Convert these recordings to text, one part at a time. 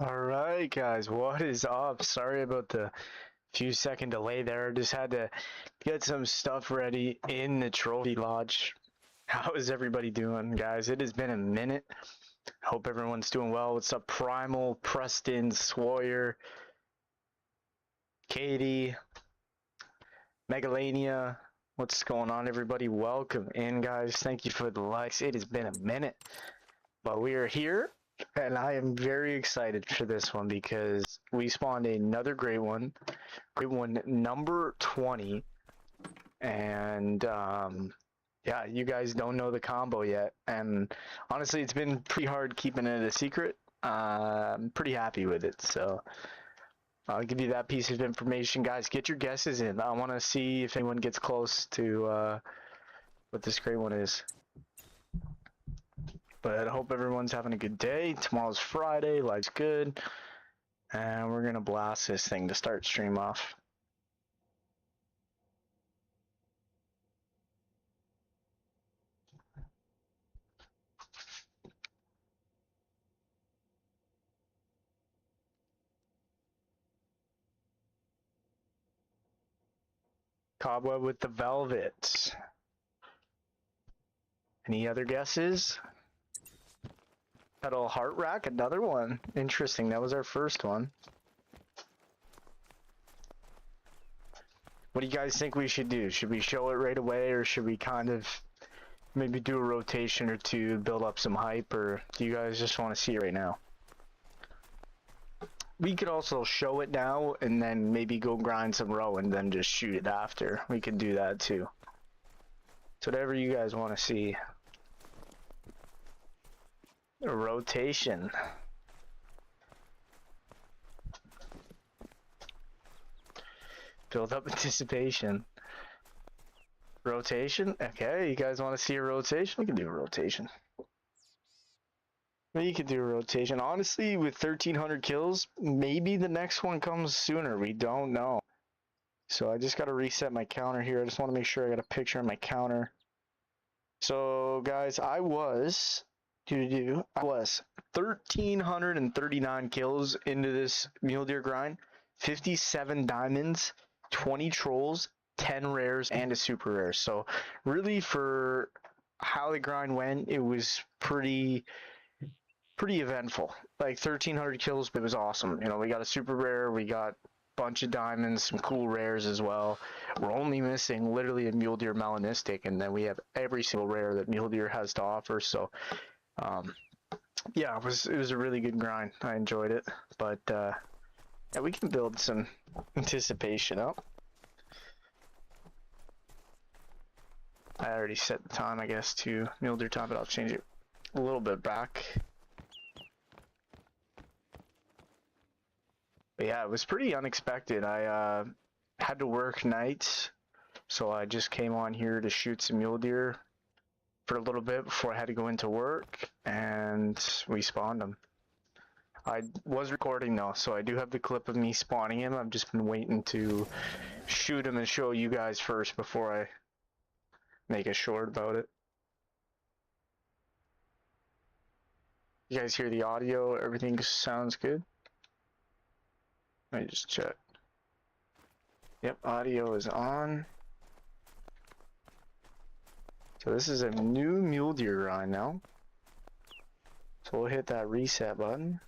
Alright guys, what is up? Sorry about the few second delay there. Just had to get some stuff ready in the trophy lodge. How is everybody doing, guys? It has been a minute. Hope everyone's doing well. What's up, Primal, Preston, Sawyer, Katie, Megalania? What's going on, everybody? Welcome in, guys. Thank you for the likes. It has been a minute, but we are here. And I am very excited for this one because we spawned another great one number 20. And yeah, you guys don't know the combo yet. And honestly, it's been pretty hard keeping it a secret. I'm pretty happy with it. So I'll give you that piece of information. Guys, get your guesses in. I want to see if anyone gets close to what this great one is. But I hope everyone's having a good day. Tomorrow's Friday, life's good. And we're going to blast this thing to start stream off. Cobweb with the velvet. Any other guesses? Petal heart rack, another one. Interesting, that was our first one. What do you guys think we should do? Should we show it right away, or should we kind of maybe do a rotation or two, build up some hype, or do you guys just want to see it right now? We could also show it now and then maybe go grind some row and then just shoot it after. We could do that too. It's whatever you guys want to see. A rotation. Build up anticipation. Rotation? Okay, you guys want to see a rotation? We can do a rotation. We could do a rotation. Honestly, with 1,300 kills, maybe the next one comes sooner. We don't know. So I just got to reset my counter here. I just want to make sure I got a picture of my counter. So, guys, I was 1,339 kills into this mule deer grind, 57 diamonds, 20 trolls, 10 rares, and a super rare. So really, for how the grind went, it was pretty eventful. Like 1,300 kills, but it was awesome. You know, we got a super rare, we got a bunch of diamonds, some cool rares as well. We're only missing literally a mule deer melanistic, and then we have every single rare that mule deer has to offer. So yeah, it was a really good grind. I enjoyed it, but yeah, we can build some anticipation up. I already set the time, I guess, to mule deer time, but I'll change it a little bit back. But yeah, it was pretty unexpected. I had to work nights, so I just came on here to shoot some mule deer for a little bit before I had to go into work, and we spawned him. I was recording though, so I do have the clip of me spawning him. I've just been waiting to shoot him and show you guys first before I make a short about it. You guys hear the audio? Everything sounds good? Let me just check. Yep, audio is on. So this is a new mule deer grind now. So we'll hit that reset button.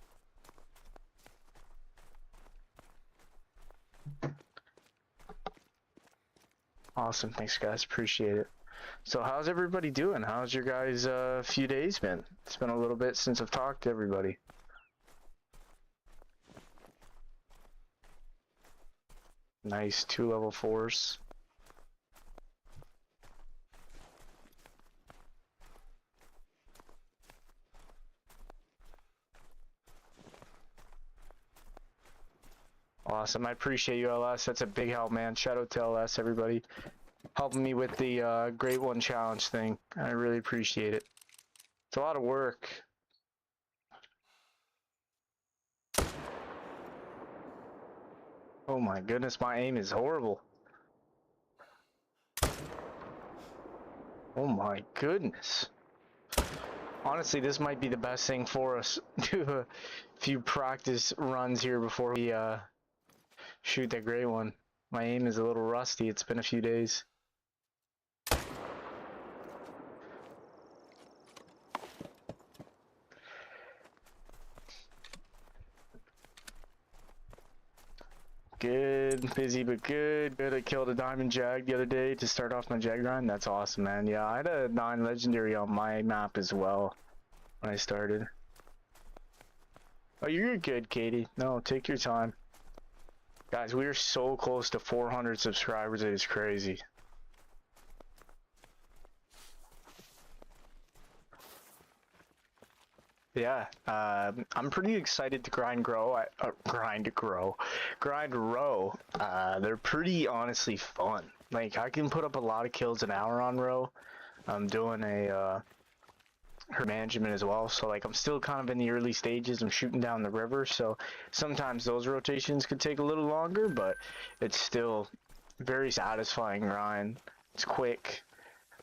Awesome, thanks guys, appreciate it. So how's everybody doing? How's your guys' few days been? It's been a little bit since I've talked to everybody. Nice, 2 level 4s. Awesome, I appreciate you, LS. That's a big help, man. Shout out to LS, everybody. Helping me with the Great One Challenge thing. I really appreciate it. It's a lot of work. Oh my goodness, my aim is horrible. Oh my goodness. Honestly, this might be the best thing for us. Do a few practice runs here before we shoot that gray one. My aim is a little rusty. It's been a few days. Good, busy but good. Good. I killed a diamond jag the other day to start off my jag grind. That's awesome, man. Yeah, I had a 9 legendary on my map as well when I started. Oh, you're good, Katie. No, take your time. Guys, we are so close to 400 subscribers. It is crazy. Yeah, I'm pretty excited to grind row. They're pretty honestly fun. Like, I can put up a lot of kills an hour on row. I'm doing a her management as well, so like I'm still kind of in the early stages. I'm shooting down the river, so sometimes those rotations could take a little longer, but it's still very satisfying grind. It's quick.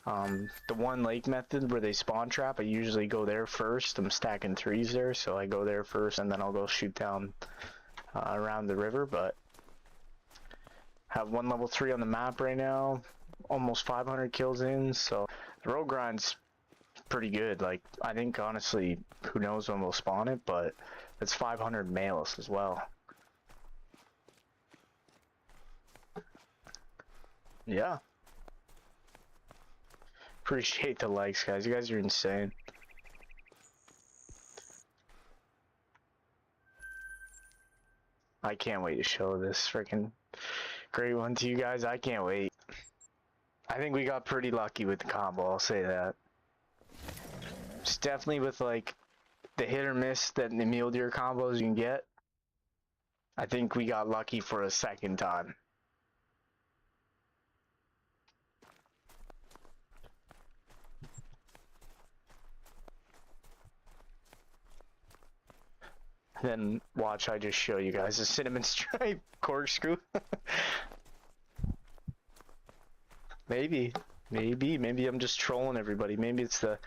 The one lake method where they spawn trap, I usually go there first. I'm stacking threes there, so I go there first and then I'll go shoot down around the river. But have one level 3 on the map right now, almost 500 kills in, so the road grind's pretty good. Like, I think honestly, who knows when we'll spawn it, but it's 500 males as well. Yeah. Appreciate the likes, guys. You guys are insane. I can't wait to show this freaking great one to you guys. I can't wait. I think we got pretty lucky with the combo, I'll say that. It's definitely with like the hit or miss that the mule deer combos you can get. I think we got lucky for a second time. Then watch, I just show you guys a cinnamon stripe corkscrew. Maybe I'm just trolling everybody. Maybe it's the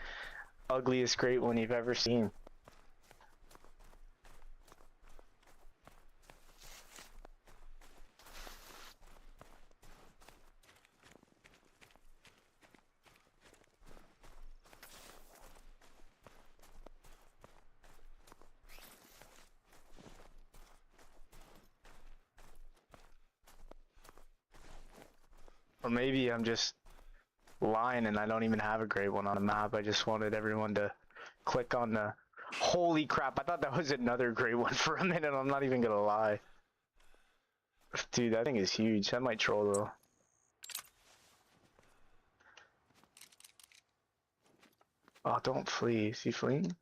ugliest great one you've ever seen. Or maybe I'm just lying and I don't even have a great one on the map. I just wanted everyone to click on the... Holy crap, I thought that was another great one for a minute. I'm not even gonna lie. Dude, that thing is huge. That might troll though. Oh, don't flee. Is he fleeing?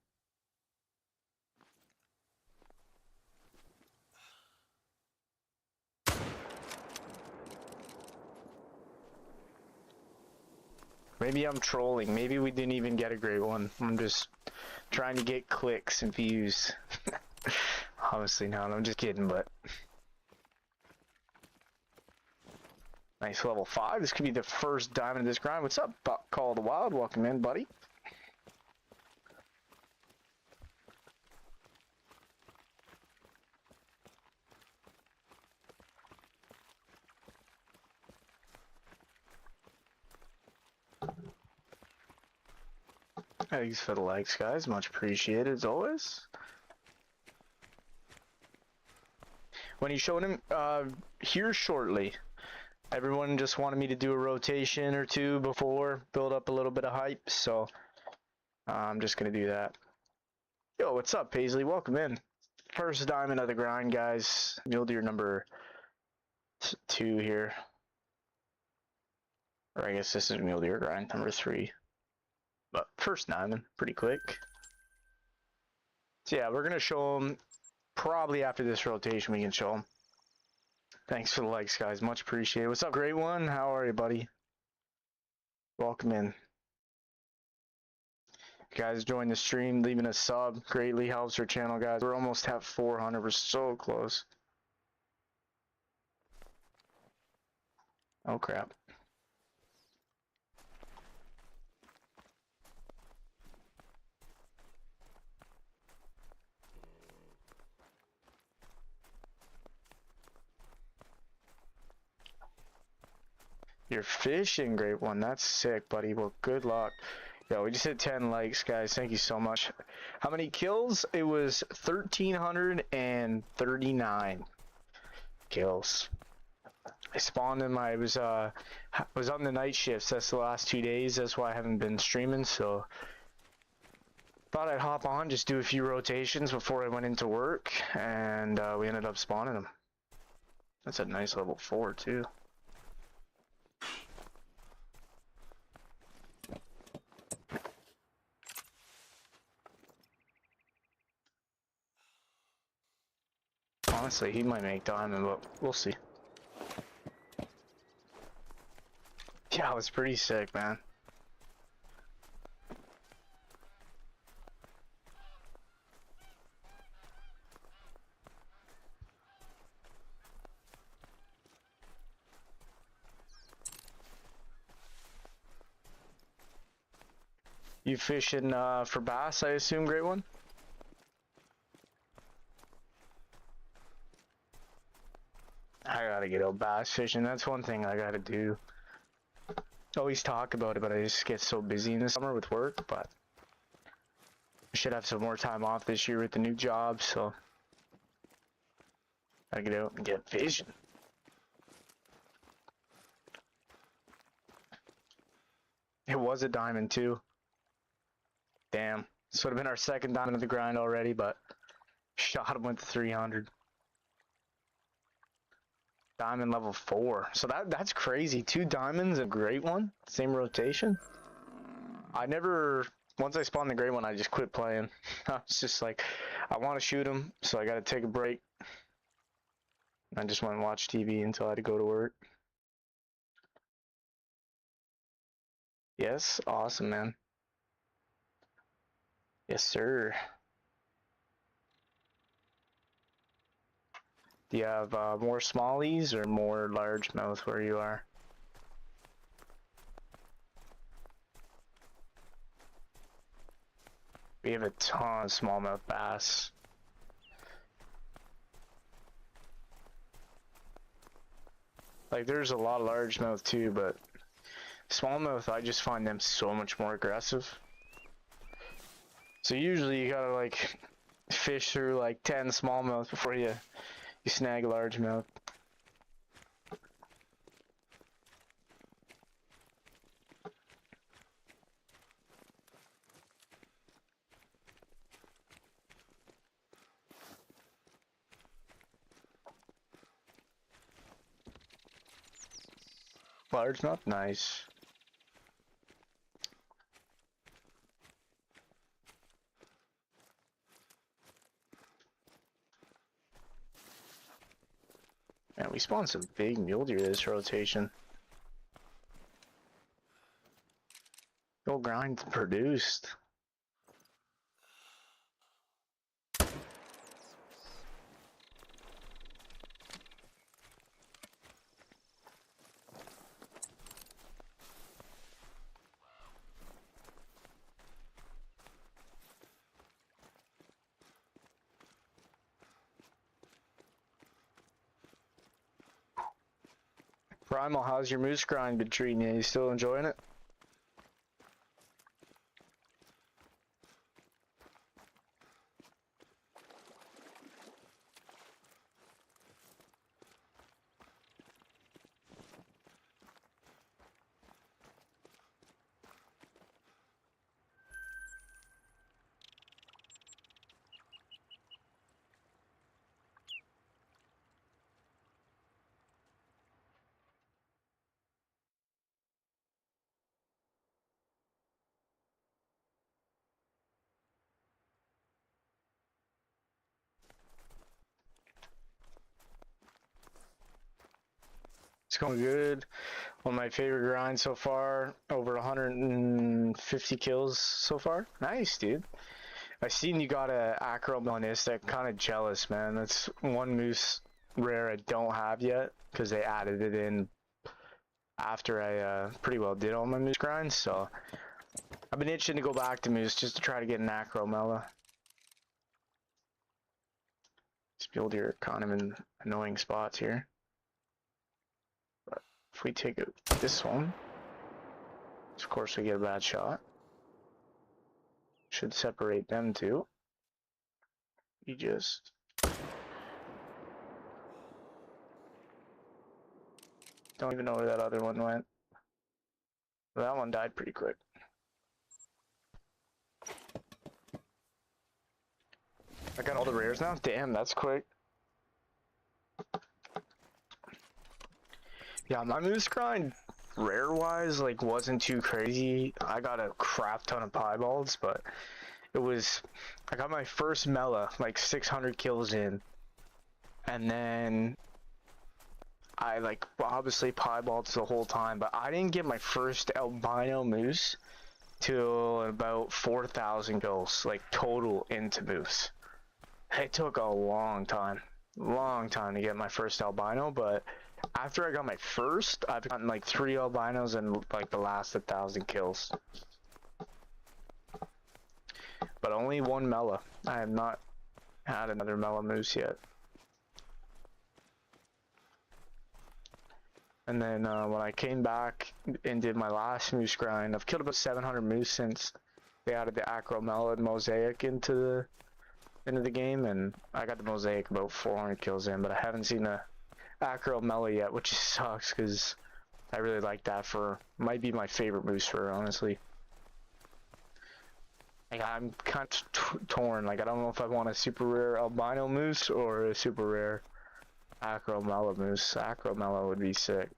Maybe I'm trolling. Maybe we didn't even get a great one. I'm just trying to get clicks and views. Obviously not. I'm just kidding, but... Nice level 5. This could be the first diamond of this grind. What's up, Call of the Wild? Welcome in, buddy. Thanks for the likes, guys. Much appreciated, as always. When he's showing him, here shortly. Everyone just wanted me to do a rotation or two before, build up a little bit of hype, so I'm just gonna do that. Yo, what's up, Paisley? Welcome in. First diamond of the grind, guys. Mule deer number 2 here. Or I guess this is mule deer grind number 3. But first diamond, pretty quick. So yeah, we're gonna show them probably after this rotation. We can show them. Thanks for the likes, guys. Much appreciated. What's up, great one? How are you, buddy? Welcome in. You guys join the stream, leaving a sub greatly helps our channel, guys. We're almost at 400. We're so close. Oh crap. You're fishing, great one. That's sick, buddy. Well, good luck. Yo, we just hit 10 likes, guys. Thank you so much. How many kills? It was 1,339 kills. I spawned in my, was on the night shifts. That's the last 2 days. That's why I haven't been streaming, so thought I'd hop on, just do a few rotations before I went into work, and we ended up spawning them. That's a nice level 4 too. Honestly, he might make diamond, but we'll see. Yeah, it was pretty sick, man. You fishing for bass, I assume, great one? I gotta get out bass fishing. That's one thing I gotta do. Always talk about it, but I just get so busy in the summer with work. But I should have some more time off this year with the new job, so I get out and get fishing. It was a diamond too. Damn, this would have been our second diamond of the grind already, but shot him with 300. Diamond level 4. So that's crazy. 2 diamonds, a great one, same rotation. I never, once I spawned the great one, I just quit playing. I was just like, I want to shoot him, so I got to take a break. I just went and watched TV until I had to go to work. Yes, awesome, man. Yes, sir. Do you have more smallies or more largemouth where you are? We have a ton of smallmouth bass. Like, there's a lot of largemouth too, but smallmouth, I just find them so much more aggressive. So usually you gotta like fish through like 10 smallmouth before you snag a largemouth. Largemouth, nice. Man, we spawned some big mule deer this rotation. Go grind produced. Primal, how's your moose grind been treating you? You still enjoying it? It's going good. One of my favorite grinds so far. Over 150 kills so far. Nice, dude. I seen you got a acro melistic. Kind of jealous, man. That's one moose rare I don't have yet because they added it in after I pretty well did all my moose grinds. So I've been itching to go back to moose just to try to get an acro mela. These mule deer are kind of in annoying spots here. If we take this one, of course we get a bad shot. Should separate them two. You just don't even know where that other one went. That one died pretty quick. I got all the rares now? Damn, that's quick. Yeah, my moose grind, rare-wise, like, wasn't too crazy. I got a crap ton of pieballs, but it was... I got my first Mela, like, 600 kills in. And then... I, like, obviously pieballed the whole time, but I didn't get my first albino moose till about 4,000 kills, like, total into moose. It took a long time to get my first albino, but after I got my first, I've gotten like 3 albinos in like the last 1,000 kills. But only one Mela. I have not had another Mela moose yet. And then when I came back and did my last moose grind, I've killed about 700 moose since they added the Acro Mela and Mosaic into the game, and I got the Mosaic about 400 kills in, but I haven't seen the Acro Mela yet, which sucks because I really like that for, might be my favorite moose fur, honestly. Like, I'm kind of torn, like I don't know if I want a super rare albino moose or a super rare Acro Mela moose. Acro Mela would be sick.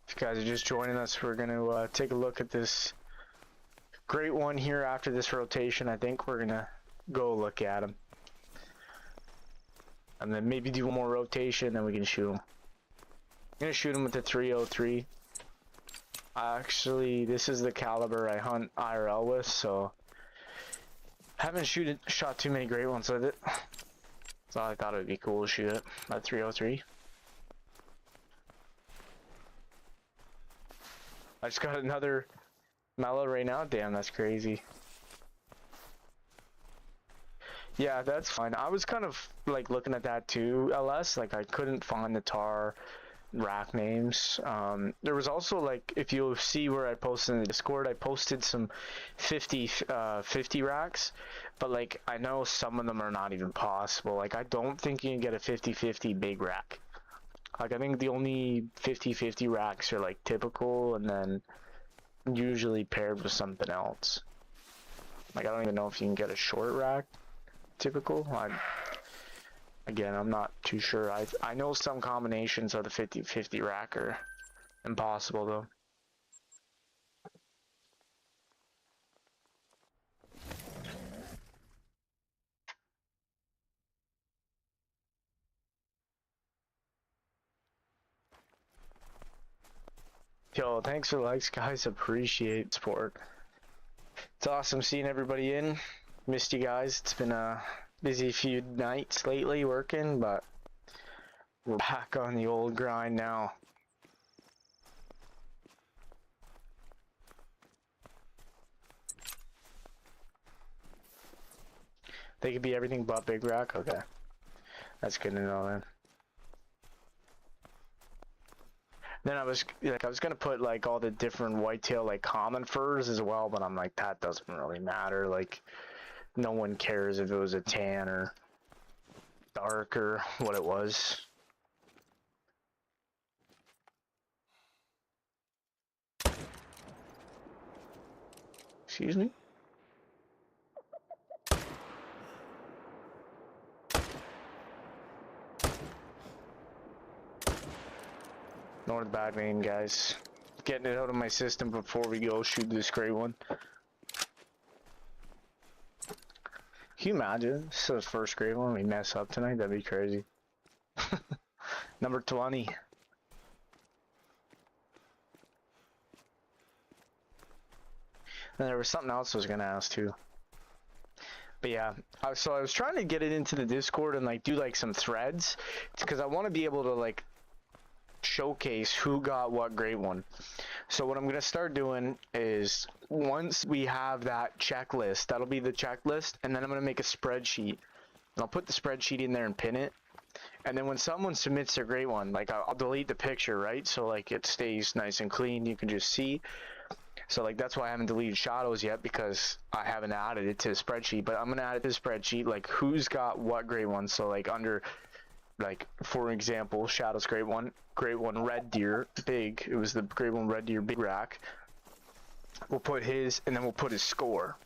If you guys are just joining us, we're going to take a look at this great one here after this rotation. I think we're going to go look at him. And then maybe do one more rotation, then we can shoot him. I'm going to shoot him with the 303. Actually, this is the caliber I hunt IRL with, so haven't shot too many great ones with it. So I thought it would be cool to shoot it at 303. I just got another Mela right now. Damn, that's crazy. Yeah, that's fine. I was kind of like looking at that too, LS. Like I couldn't find the tar rack names. There was also like, if you'll see where I posted in the Discord, I posted some 50 racks, but like I know some of them are not even possible. Like I don't think you can get a 50-50 big rack. Like I think the only 50-50 racks are like typical and then usually paired with something else. Like I don't even know if you can get a short rack typical. Again, I'm not too sure. I know some combinations of the 50-50 rack are impossible though. Yo, thanks for the likes, guys. Appreciate support. It's awesome seeing everybody in. Missed you guys. It's been a busy few nights lately working, but we're back on the old grind now. They could be everything but big rack? Okay. That's good to know then. Then I was gonna put like all the different whitetail like common furs as well, but I'm like, that doesn't really matter. Like no one cares if it was a tan or dark or what it was. Excuse me? Ignore the bad name, guys. Getting it out of my system before we go shoot this great one. Can you imagine? This is the first great one we mess up tonight. That'd be crazy. Number 20. And there was something else I was gonna ask too. But yeah, so I was trying to get it into the Discord and like do like some threads, because I want to be able to like showcase who got what great one. So what I'm gonna start doing is once we have that checklist, that'll be the checklist, and then I'm gonna make a spreadsheet. And I'll put the spreadsheet in there and pin it. And then when someone submits their great one, like I'll delete the picture, right? So like it stays nice and clean. You can just see. So like that's why I haven't deleted shadows yet, because I haven't added it to the spreadsheet. But I'm gonna add it to the spreadsheet, like who's got what great one. So like under, like for example, shadows great one red deer big. It was the great one red deer big rack. We'll put his, and then we'll put his score.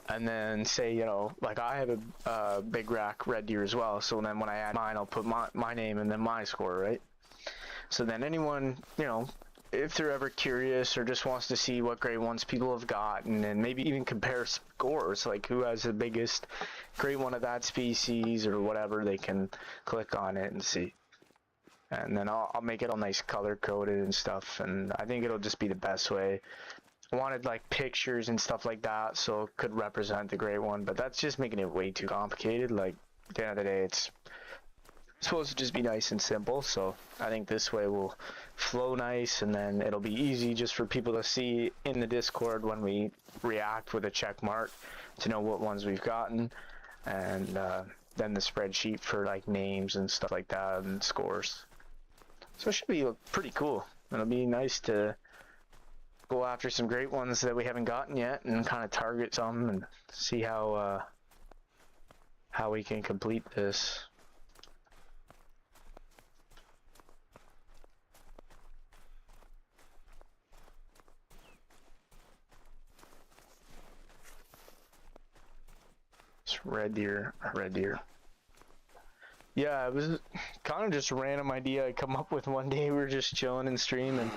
And then say, you know, like I have a big rack red deer as well. So then when I add mine, I'll put my name and then my score, right? So then anyone, you know, if they're ever curious or just wants to see what grade ones people have gotten, and maybe even compare scores, like who has the biggest grade one of that species or whatever, they can click on it and see. And then I'll make it all nice color coded and stuff, and I think it'll just be the best way. I wanted like pictures and stuff like that so it could represent the great one, but that's just making it way too complicated. Like at the end of the day, it's supposed to just be nice and simple, so I think this way will flow nice, and then it'll be easy just for people to see in the Discord when we react with a check mark to know what ones we've gotten, and then the spreadsheet for like names and stuff like that and scores. So it should be pretty cool. It'll be nice to go after some great ones that we haven't gotten yet and kind of target some and see how we can complete this. It's red deer. Yeah, it was kind of just a random idea I come up with one day. We were just chilling and streaming.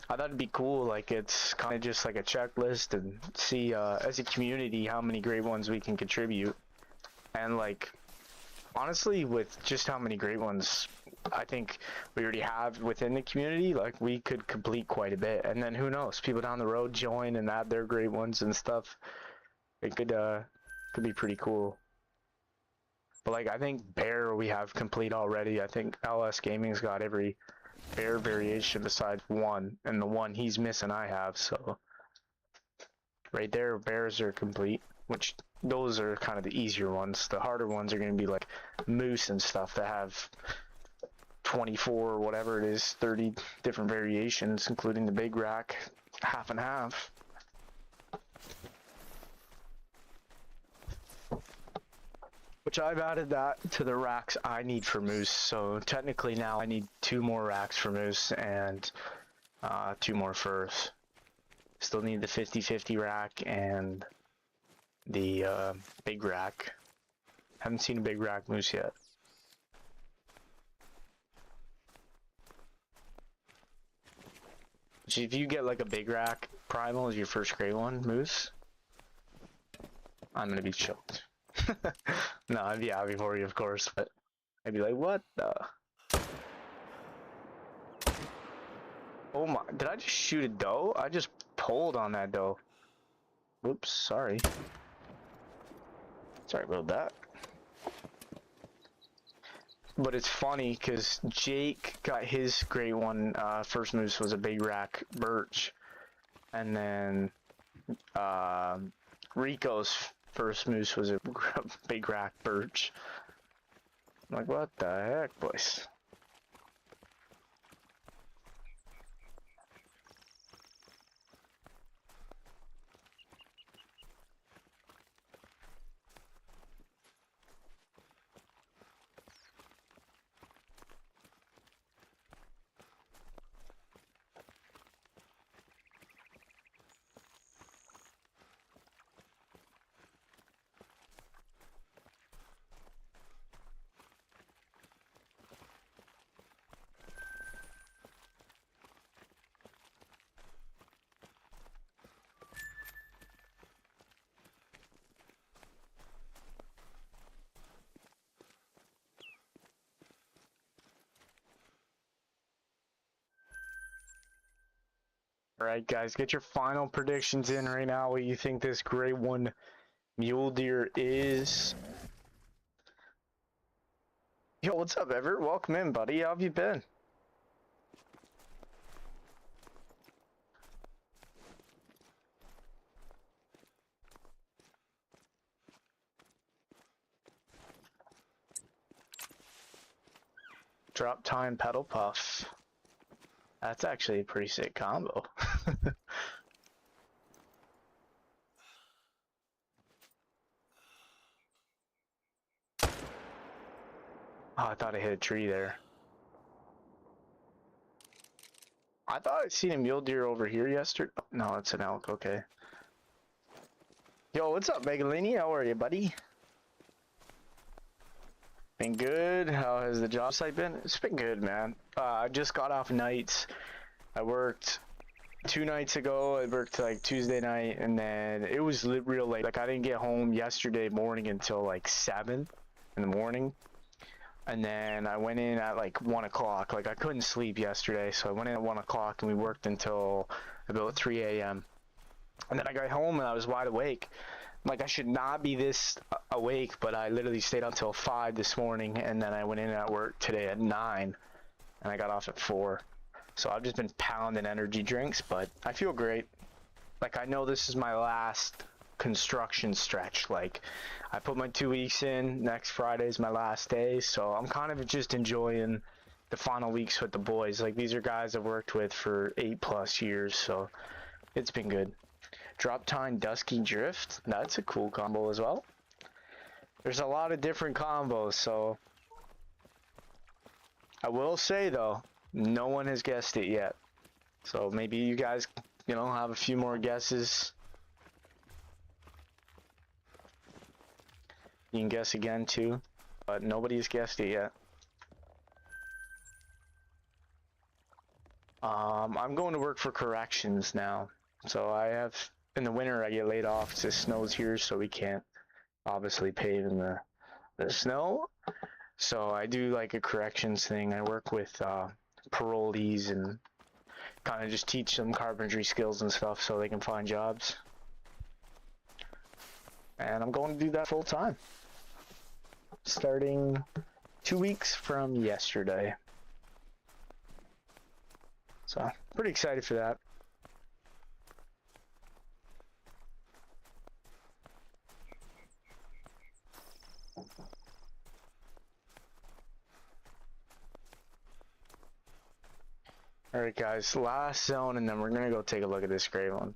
I thought it'd be cool, like it's kind of just like a checklist, and see as a community how many great ones we can contribute. And like honestly, with just how many great ones I think we already have within the community, like we could complete quite a bit. And then who knows, people down the road join and add their great ones and stuff. It could be pretty cool. But like I think bear we have complete already. I think LS Gaming's got every bear variation besides one, and the one he's missing I have. So right there, bears are complete, which those are kind of the easier ones. The harder ones are going to be like moose and stuff that have 24 or whatever it is, 30 different variations, including the big rack, half and half. Which I've added that to the racks I need for moose, so technically now I need 2 more racks for moose and 2 more furs. Still need the 50-50 rack and the big rack. Haven't seen a big rack moose yet. So if you get like a big rack primal as your first gray one moose, I'm gonna be choked. No, I'd be happy for you, of course, but I'd be like, what the? Oh my, did I just shoot a doe? I just pulled on that doe. Whoops, sorry. Sorry about that. But it's funny, because Jake got his great one, first moose was a big rack birch. And then, Rico's first moose was a big rack birch. I'm like, what the heck, boys? Alright guys, get your final predictions in right now, what you think this great one mule deer is. Yo, what's up, Everett? Welcome in, buddy. How have you been? Drop time pedal puff. That's actually a pretty sick combo. Oh, I thought I hit a tree there. I thought I'd seen a mule deer over here yesterday. No, it's an elk. Okay. Yo, what's up, Megalini? How are you, buddy? Been good. How has the job site been? It's been good, man. I just got off nights. I worked 2 nights ago. I worked like Tuesday night, and then it was real late. Like I didn't get home yesterday morning until like 7 in the morning. And then I went in at like 1 o'clock. Like I couldn't sleep yesterday, so I went in at 1 o'clock and we worked until about 3 a.m. And then I got home and I was wide awake. Like I should not be this awake, but I literally stayed until 5 this morning, and then I went in at work today at 9, and I got off at 4. So I've just been pounding energy drinks, but I feel great. Like I know this is my last construction stretch. Like I put my 2 weeks in. Next Friday is my last day, so I'm kind of just enjoying the final weeks with the boys. Like these are guys I've worked with for 8+ years, so it's been good. Drop time Dusky Drift. That's a cool combo as well. There's a lot of different combos, so I will say though, no one has guessed it yet. So maybe you guys, you know, have a few more guesses. You can guess again too, but nobody's guessed it yet. I'm going to work for corrections now. So I have, in the winter I get laid off because it snows here, so we can't obviously pave in the snow. So I do like a corrections thing. I work with parolees and kind of just teach them carpentry skills and stuff so they can find jobs. And I'm going to do that full time, starting 2 weeks from yesterday. So pretty excited for that. Alright guys, last zone, and then we're gonna go take a look at this gray one.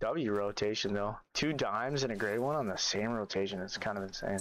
W rotation though. 2 dimes and a gray one on the same rotation. It's kind of insane.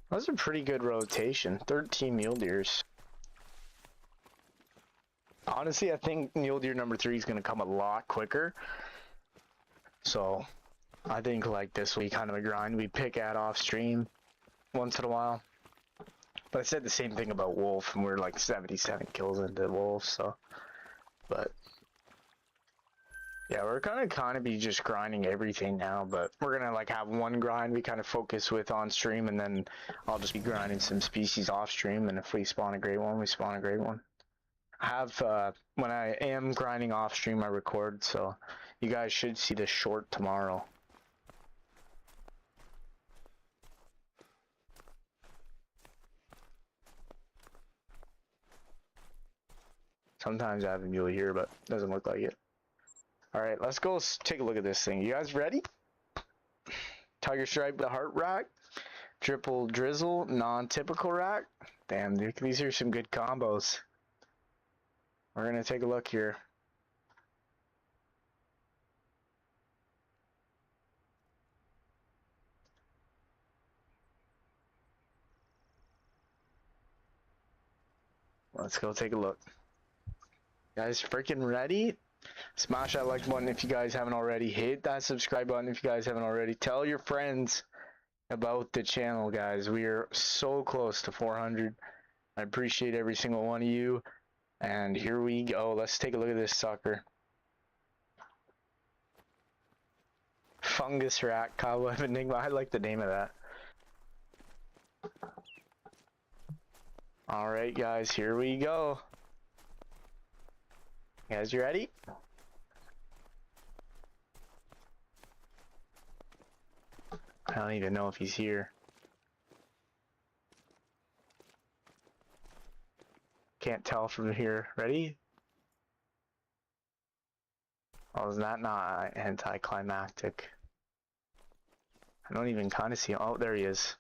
That was a pretty good rotation. 13 mule deers. Honestly, I think mule deer number 3 is going to come a lot quicker. So, I think like this will be kind of a grind. We pick at off stream once in a while. But I said the same thing about wolf, and we're like 77 kills into wolf, so. But yeah, we're gonna be just grinding everything now, but we're gonna like have one grind we kind of focus with on stream, and then I'll just be grinding some species off stream, and if we spawn a great one, we spawn a great one. I have, when I am grinding off stream, I record, so you guys should see this short tomorrow. Sometimes I have a mule here, but doesn't look like it. Alright, let's go take a look at this thing. You guys ready? Tiger Stripe, the heart rack. Triple drizzle, non-typical rack. Damn, dude, these are some good combos. We're gonna take a look here. Let's go take a look. Guys, freaking ready? Smash that like button if you guys haven't already. Hit that subscribe button if you guys haven't already. Tell your friends about the channel, guys. We are so close to 400. I appreciate every single one of you. And here we go. Let's take a look at this sucker. Fungus Rat Cobweb Enigma. I like the name of that. Alright guys, here we go. You guys ready? I don't even know if he's here. Can't tell from here. Ready? Oh, is that not anticlimactic? I don't even kind of see him. Oh, there he is.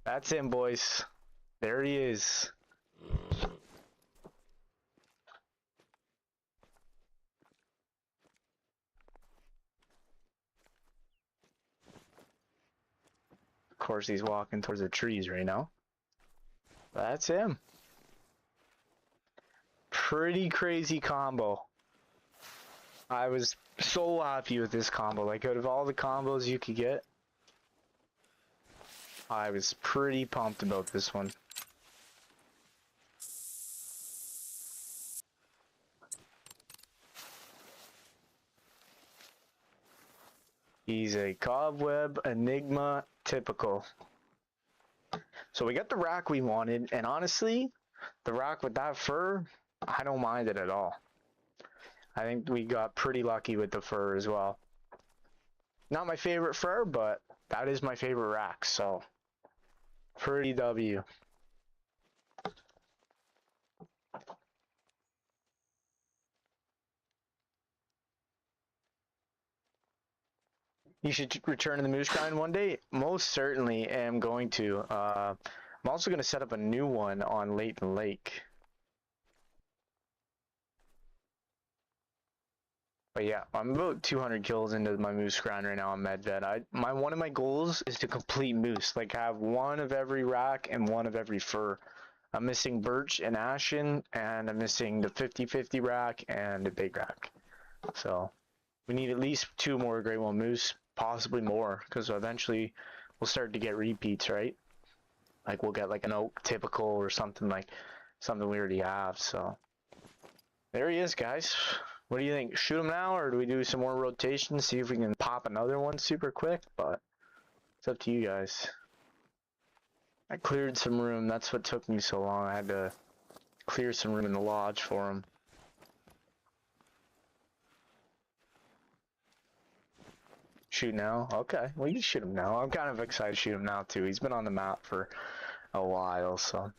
That's him, boys. There he is. Of course, he's walking towards the trees right now. That's him. Pretty crazy combo. I was so happy with this combo. Like, out of all the combos you could get, I was pretty pumped about this one. He's a Cobweb Enigma typical. So we got the rack we wanted, and honestly, the rack with that fur, I don't mind it at all. I think we got pretty lucky with the fur as well. Not my favorite fur, but that is my favorite rack, so pretty W. You should return to the moose grind one day. Most certainly am going to. I'm also going to set up a new one on Leighton Lake. But yeah, I'm about 200 kills into my moose grind right now on MedVet. One of my goals is to complete moose, like have one of every rack and one of every fur. I'm missing birch and ashen, and I'm missing the 50-50 rack and the big rack. So we need at least 2 more Great One Moose, possibly more, because eventually we'll start to get repeats, right? Like we'll get like an oak typical or something something we already have. So there he is, guys. What do you think? Shoot him now, or do we do some more rotations, see if we can pop another one super quick? But it's up to you guys. I cleared some room. That's what took me so long. I had to clear some room in the lodge for him. Shoot now? Okay, well you can shoot him now. I'm kind of excited to shoot him now too. He's been on the map for a while, so.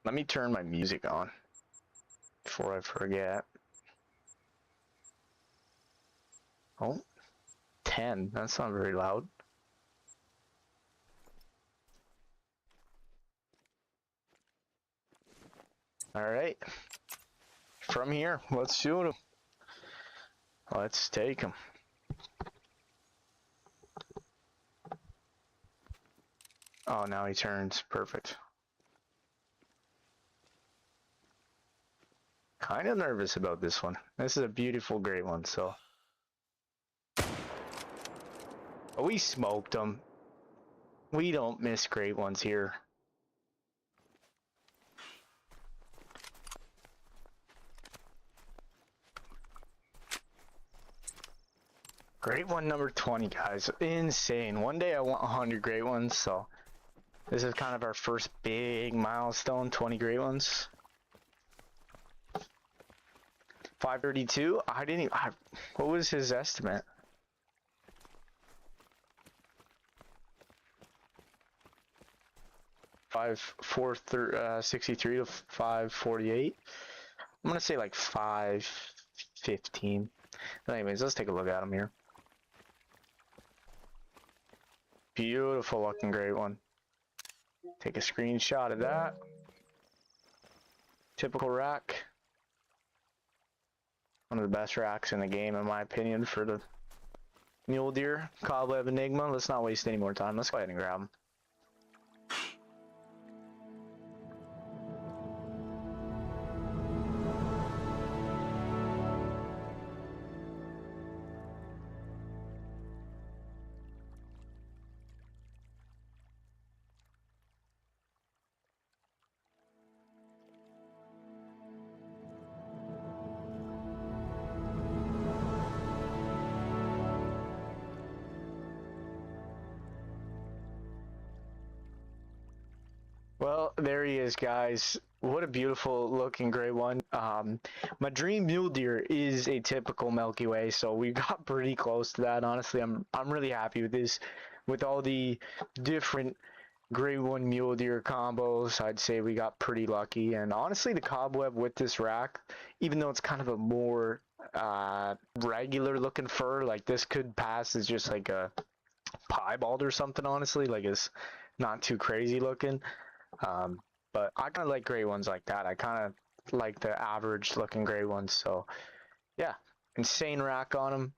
Let me turn my music on before I forget. Oh, 10. That's not very loud. Alright. From here, let's shoot him. Let's take him. Oh, now he turns. Perfect. Kind of nervous about this one. This is a beautiful great one, so. Oh, we smoked him. We don't miss great ones here. Great one number 20, guys. Insane. One day I want 100 great ones, so this is kind of our first big milestone, 20 great ones. 532? I didn't even, what was his estimate? $563 to 548. I'm gonna say like 515. But anyways, let's take a look at him here. Beautiful looking great one. Take a screenshot of that. Typical rack. One of the best racks in the game, in my opinion, for the mule deer. Cobweb Enigma. Let's not waste any more time. Let's go ahead and grab him. Well, there he is, guys. What a beautiful looking gray one. My dream mule deer is a typical Milky Way, so we got pretty close to that. Honestly, I'm really happy with this. With all the different gray one mule deer combos, I'd say we got pretty lucky. And honestly, the cobweb with this rack, even though it's kind of a more regular looking fur, like this could pass as just like a piebald or something. Honestly, like it's not too crazy looking. But I kind of like gray ones like that. I kind of like the average looking gray ones. So yeah, insane rack on him.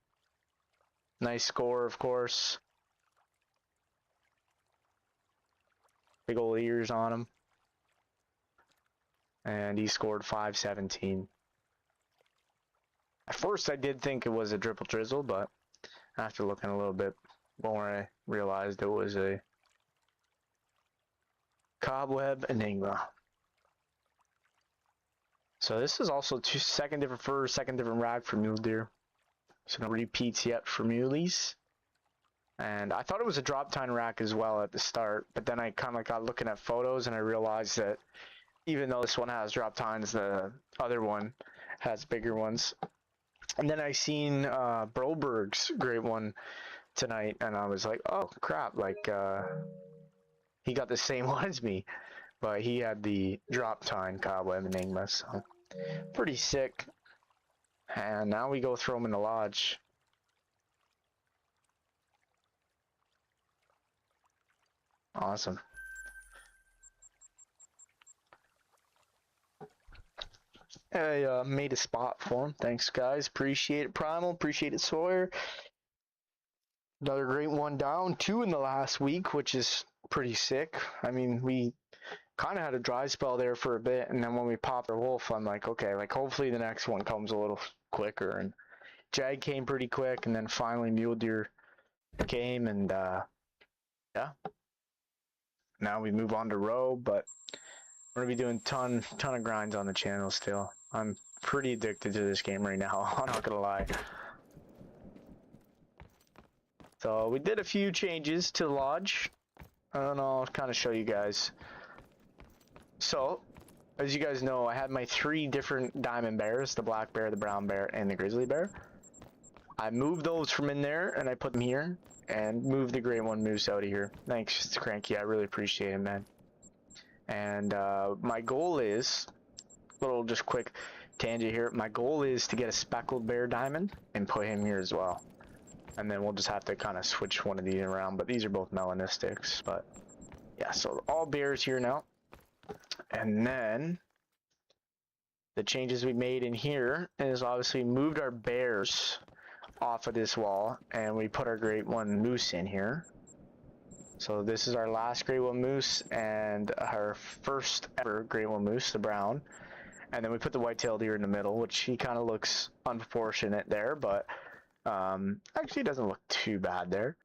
Nice score, of course. Big old ears on him. And he scored 517. At first I did think it was a triple drizzle, but after looking a little bit more, I realized it was a cobweb enigma. So this is also second different fur, second different rack for mule deer. So no repeats yet for muleys. And I thought it was a drop tine rack as well at the start, but then I kind of got looking at photos and I realized that even though this one has drop tines, the other one has bigger ones. And then I seen Broberg's great one tonight, and I was like, oh crap, like he got the same one as me, but he had the drop tine cobweb enigma, so pretty sick. And now we go throw him in the lodge. Awesome. I made a spot for him. Thanks, guys. Appreciate it, Primal. Appreciate it, Sawyer. Another great one down. 2 in the last week, which is pretty sick. I mean, we kind of had a dry spell there for a bit, and then when we popped our wolf, I'm like, okay, like hopefully the next one comes a little quicker. And Jag came pretty quick, and then finally mule deer came, and yeah. Now we move on to roe, but we're gonna be doing ton of grinds on the channel still. I'm pretty addicted to this game right now. I'm not gonna lie. So we did a few changes to the lodge. I don't know, I'll kind of show you guys. So, as you guys know, I had my 3 different diamond bears, the black bear, the brown bear, and the grizzly bear. I moved those from in there, and I put them here, and moved the gray one moose out of here. Thanks, Cranky, I really appreciate it, man. And my goal is, little just quick tangent here, my goal is to get a speckled bear diamond and put him here as well. And then we'll just have to kind of switch one of these around, but these are both melanistics. But yeah, so all bears here now. And then the changes we made in here is obviously moved our bears off of this wall, and we put our great one moose in here. So this is our last great one moose and our first ever great one moose, the brown. And then we put the white-tailed deer in the middle, which he kind of looks unproportionate there, but actually it doesn't look too bad there.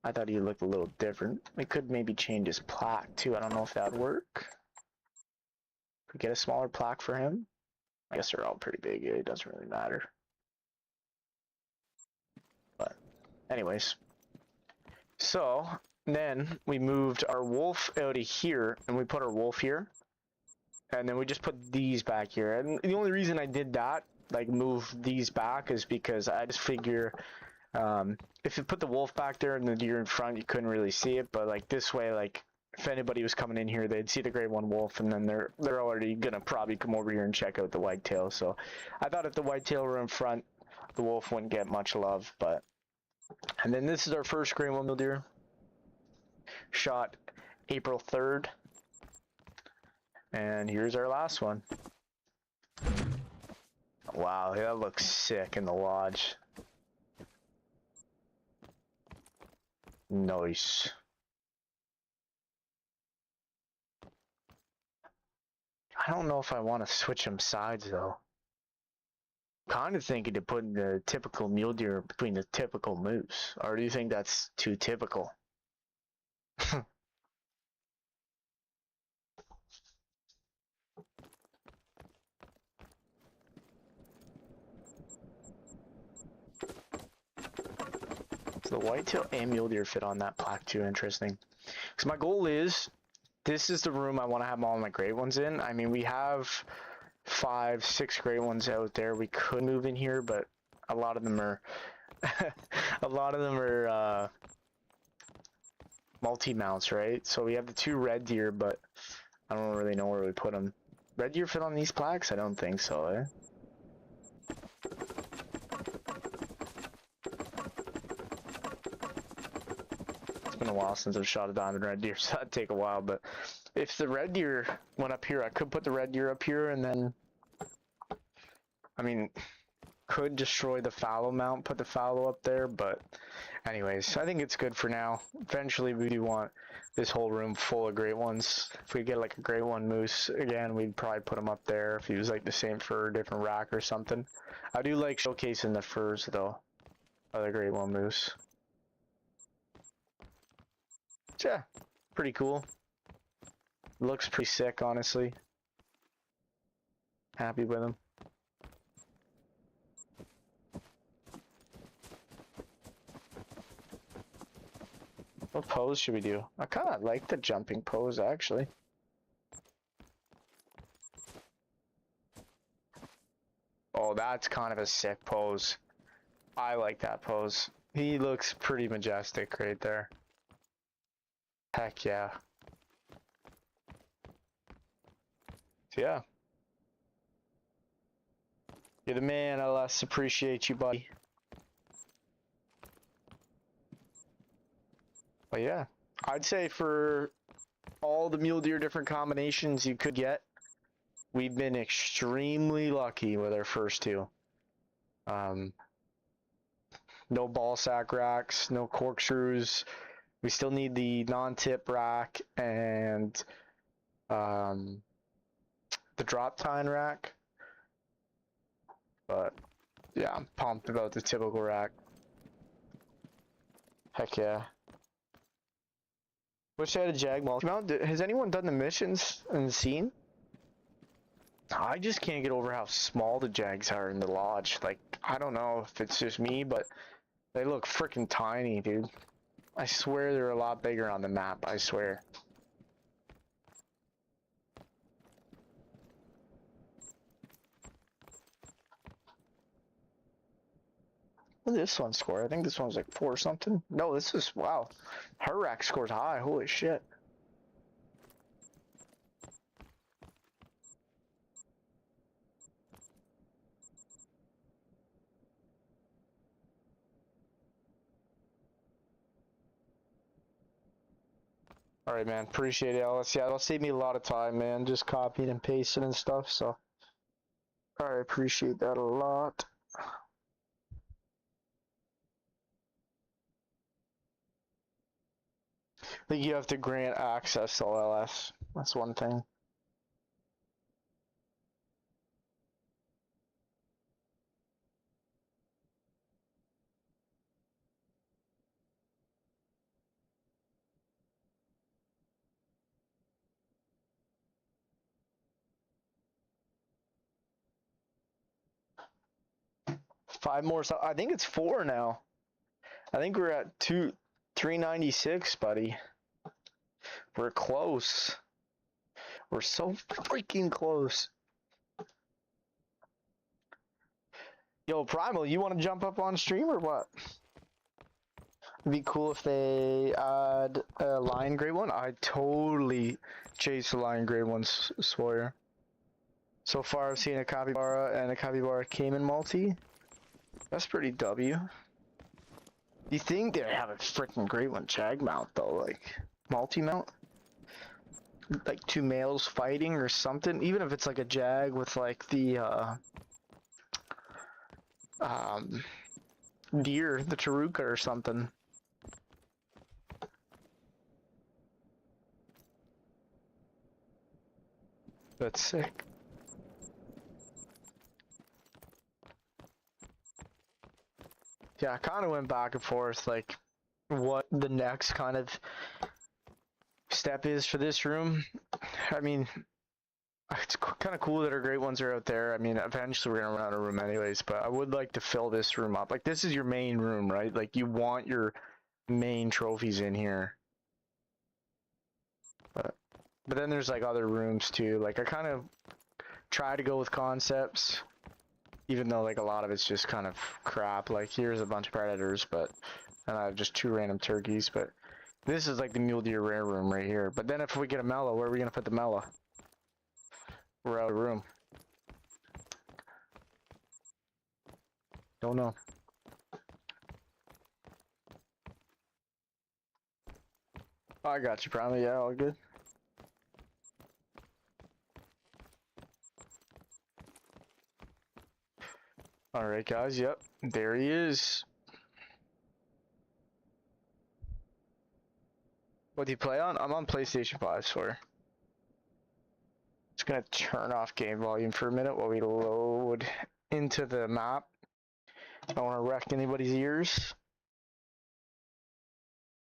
I thought he looked a little different. We could maybe change his plaque too. I don't know if that would work. Could get a smaller plaque for him. I guess they're all pretty big. It doesn't really matter. But anyways. So then we moved our wolf out of here and we put our wolf here. And then we just put these back here. And the only reason I did that, like move these back, is because I just figure if you put the wolf back there and the deer in front, you couldn't really see it. But like this way, like if anybody was coming in here, they'd see the gray one wolf, and then they're already gonna probably come over here and check out the whitetail. So I thought if the whitetail were in front, the wolf wouldn't get much love. But and then this is our first gray one mule deer. Shot April 3rd. And here's our last one. Wow, that looks sick in the lodge. Nice. I don't know if I want to switch them sides though. Kind of thinking to put the typical mule deer between the typical moose. Or do you think that's too typical? So the whitetail and mule deer fit on that plaque too. Interesting. So my goal is this is the room I want to have all my great ones in. I mean, we have 5, 6 great ones out there. We could move in here, but a lot of them are a lot of them are multi-mounts, right? So we have the 2 red deer, but I don't really know where we put them. Red deer fit on these plaques? I don't think so, eh? It's been a while since I've shot a diamond red deer, so that'd take a while, but if the red deer went up here, I could put the red deer up here, and then, I mean, could destroy the fallow mount, put the fallow up there, but anyways, I think it's good for now. Eventually, we do want this whole room full of great ones. If we get like a great one moose again, we'd probably put him up there if he was like the same fur, different rack or something. I do like showcasing the furs though, of the great one moose. So, yeah, pretty cool. Looks pretty sick, honestly. Happy with him. What pose should we do? I kind of like the jumping pose, actually. Oh, that's kind of a sick pose. I like that pose. He looks pretty majestic right there. Heck yeah. So yeah. You're the man, LS. Appreciate you, buddy. But yeah, I'd say for all the mule deer different combinations you could get, we've been extremely lucky with our first 2. No ball sack racks, no corkscrews. We still need the non-tip rack and the drop tine rack. But yeah, I'm pumped about the typical rack. Heck yeah. Wish I had a jag multi-mount. Has anyone done the missions and seen? I just can't get over how small the jags are in the lodge. Like, I don't know if it's just me, but they look freaking tiny, dude. I swear they're a lot bigger on the map, I swear. What did this one score? I think this one's like 4 or something. No, this is, wow. Her rack scores high, holy shit. Alright, man, appreciate it, Alice. Yeah, that'll save me a lot of time, man, just copying and pasting and stuff, so. Alright, appreciate that a lot. I think you have to grant access to LS. That's one thing. Five more, so I think it's 4 now. I think we're at 396, buddy. We're close. We're so freaking close. Yo, Primal, you want to jump up on stream or what? It'd be cool if they add a lion grade one. I totally chase the lion grade ones, Sawyer. So far, I've seen a capybara and a capybara caiman multi. That's pretty W. You think they have a freaking great one jag mount though, like multi mount? Like 2 males fighting or something, even if it's like a jag with like the deer, the Taruka or something. That's sick. Yeah, I kind of went back and forth, like, what the next kind of step is for this room. I mean, it's kind of cool that our great ones are out there. I mean, eventually we're going to run out of room anyways, but I would like to fill this room up. Like, this is your main room, right? Like, you want your main trophies in here. But But then there's like other rooms too. Like I kind of try to go with concepts, even though like a lot of it's just kind of crap. Like here's a bunch of predators, but and I have just 2 random turkeys. But this is like the mule deer rare room right here. But then if we get a mellow, where are we gonna put the mellow? We're out of room. Don't know. Oh, I got you, probably. Yeah, all good. Alright, guys. Yep. There he is. What do you play on? I'm on PlayStation 5, swear. Just gonna turn off game volume for a minute while we load into the map. I don't want to wreck anybody's ears.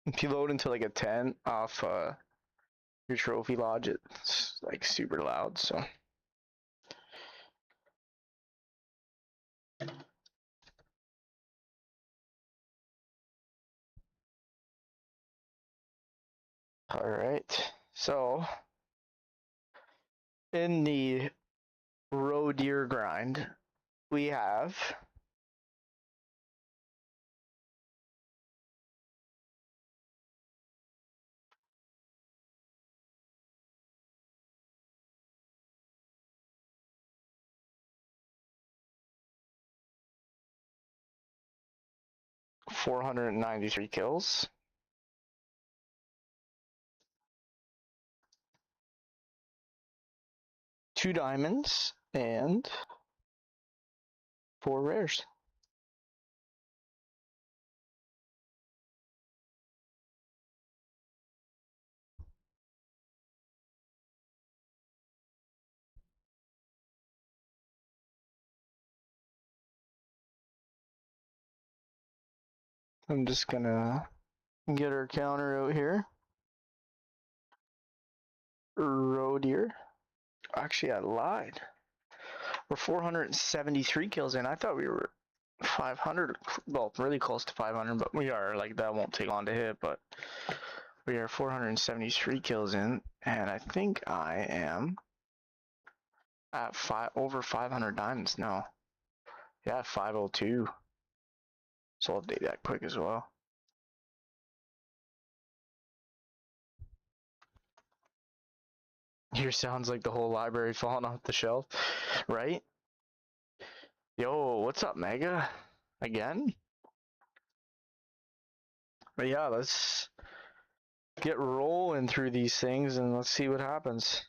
If you load into like a tent off your trophy lodge, it's like super loud, so. Alright, so in the roe deer grind, we have 493 kills. Two diamonds and 4 rares. I'm just gonna get our counter out here. Roe deer. Actually, I lied. We're 473 kills in. I thought we were 500, well, really close to 500, but we are, like, that won't take long to hit, but we are 473 kills in, and I think I am at over 500 diamonds now. Yeah, 502. So I'll update that quick as well. Here sounds like the whole library falling off the shelf, right? Yo, what's up, Mega? Again? But yeah, let's get rolling through these things and let's see what happens.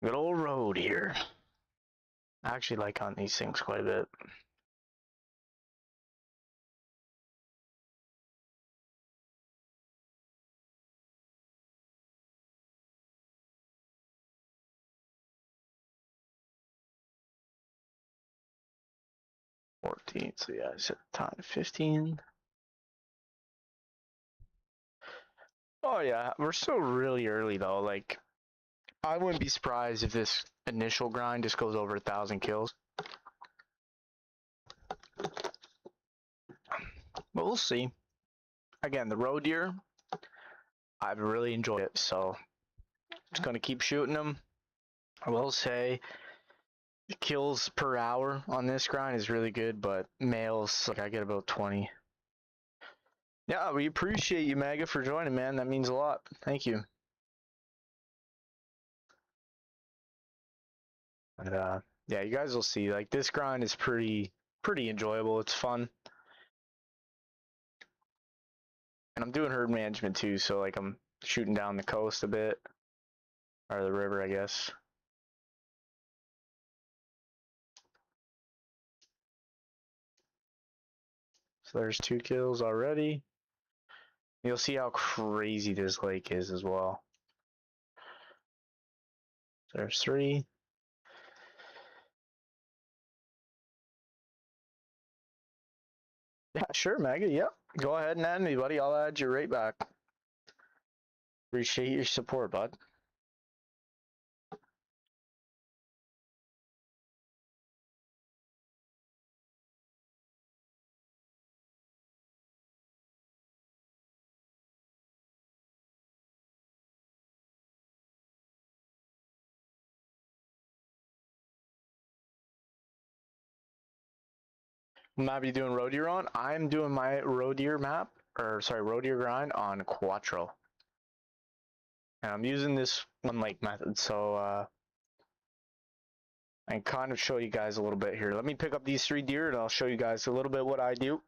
Good old road here. I actually like hunting these things quite a bit. So yeah, I set the time to 15. Oh yeah, we're still really early though. Like, I wouldn't be surprised if this initial grind just goes over 1,000 kills. But we'll see. Again, the roe deer, I've really enjoyed it, so just gonna keep shooting them. I will say, the kills per hour on this grind is really good, but males, like I get about 20. Yeah, we appreciate you, Mega, for joining, man. That means a lot. Thank you. And yeah, you guys will see. Like, this grind is pretty enjoyable. It's fun. And I'm doing herd management too, so like I'm shooting down the coast a bit. Or the river, I guess. So there's 2 kills already. You'll see how crazy this lake is as well. There's 3. Yeah, sure, Maggie. Yep. Go ahead and add me, buddy. I'll add you right back. Appreciate your support, bud. map you doing road deer on? I'm doing my road deer map, or sorry, road deer grind on Quattro. And I'm using this one lake method, so I can kind of show you guys a little bit here. Let me pick up these 3 deer and I'll show you guys a little bit what I do.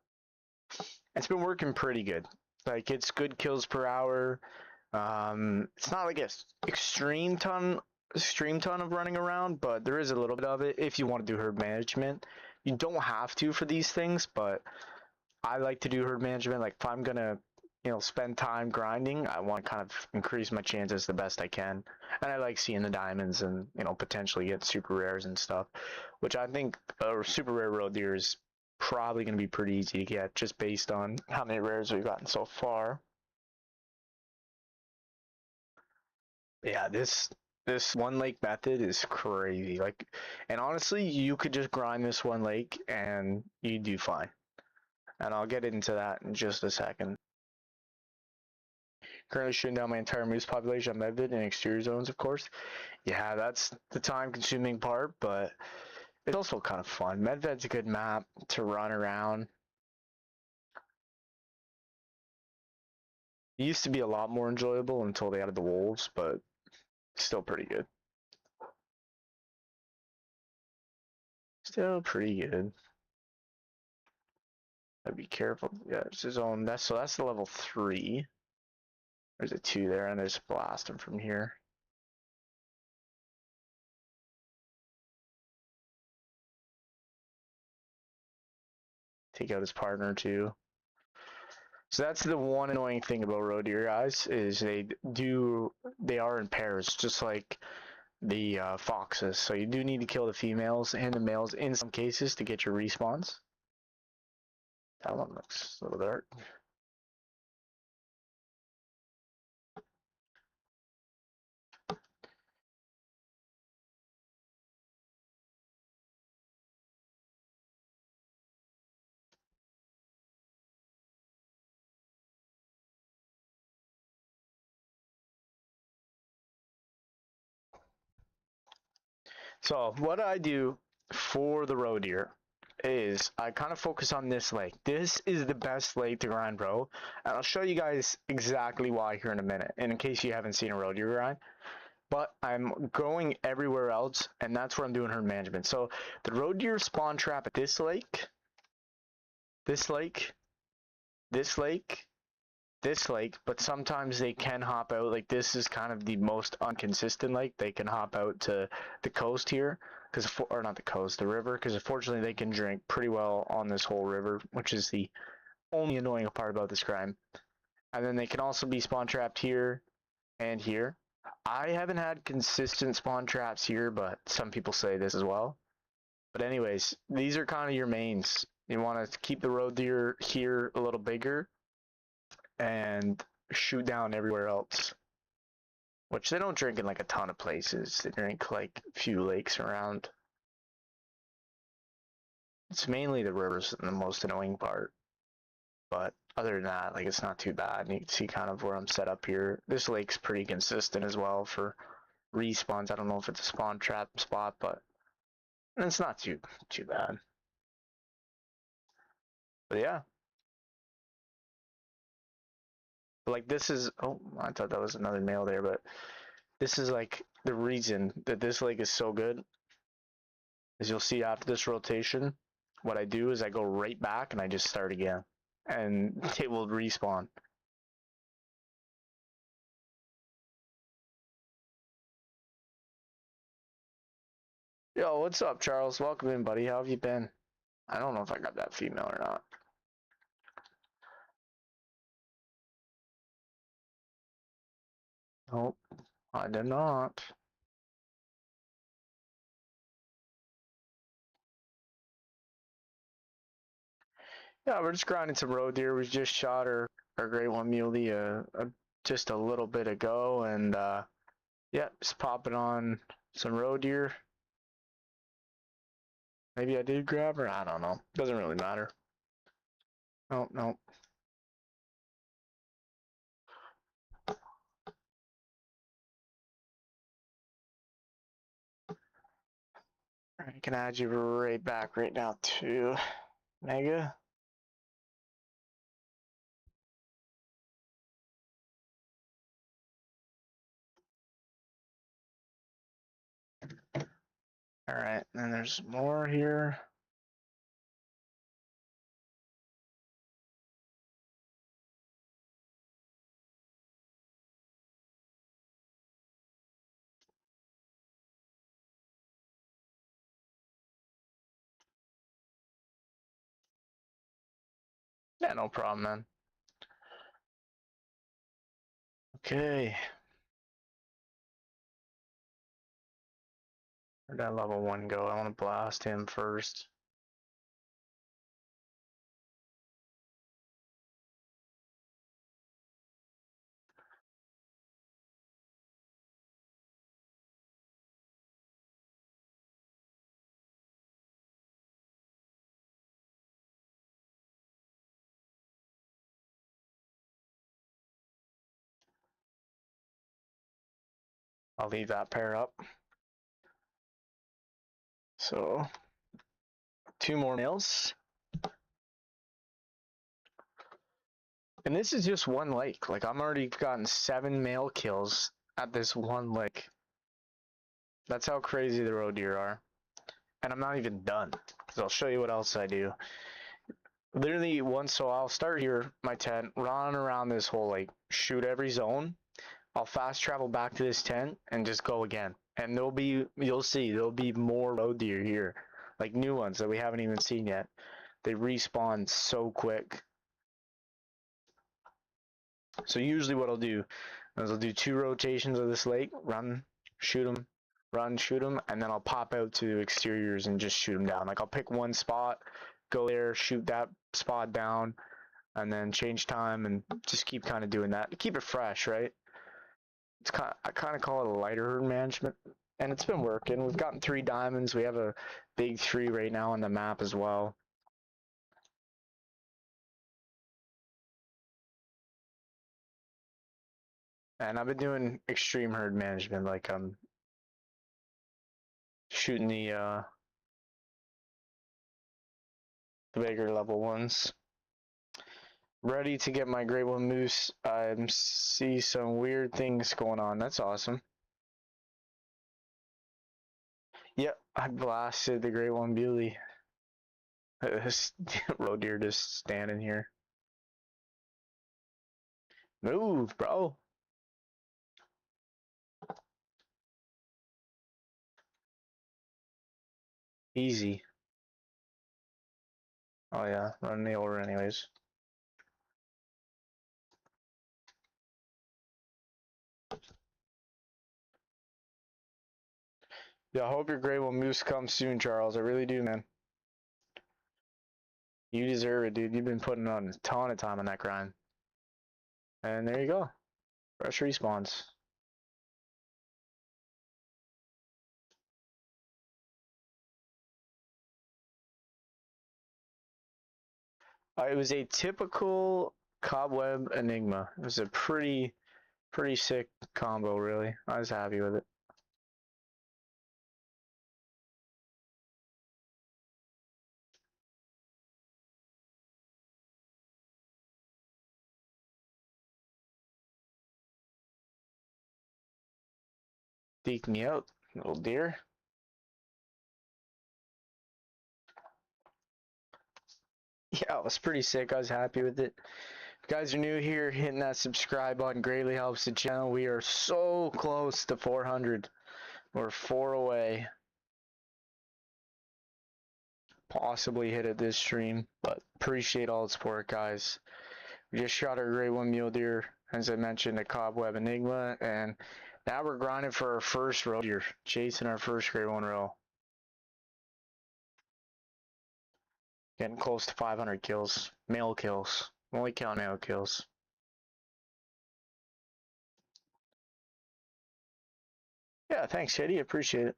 It's been working pretty good. Like, it's good kills per hour. It's not like a extreme ton of running around, but there is a little bit of it if you want to do herd management. You don't have to for these things, but I like to do herd management. Like, if I'm gonna, spend time grinding, I want to kind of increase my chances the best I can. And I like seeing the diamonds and, potentially get super rares and stuff, which I think a super rare road deer is probably going to be pretty easy to get just based on how many rares we've gotten so far. Yeah, this one lake method is crazy. Like, and honestly, you could just grind this one lake and you do fine. And I'll get into that in just a second. Currently shooting down my entire moose population on Medvid in exterior zones, of course. Yeah, that's the time-consuming part, but it's also kind of fun. Medved's a good map to run around. It used to be a lot more enjoyable until they added the wolves, but still pretty good. Still pretty good. Gotta be careful. Yeah, it's his own. That's the level 3. There's a 2 there, and there's blast him from here. Take out his partner too. So that's the one annoying thing about road deer guys is they are in pairs, just like the foxes. So you do need to kill the females and the males in some cases to get your respawns. That one looks a little dark. So what I do for the road deer is I kind of focus on this lake. This is the best lake to grind, bro. And I'll show you guys exactly why here in a minute. And in case you haven't seen a road deer grind. But I'm going everywhere else, and that's where I'm doing herd management. So the road deer spawn trap at this lake, this lake, this lake, this lake, but sometimes they can hop out. Like, this is kind of the most inconsistent lake. They can hop out to the coast here, or not the coast, the river, because unfortunately they can drink pretty well on this whole river, which is the only annoying part about this crime. And then they can also be spawn trapped here and here. I haven't had consistent spawn traps here, but some people say this as well. But anyways, these are kind of your mains. You want to keep the road deer here a little bigger and shoot down everywhere else. Which they don't drink in like a ton of places. They drink like a few lakes around. It's mainly the rivers and the most annoying part. But other than that, like, it's not too bad. And you can see kind of where I'm set up here. This lake's pretty consistent as well for respawns. I don't know if it's a spawn trap spot, but it's not too bad. But yeah. Like, this is, oh, I thought that was another male there, but this is like the reason that this lake is so good. As you'll see after this rotation, what I do is I go right back and I just start again. And it will respawn. Yo, what's up, Charles? Welcome in, buddy. How have you been? I don't know if I got that female or not. Nope, I did not. Yeah, we're just grinding some road deer. We just shot our great one muley just a little bit ago, and yeah, just popping on some road deer. Maybe I did grab her. I don't know. Doesn't really matter. Oh no. I can add you right back right now too. Mega. Alright, and there's more here. Yeah, no problem, man. Okay. Where'd that level 1 go? I want to blast him first. I'll leave that pair up. So, 2 more nails. And this is just one lake. Like, I'm already gotten 7 male kills at this one lake. That's how crazy the road deer are. And I'm not even done. So I'll show you what else I do. Literally once, so I'll start here, my tent, run around this whole lake, shoot every zone. I'll fast travel back to this tent and just go again. And you'll see, there'll be more road deer here. Like new ones that we haven't even seen yet. They respawn so quick. So usually what I'll do is I'll do 2 rotations of this lake, run, shoot them, run, shoot them, and then I'll pop out to exteriors and just shoot them down. Like I'll pick one spot, go there, shoot that spot down, and then change time and just keep kind of doing that. Keep it fresh, right? I kind of call it a lighter herd management, and it's been working. We've gotten 3 diamonds. We have a big 3 right now on the map as well. And I've been doing extreme herd management, like I'm shooting the bigger level ones. Ready to get my Great One Moose. I see some weird things going on. That's awesome. Yep, I blasted the Great One Muley. This road deer just standing here. Move, bro. Easy. Oh yeah, running the order anyways. Yeah, I hope your Great One Moose comes soon, Charles. I really do, man. You deserve it, dude. You've been putting on a ton of time on that grind. And there you go. Fresh respawns. It was a typical Cobweb Enigma. It was a pretty sick combo, really. I was happy with it. Deke me out, little deer. Yeah, it was pretty sick. I was happy with it. If you guys are new here, hitting that subscribe button greatly helps the channel. We are so close to 400. We're 4 away. Possibly hit it this stream, but appreciate all the support, guys. We just shot our Great One mule deer, as I mentioned, a Cobweb Enigma, and now we're grinding for our first roe deer, chasing our first Great One roe. Getting close to 500 kills, male kills. Only count male kills. Yeah, thanks, Eddie. Appreciate it.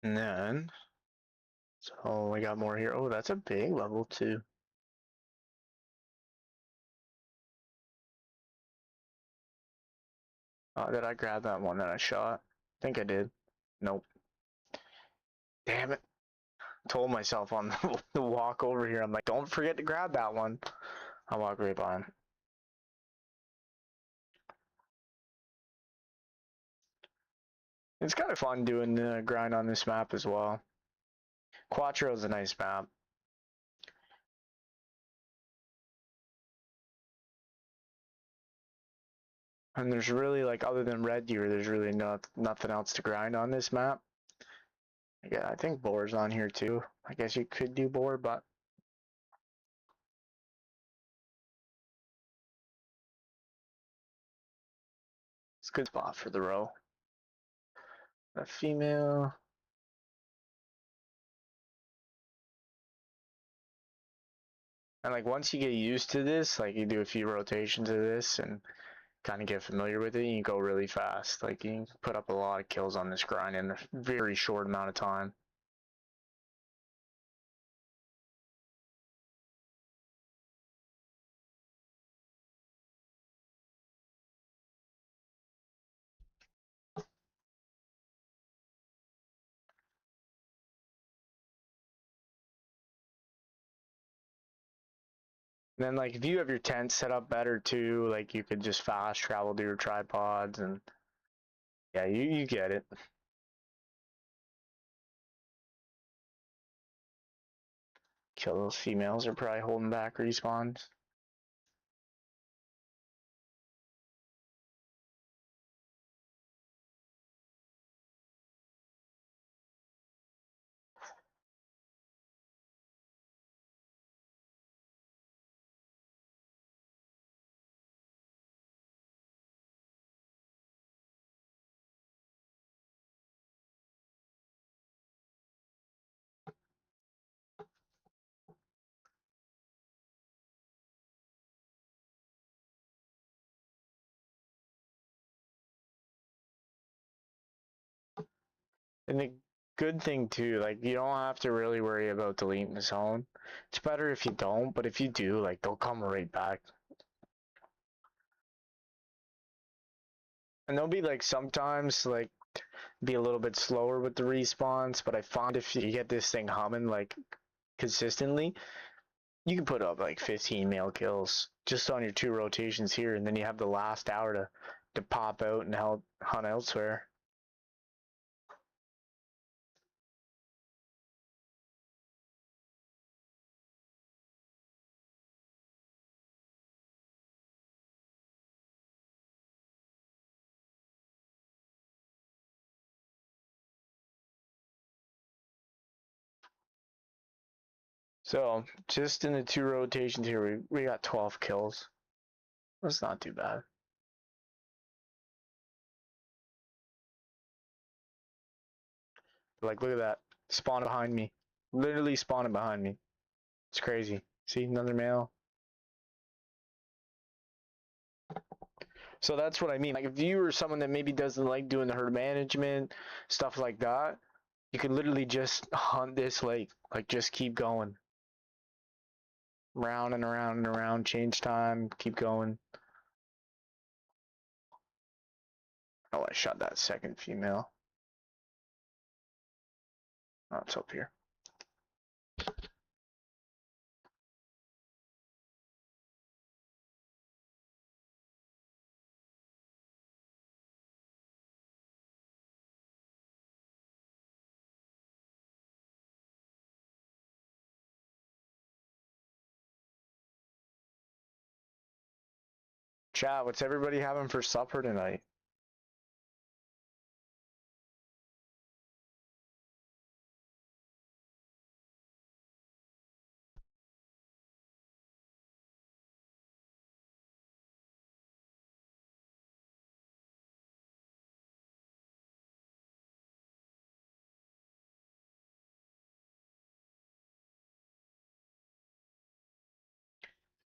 And then, so we got more here. Oh, that's a big level 2. Did I grab that one that I shot? I think I did. Nope. Damn it. Told myself on the walk over here, I'm like, don't forget to grab that one. I walk right by him. It's kind of fun doing the grind on this map as well. Quattro is a nice map. And there's really, like, other than red deer, there's really nothing else to grind on this map. Yeah, I think boar's on here too. I guess you could do boar, but it's a good spot for the row. A female. And like once you get used to this, like you do a few rotations of this and kind of get familiar with it, you go really fast. Like you can put up a lot of kills on this grind in a very short amount of time. And then like if you have your tent set up better too, like you could just fast travel to your tripods and yeah, you get it. Kill those females are probably holding back respawns. And the good thing too, like you don't have to really worry about deleting the zone. It's better if you don't, but if you do, like they'll come right back. And they'll be like sometimes like be a little bit slower with the respawns, but I find if you get this thing humming like consistently, you can put up like 15 male kills just on your 2 rotations here, and then you have the last hour to pop out and hunt elsewhere. So just in the 2 rotations here, we got 12 kills. That's not too bad. Like, look at that. Spawn behind me. Literally spawning behind me. It's crazy. See, another male. So that's what I mean. Like, if you are someone that maybe doesn't like doing the herd management, stuff like that, you can literally just hunt this lake. Like, just keep going. Round and around and around, change time, keep going. Oh, I shot that second female. Oh, it's up here. Chat, what's everybody having for supper tonight?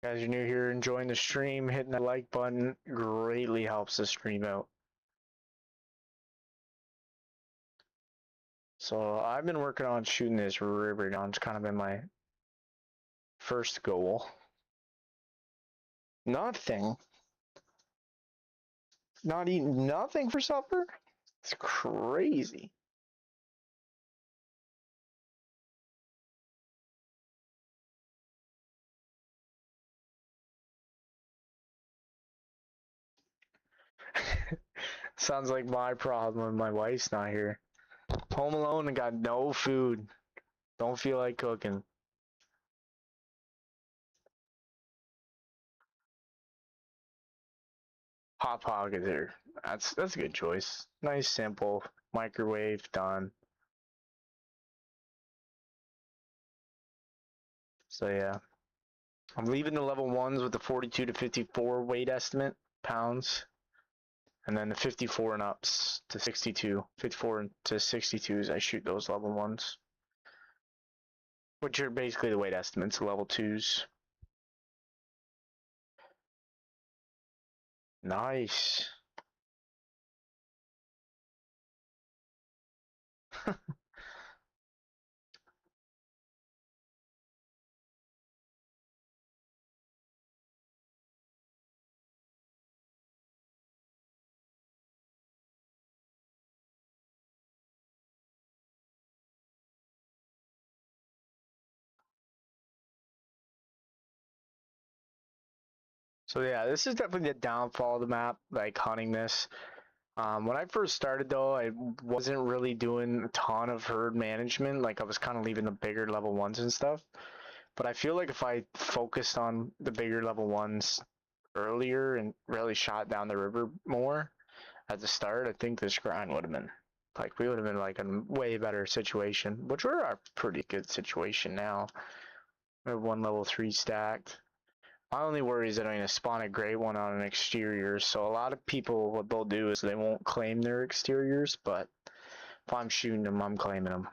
Guys, you're new here, enjoying the stream, hitting that like button greatly helps the stream out. So I've been working on shooting this river down. It's kind of been my first goal. Nothing. Not eating nothing for supper? It's crazy. Sounds like my problem when my wife's not here. Home alone and got no food. Don't feel like cooking. Hot Pockets here. That's a good choice. Nice, simple, microwave, done. So yeah, I'm leaving the level ones with the 42 to 54 weight estimate pounds, and then the 54 and ups to 62. 54 to 62s, I shoot those level ones, which are basically the weight estimates of level twos. Nice. So yeah, this is definitely the downfall of the map, like hunting this. When I first started though, I wasn't really doing a ton of herd management. Like I was kind of leaving the bigger level ones and stuff. But I feel like if I focused on the bigger level ones earlier and really shot down the river more at the start, I think this grind would have been like we would have been like in a way better situation, which we're a pretty good situation now. We have one level 3 stacked. My only worry is that I'm going to spawn a great one on an exterior, so a lot of people, what they'll do is they won't claim their exteriors, but if I'm shooting them, I'm claiming them.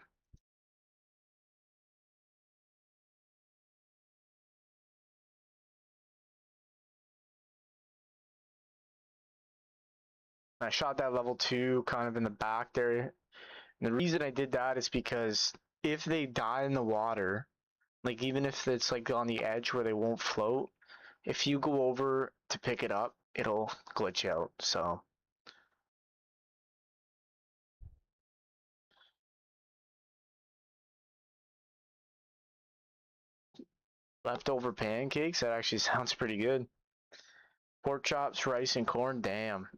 I shot that level 2 kind of in the back there. And the reason I did that is because if they die in the water, like even if it's like on the edge where they won't float, if you go over to pick it up, it'll glitch out, so. Leftover pancakes, that actually sounds pretty good. Pork chops, rice, and corn, damn.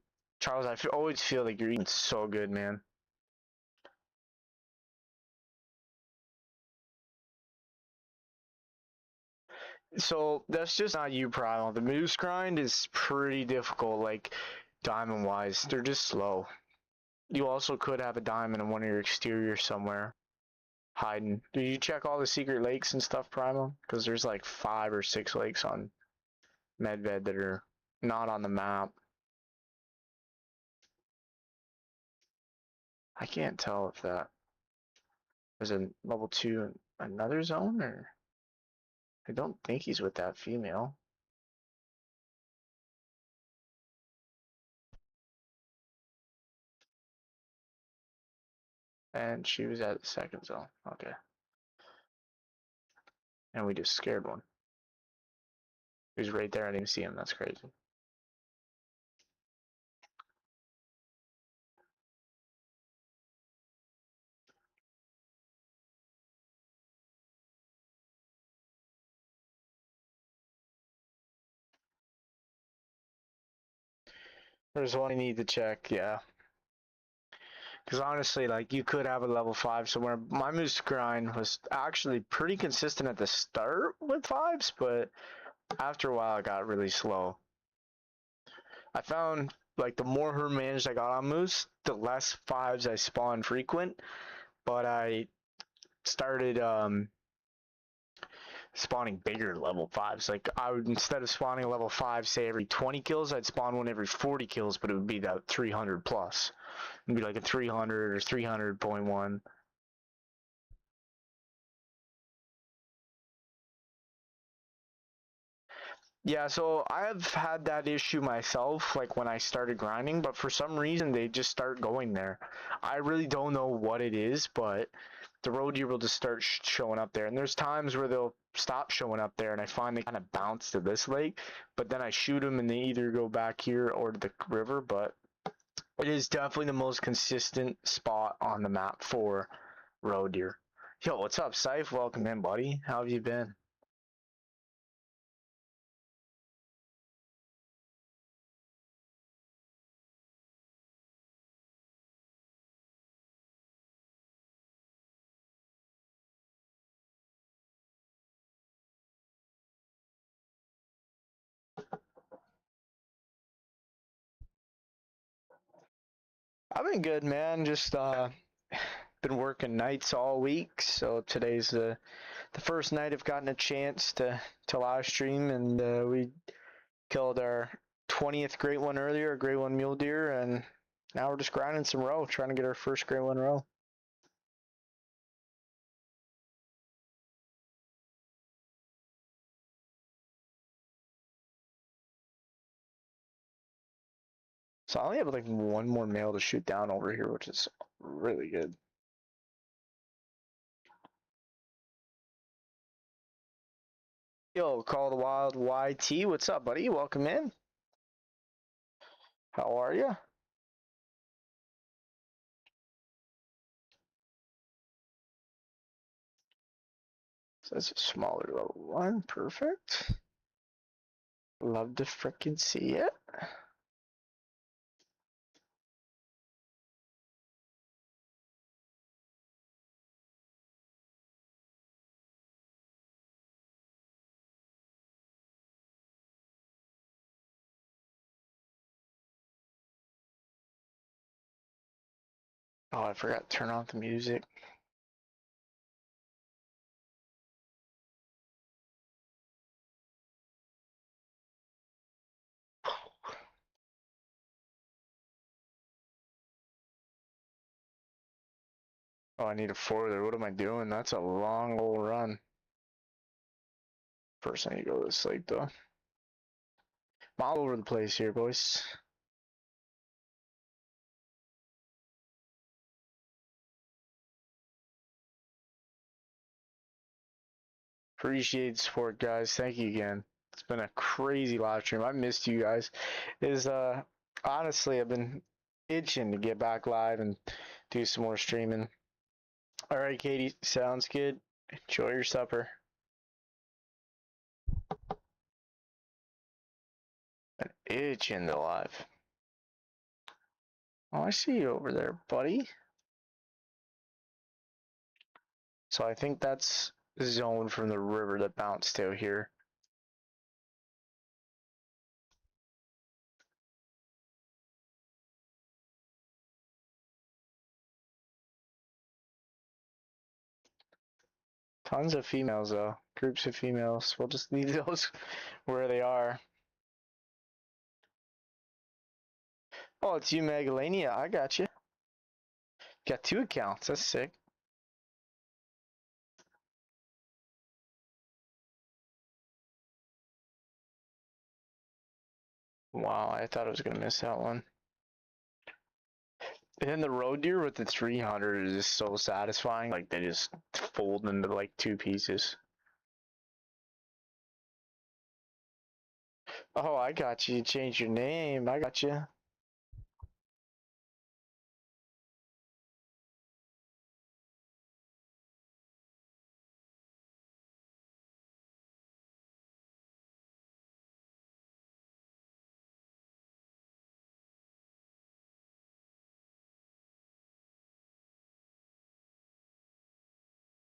Charles, I always feel like you're eating so good, man. So that's just not you problem. The moose grind is pretty difficult, like diamond wise. They're just slow. You also could have a diamond in one of your exteriors somewhere hiding. Did you check all the secret lakes and stuff, Primal? Because there's like 5 or 6 lakes on Medved that are not on the map. I can't tell if that was a level 2 in another zone, or I don't think he's with that female. And she was at the second zone. Okay. And we just scared one. He was right there. I didn't even see him. That's crazy. There's one I need to check, yeah. Because honestly, like, you could have a level 5 somewhere. My moose grind was actually pretty consistent at the start with 5s, but after a while it got really slow. I found, like, the more her managed I got on moose, the less 5s I spawned frequent, but I started spawning bigger level 5s. Like, I would, instead of spawning a level 5, say, every 20 kills, I'd spawn one every 40 kills, but it would be that 300 plus. It'd be like a 300 or 300.1. Yeah, so I've had that issue myself, like when I started grinding, but for some reason they just start going there. I really don't know what it is, but the road deer will just start showing up there. And there's times where they'll stop showing up there, and I find they kind of bounce to this lake, but then I shoot them and they either go back here or to the river. But it is definitely the most consistent spot on the map for road deer. Yo, what's up, Syph? Welcome in, buddy. How have you been? I've been good, man. Just been working nights all week, so today's the first night I've gotten a chance to live stream, and we killed our 20th great one earlier, a great one mule deer, and now we're just grinding some row, trying to get our first great one row. So I only have like one more male to shoot down over here, which is really good. Yo, Call the Wild YT, what's up, buddy? Welcome in. How are you? So that's a smaller level one, perfect. Love to frickin' see it. Oh, I forgot to turn off the music. Oh, I need a four-wheeler. What am I doing? That's a long old run. First, I need to go to the sleep, though. I'm all over the place here, boys. Appreciate the support, guys. Thank you again. It's been a crazy live stream. I missed you guys. Honestly, I've been itching to get back live and do some more streaming. All right, Katie, sounds good. Enjoy your supper. Been itching to live. Oh, I see you over there, buddy. So I think that's zone from the river that bounced out here. Tons of females, though. Groups of females. We'll just leave those where they are. Oh, it's you, Megalania. I got you. Got two accounts. That's sick. Wow, I thought I was gonna miss that one. And then the road deer with the 300 is just so satisfying. Like they just fold into like two pieces. Oh, I got you. You changed your name. I got you.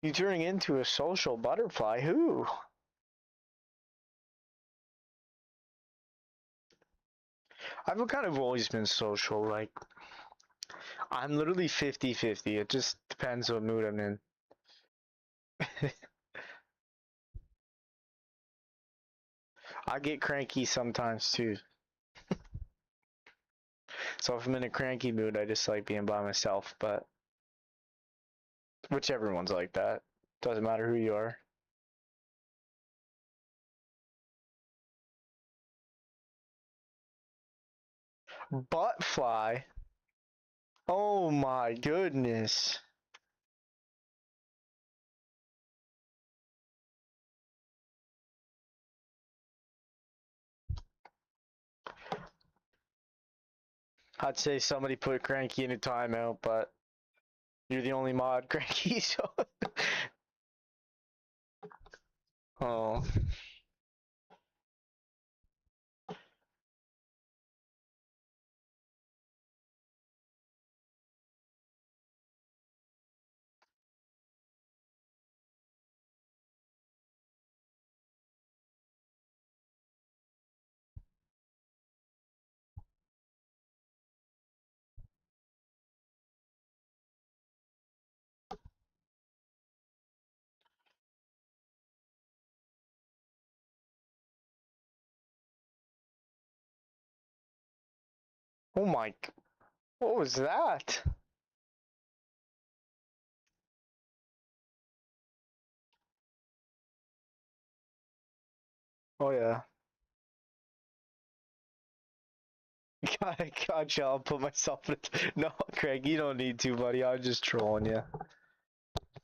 You turning into a social butterfly. Who? I've kind of always been social. Like I'm literally 50-50. It just depends what mood I'm in. I get cranky sometimes too. So if I'm in a cranky mood, I just like being by myself, but which everyone's like that. Doesn't matter who you are. Butt fly. Oh my goodness. I'd say somebody put Cranky in a timeout, but you're the only mod, Cranky, so. Oh. Oh my. What was that? Oh yeah. I gotcha, I'll put myself in it. No, Craig, you don't need to, buddy. I was just trolling you.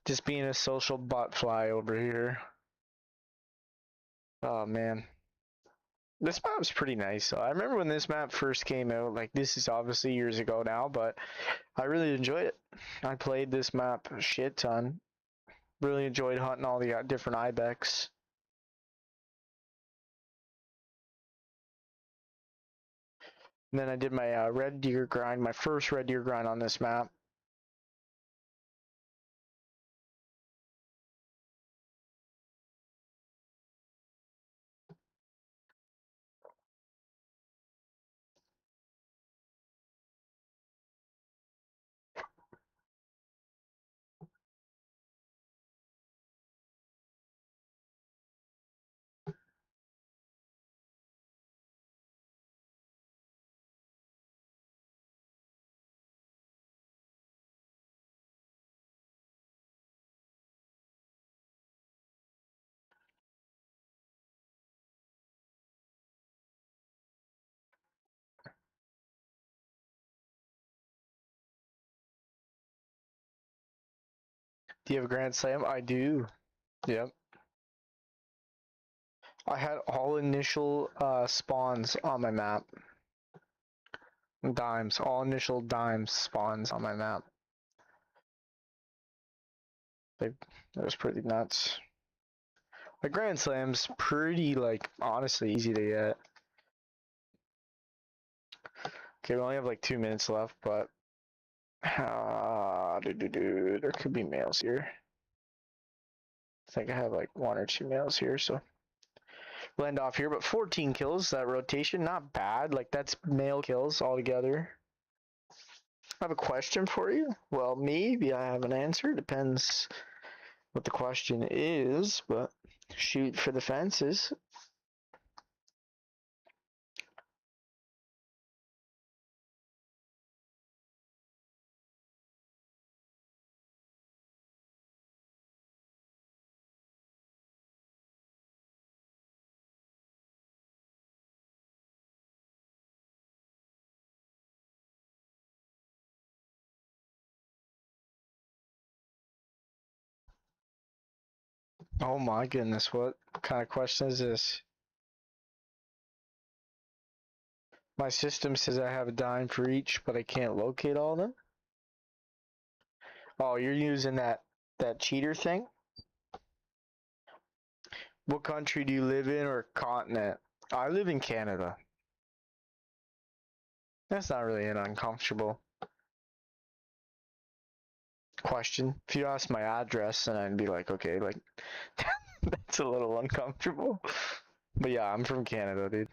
Just being a social butt fly over here. Oh man. This map's pretty nice. I remember when this map first came out, like this is obviously years ago now, but I really enjoyed it. I played this map a shit ton. Really enjoyed hunting all the different ibex. And then I did my red deer grind, my first red deer grind on this map. Do you have a Grand Slam? I do. Yep. I had all initial spawns on my map. Dimes. All initial dimes spawns on my map. That was pretty nuts. My Grand Slam's pretty, like, honestly easy to get. Okay, we only have like 2 minutes left, but there could be males here. I think I have like 1 or 2 males here, so we'll end off here. But 14 kills, that rotation, not bad. Like that's male kills altogether. I have a question for you. Well, maybe I have an answer. Depends what the question is, but shoot for the fences. Oh my goodness, what kind of question is this? My system says I have a dime for each, but I can't locate all of them. Oh, you're using that cheater thing? What country do you live in or continent? I live in Canada. That's not really an uncomfortable question. If you ask my address, then I'd be like, okay, like, that's a little uncomfortable. But yeah, I'm from Canada, dude.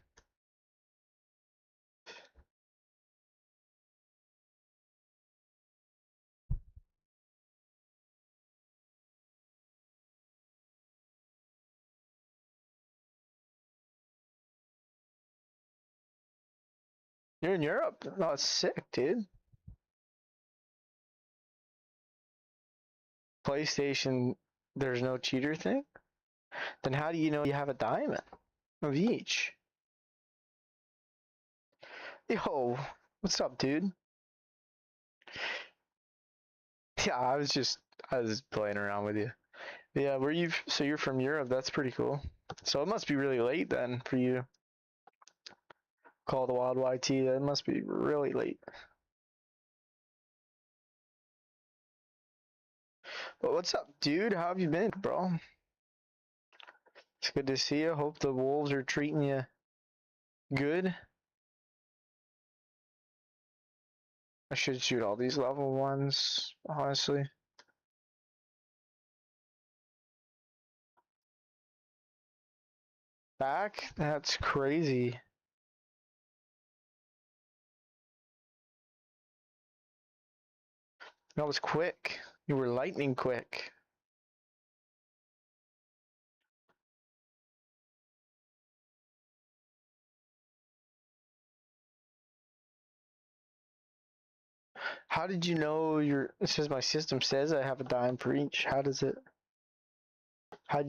You're in Europe? Oh, it's sick, dude. PlayStation, there's no cheater thing? Then how do you know you have a diamond of each? Yo, What's up, dude? Yeah, I was playing around with you. Yeah, so you're from Europe, that's pretty cool. So it must be really late then for you. Call the Wild YT, that must be really late. But what's up, dude? How have you been, bro? It's good to see you. Hope the Wolves are treating you good. I should shoot all these level ones, honestly. Back? That's crazy. That was quick. You were lightning quick. How did you know it says my system says I have a dime for each. How did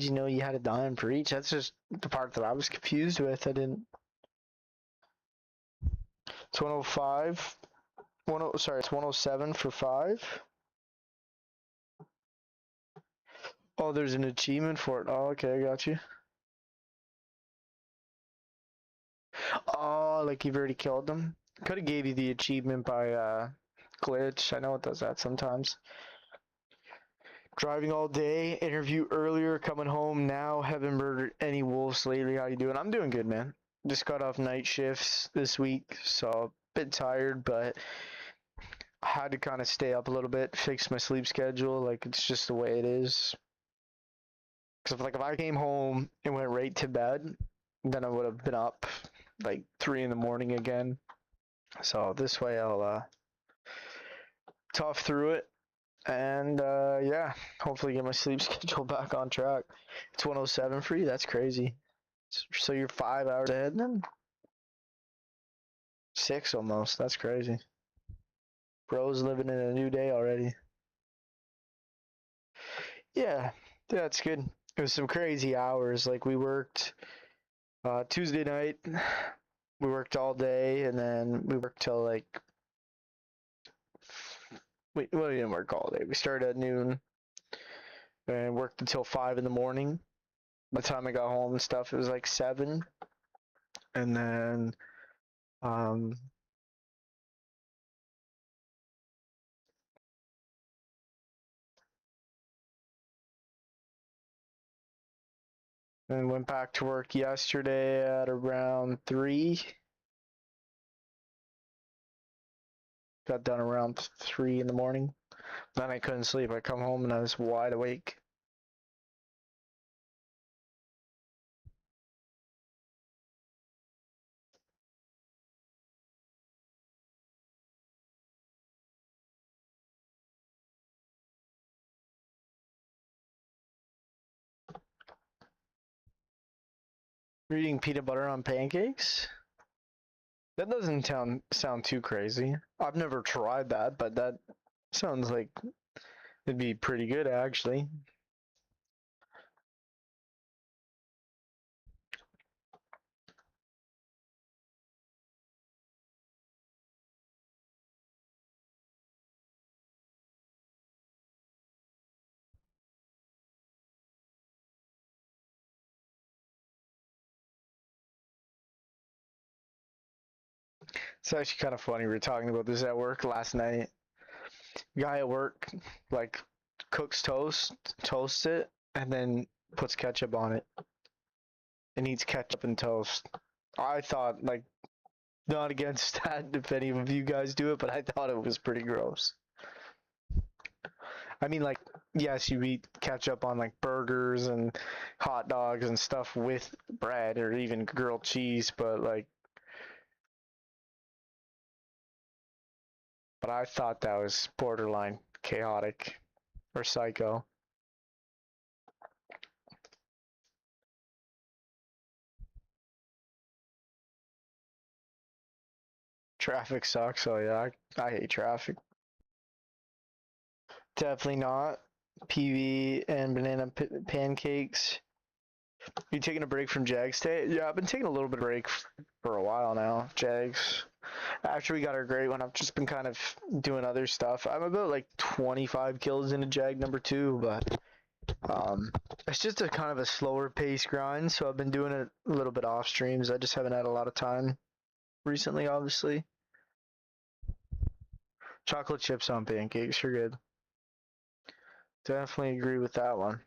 you know you had a dime for each? That's just the part that I was confused with. I didn't. It's 105. Sorry, it's 107 for 5. Oh, there's an achievement for it. Oh, okay, I got you. Oh, like you've already killed them? Could have gave you the achievement by glitch. I know it does that sometimes. Driving all day, interview earlier, coming home now, haven't murdered any wolves lately. How you doing? I'm doing good, man. Just got off night shifts this week, so a bit tired, but I had to kind of stay up a little bit, fix my sleep schedule. Like, it's just the way it is. Because if I came home and went right to bed, then I would have been up like 3 in the morning again. So this way I'll tough through it and yeah, hopefully get my sleep schedule back on track. It's 107 for you. That's crazy. So you're 5 hours ahead then? 6 almost. That's crazy. Bro's living in a new day already. Yeah, that's good. It was some crazy hours. Like we worked Tuesday night. We worked all day, and then we worked till like we didn't work all day. We started at noon and worked until 5 in the morning. By the time I got home and stuff, it was like 7, and then um and went back to work yesterday at around 3. Got done around 3 in the morning. Then I couldn't sleep. I come home and I was wide awake. You're eating peanut butter on pancakes? That doesn't sound too crazy. I've never tried that, but that sounds like it'd be pretty good actually. It's actually kind of funny. We were talking about this at work last night. Guy at work like cooks toasts it, and then puts ketchup on it and eats ketchup and toast. I thought like not against that if any of you guys do it, but I thought it was pretty gross. I mean, like, yes, you eat ketchup on like burgers and hot dogs and stuff with bread or even grilled cheese, but I thought that was borderline chaotic or psycho. Traffic sucks. Oh yeah, I hate traffic. Definitely not. PV and banana pancakes. You taking a break from Jags today? Yeah, I've been taking a little bit of break for a while now. Jags. After we got our great one, I've just been kind of doing other stuff. I'm about like 25 kills into Jag number 2, but it's just a kind of a slower pace grind, so I've been doing it a little bit off streams. I just haven't had a lot of time recently, obviously. Chocolate chips on pancakes are good. Definitely agree with that one.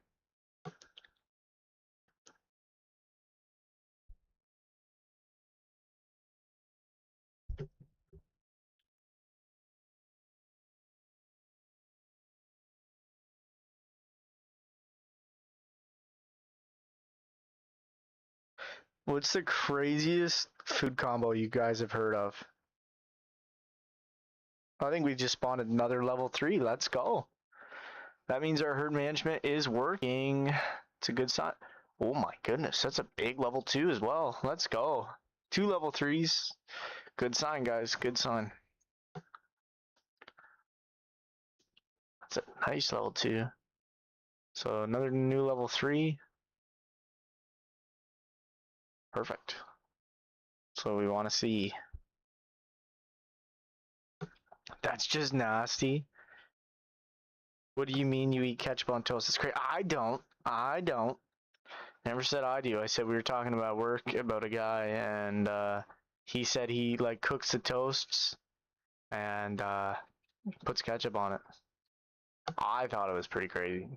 What's the craziest food combo you guys have heard of? I think we just spawned another level 3. Let's go. That means our herd management is working. It's a good sign. Oh my goodness, that's a big level 2 as well. Let's go. 2 level 3s. Good sign, guys. Good sign. That's a nice level 2. So another new level 3. Perfect. So we want to see. That's just nasty. What do you mean you eat ketchup on toast? It's crazy. I don't. Never said I do. I said we were talking about work about a guy, and he said he like cooks the toasts and puts ketchup on it. I thought it was pretty crazy.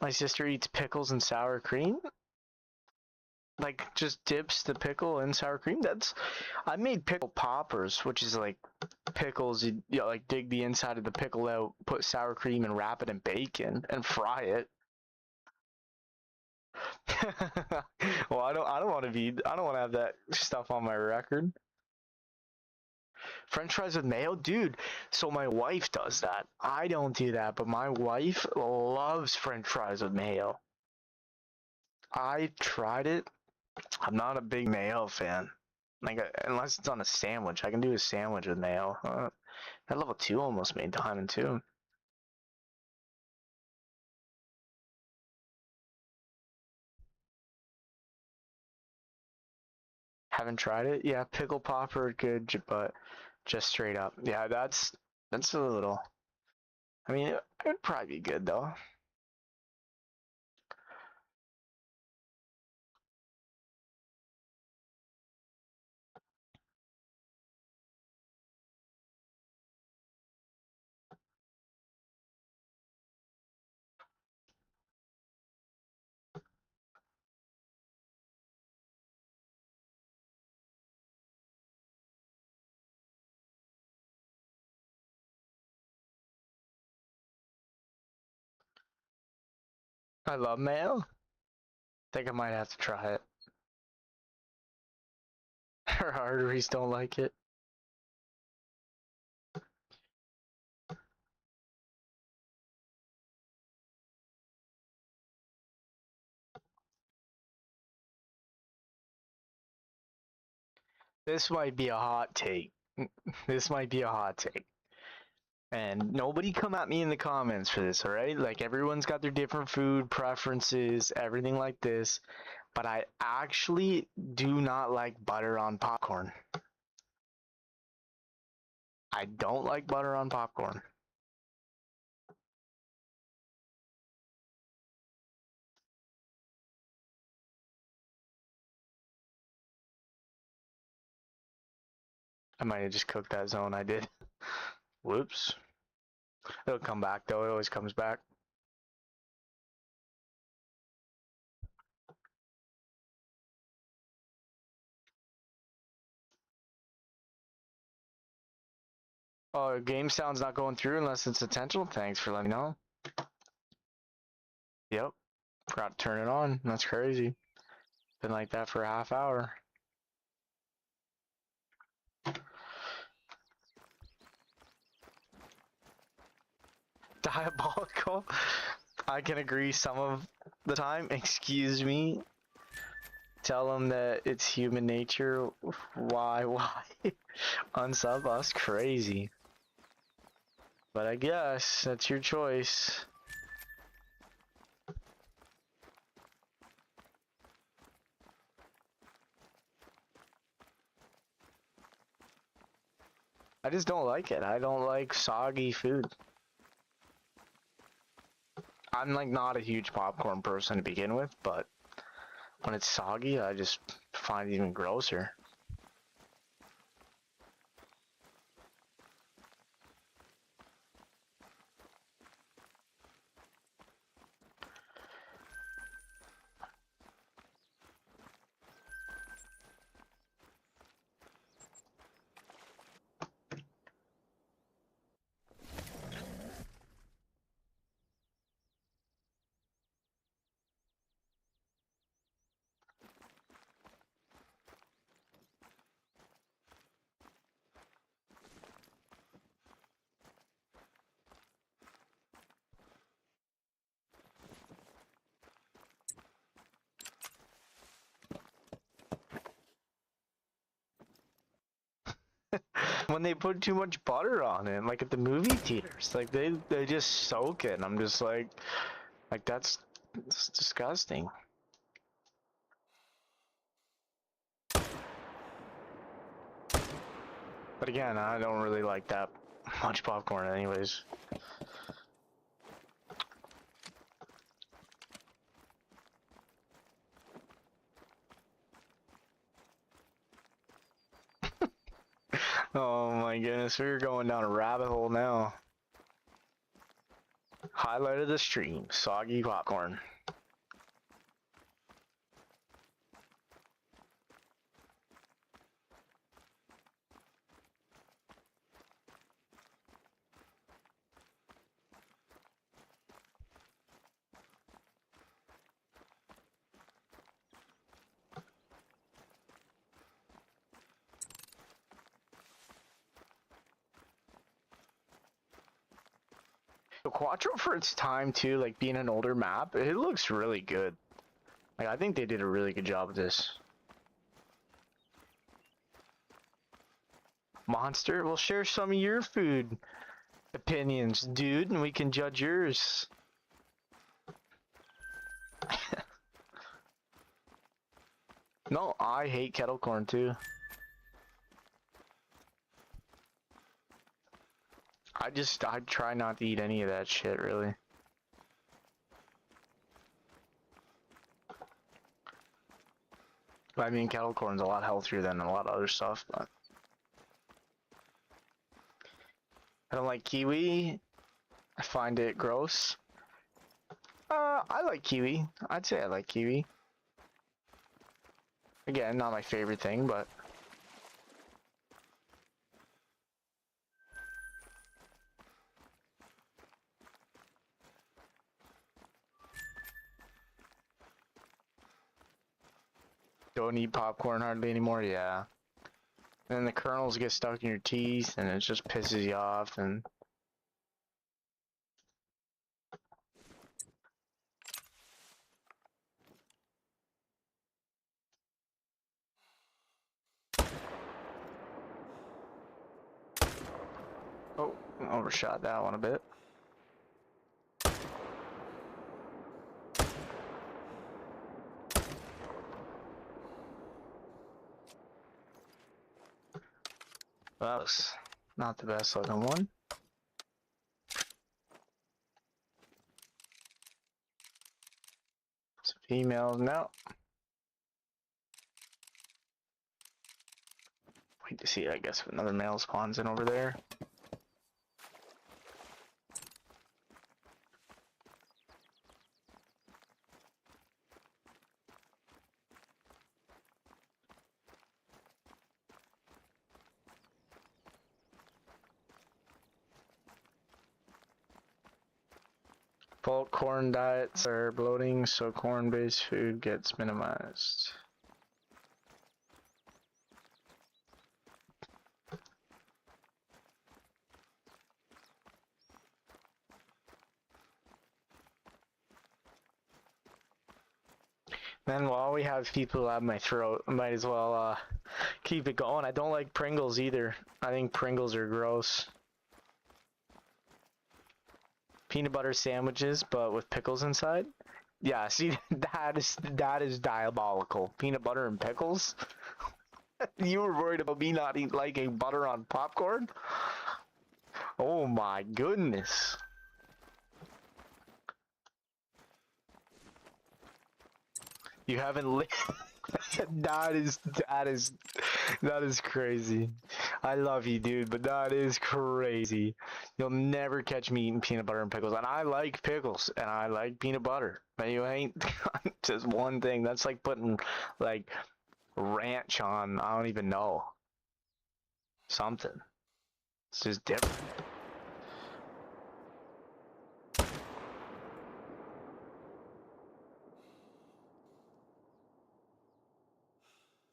My sister eats pickles and sour cream. Like just dips the pickle in sour cream. I made pickle poppers, which is like pickles. You know, like dig the inside of the pickle out, put sour cream, and wrap it in bacon and fry it. Well, I don't want to have that stuff on my record. French fries with mayo, dude. So my wife does that. I don't do that, but my wife loves French fries with mayo. I tried it. I'm not a big mayo fan. Like unless it's on a sandwich, I can do a sandwich with mayo. That level 2 almost made diamond too. Haven't tried it. Yeah, pickle popper good, but just straight up. Yeah, that's a little. I mean, it would probably be good though. I love mayo. Think I might have to try it. Her arteries don't like it. This might be a hot take. This might be a hot take. And nobody come at me in the comments for this, alright? Like, everyone's got their different food preferences, everything like this. But I actually do not like butter on popcorn. I don't like butter on popcorn. I might have just cooked that zone I did. Whoops. It'll come back though, it always comes back. Oh, game sound's not going through unless it's intentional? Thanks for letting me know. Yep. Forgot to turn it on. That's crazy. Been like that for a half hour. Diabolical. I can agree some of the time. Excuse me. Tell them that it's human nature. Why? Unsub us? Crazy. But I guess that's your choice. I just don't like it. I don't like soggy food. I'm like not a huge popcorn person to begin with, but when it's soggy, I just find it even grosser. When they put too much butter on it, like at the movie theaters, like they just soak it, and I'm just like that's disgusting. But again, I don't really like that much popcorn anyways. Oh my goodness, we're going down a rabbit hole now. Highlight of the stream, soggy popcorn. The Quattro for its time too, like being an older map, it looks really good. Like I think they did a really good job with this. Monster, we'll share some of your food opinions, dude, and we can judge yours. No, I hate kettle corn too. I try not to eat any of that shit, really. I mean, kettle corn's a lot healthier than a lot of other stuff, but I don't like kiwi. I find it gross. I like kiwi. I'd say I like kiwi. Again, not my favorite thing, but don't eat popcorn hardly anymore. Yeah. And then the kernels get stuck in your teeth, and it just pisses you off. And oh, overshot that one a bit. That was not the best looking one. It's females now. Wait to see, I guess, if another male spawns in over there. Bulk corn diets are bloating, so corn-based food gets minimized. Then while we have people at my throat, I might as well keep it going. I don't like Pringles either. I think Pringles are gross. Peanut butter sandwiches, but with pickles inside. Yeah, see, that is diabolical. Peanut butter and pickles. You were worried about me not liking butter on popcorn? Oh my goodness. You haven't li that is crazy. I love you, dude, but that is crazy. You'll never catch me eating peanut butter and pickles. And I like pickles and I like peanut butter. But you ain't just one thing. That's like putting like ranch on, I don't even know. Something. It's just different.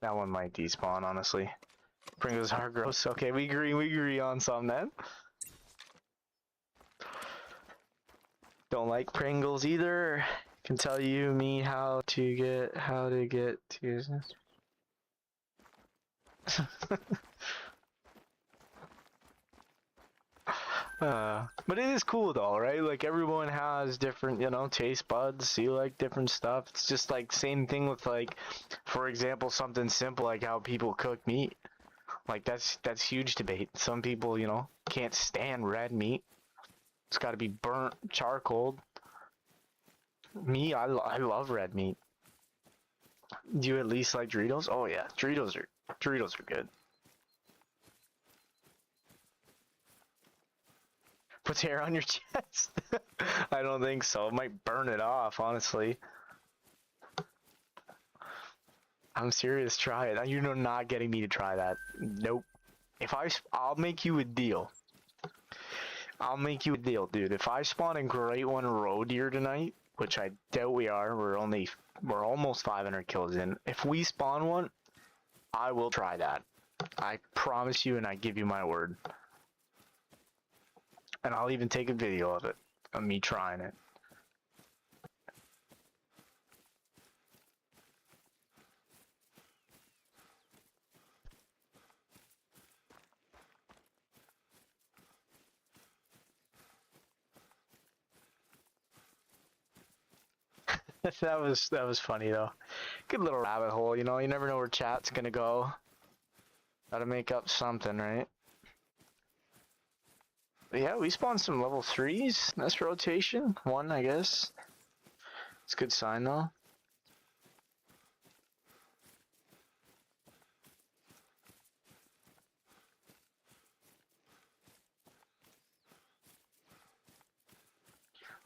That one might despawn, honestly. Pringles are gross. Okay, we agree on some then. Don't like Pringles either. Can tell you me how to get to but it is cool though, right? Like everyone has different, you know, taste buds. You like different stuff. It's just like same thing with like, for example, something simple like how people cook meat. Like that's huge debate. Some people, you know, can't stand red meat. It's got to be burnt charcoal. Me, I love red meat. Do you at least like Doritos? Oh yeah, Doritos are good. Puts hair on your chest? I don't think so. It might burn it off, honestly. I'm serious. Try it. You're not getting me to try that. Nope. I'll make you a deal. I'll make you a deal, dude. If I spawn a great one roe deer tonight, which I doubt we are, we're almost 500 kills in. If we spawn one, I will try that. I promise you, and I give you my word. And I'll even take a video of it, of me trying it. That was funny though. Good little rabbit hole, you know. You never know where chat's gonna go. Gotta make up something, right? But yeah, we spawned some level 3s. Nice rotation. One, I guess. It's a good sign though.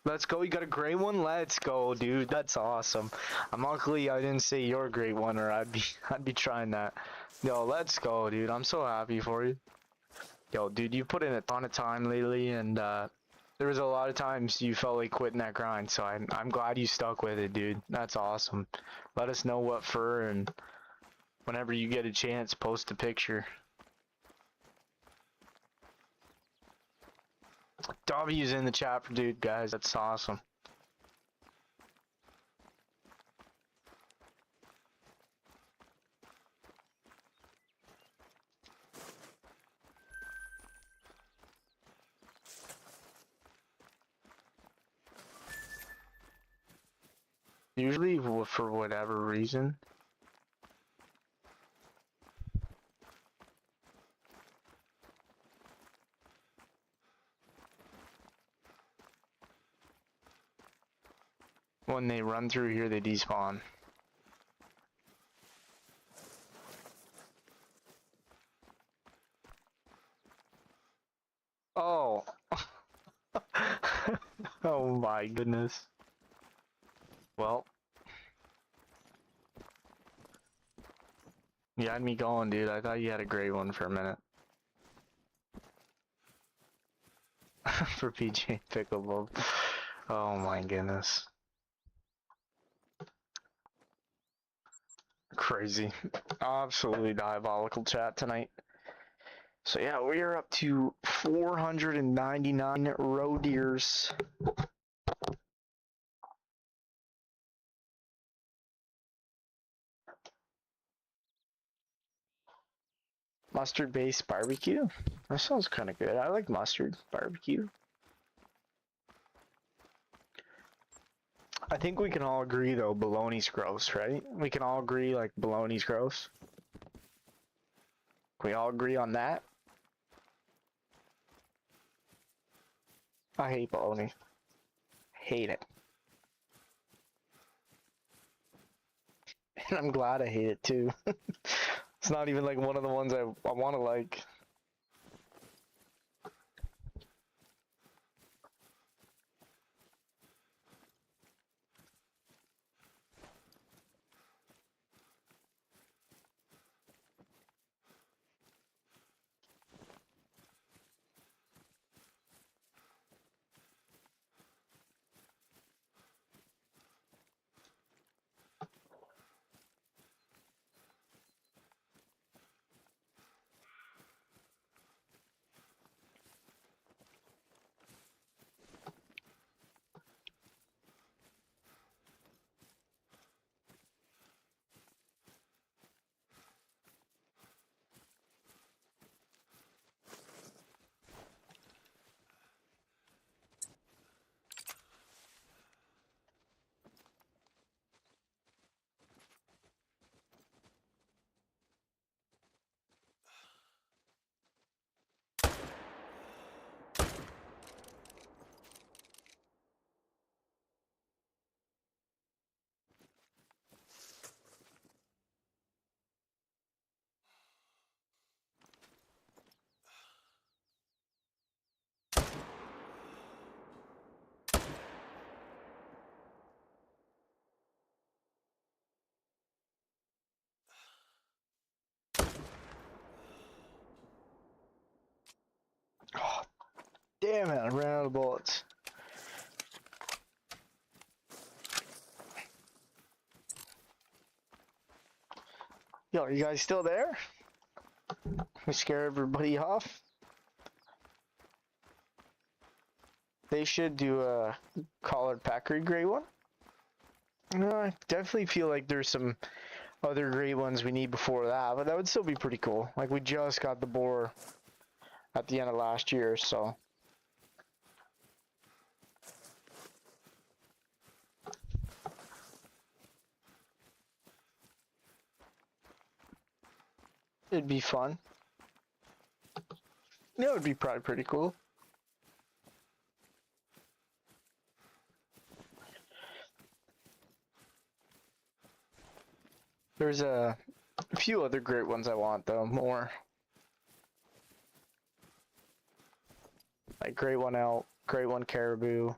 Let's go. You got a great one. Let's go, dude. That's awesome. I'm luckily I didn't say your great one, or I'd be trying that. Yo, let's go, dude. I'm so happy for you. Yo, dude, you put in a ton of time lately, and there was a lot of times you felt like quitting that grind. So I'm glad you stuck with it, dude. That's awesome. Let us know what for, and whenever you get a chance, post a picture. W's in the chat for dude, guys. That's awesome. Usually, for whatever reason. When they run through here, they despawn. Oh. Oh my goodness. Well. You had me going, dude. I thought you had a great one for a minute. For PJ Pickleball. Oh my goodness. Crazy. Absolutely diabolical chat tonight. So yeah, we are up to 499 roe deers. Mustard based barbecue? That sounds kind of good. I like mustard barbecue. I think we can all agree though, bologna's gross, right? We can all agree like bologna's gross. Can we all agree on that? I hate bologna. Hate it. And I'm glad I hate it too. It's not even like one of the ones I want to like. Oh, damn it, I ran out of bullets. Yo, are you guys still there? We scare everybody off? They should do a collared Packard gray one. No, I definitely feel like there's some other great ones we need before that, but that would still be pretty cool. Like, we just got the boar at the end of last year, so. It'd be fun. Yeah, it would be probably pretty cool. There's a few other great ones I want, though, more. Like great one elk, great one caribou.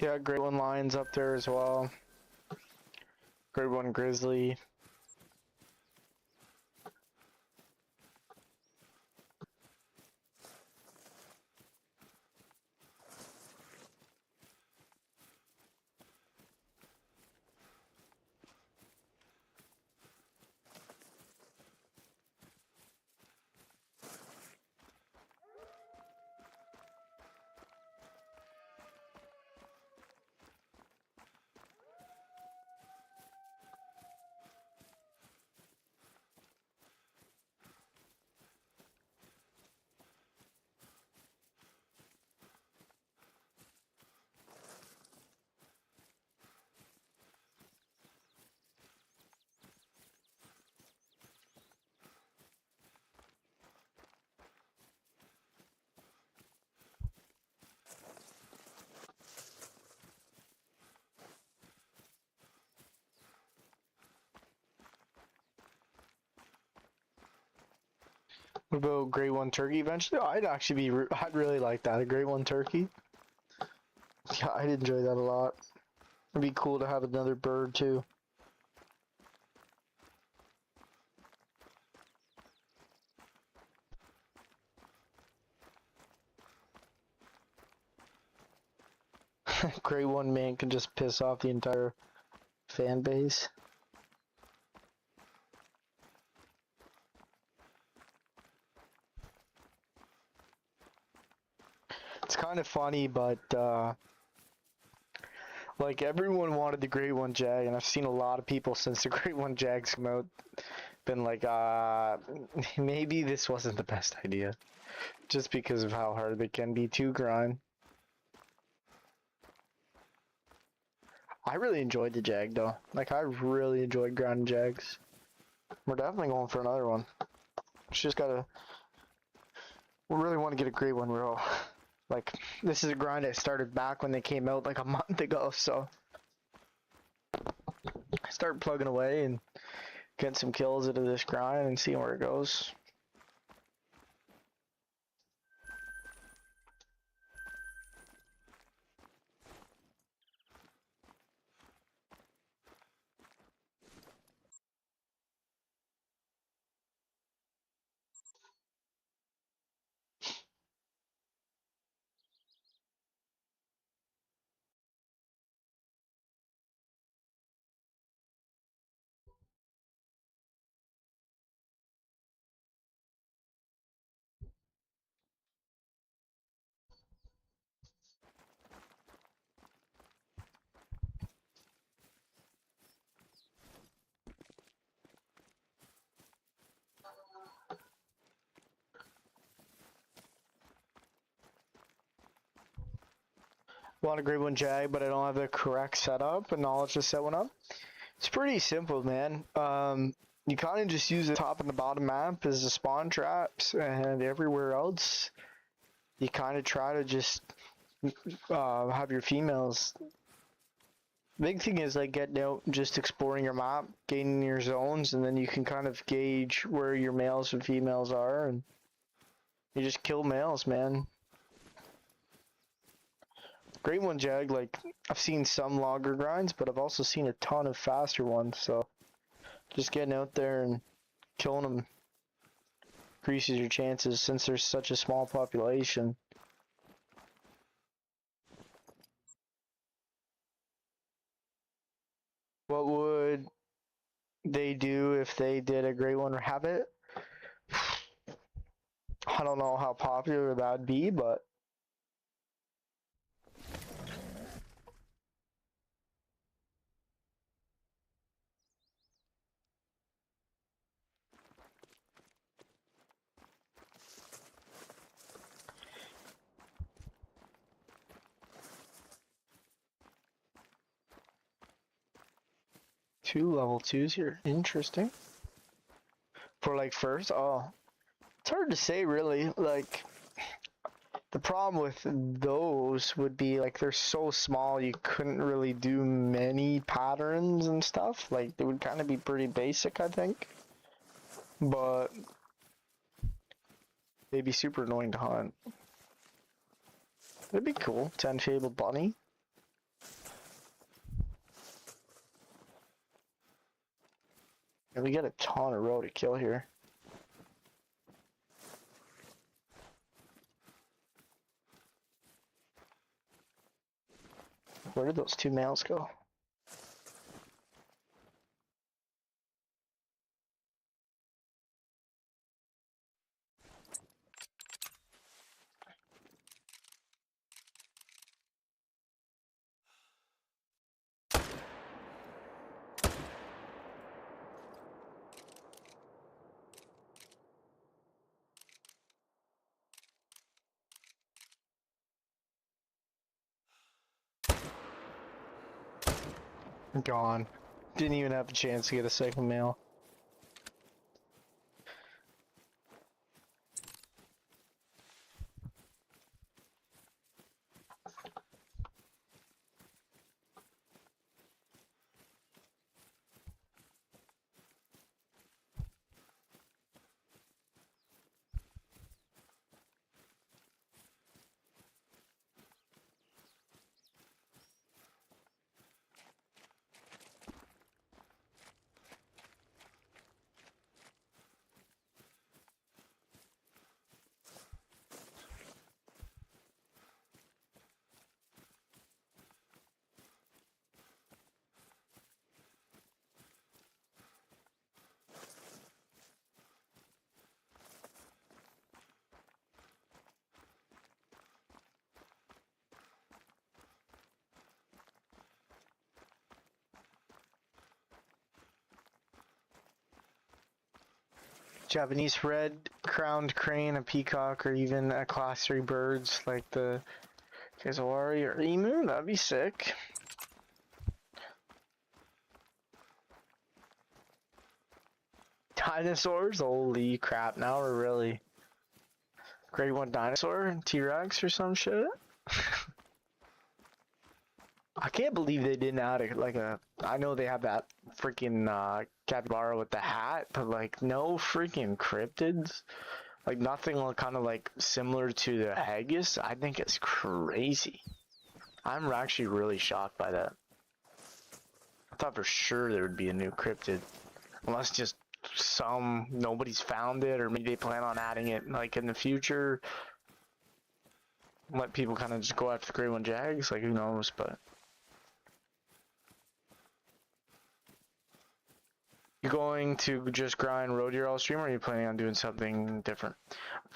Yeah, great one lions up there as well. Great one grizzly. What about grade 1 turkey eventually? I'd really like that, a grade 1 turkey. Yeah, I'd enjoy that a lot. It'd be cool to have another bird too. Grade 1 man can just piss off the entire fan base. It's kind of funny, but like everyone wanted the grade 1 Jag, and I've seen a lot of people since the grade 1 Jags come out been like, maybe this wasn't the best idea, just because of how hard they can be to grind. I really enjoyed the Jag though. Like I really enjoyed grinding Jags. We're definitely going for another one. It's just gotta. We really want to get a grade 1 row. Like this is a grind I started back when they came out like a month ago, so I start plugging away and getting some kills into this grind and seeing where it goes. Want a grade 1 Jag, but I don't have the correct setup and knowledge to set one up. It's pretty simple, man. You kind of just use the top and the bottom map as the spawn traps, and everywhere else, you kind of try to just have your females. Big thing is like getting out, just exploring your map, gaining your zones, and then you can kind of gauge where your males and females are, and you just kill males, man. Grade 1 Jag, like, I've seen some longer grinds, but I've also seen a ton of faster ones, so just getting out there and killing them increases your chances since there's such a small population. What would they do if they did a grade 1 rabbit? I don't know how popular that'd be, but two level 2s here. Interesting. For like first, oh, it's hard to say really. Like the problem with those would be like they're so small you couldn't really do many patterns and stuff. Like they would kind of be pretty basic, I think. But they'd be super annoying to hunt. That'd be cool. 10 Fabled Bunny. And we get a ton of row to kill here. Where did those two males go? Gone. Didn't even have a chance to get a second male. Japanese red crowned crane, a peacock, or even a class 3 birds like the Kazawari or emu. That'd be sick. Dinosaurs? Holy crap, now we're really... Grade 1 dinosaur? T-Rex or some shit? I can't believe they didn't add it like a... I know they have that freaking capybara with the hat, but like no freaking cryptids? Like nothing kind of like similar to the haggis? I think it's crazy. I'm actually really shocked by that. I thought for sure there would be a new cryptid. Unless just nobody's found it, or maybe they plan on adding it like in the future. Let people kind of just go after the Grade 1 Jags, like who knows, but... You going to just grind road deer all stream, or are you planning on doing something different?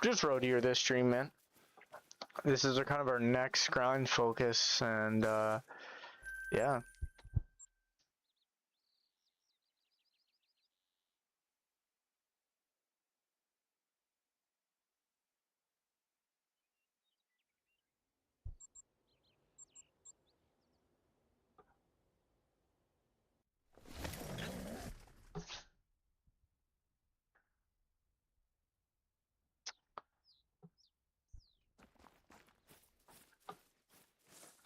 Just road deer this stream, man. This is kind of our next grind focus, and yeah.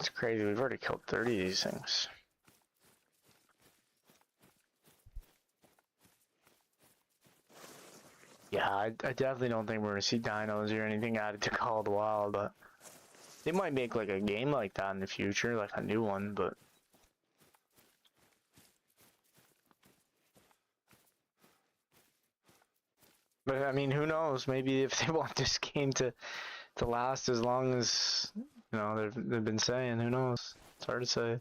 It's crazy, we've already killed 30 of these things. Yeah, I definitely don't think we're gonna see dinos or anything added to Call of the Wild, but they might make like a game like that in the future, like a new one, but I mean, who knows? Maybe if they want this game to last as long as, you know, they've been saying, who knows? It's hard to say.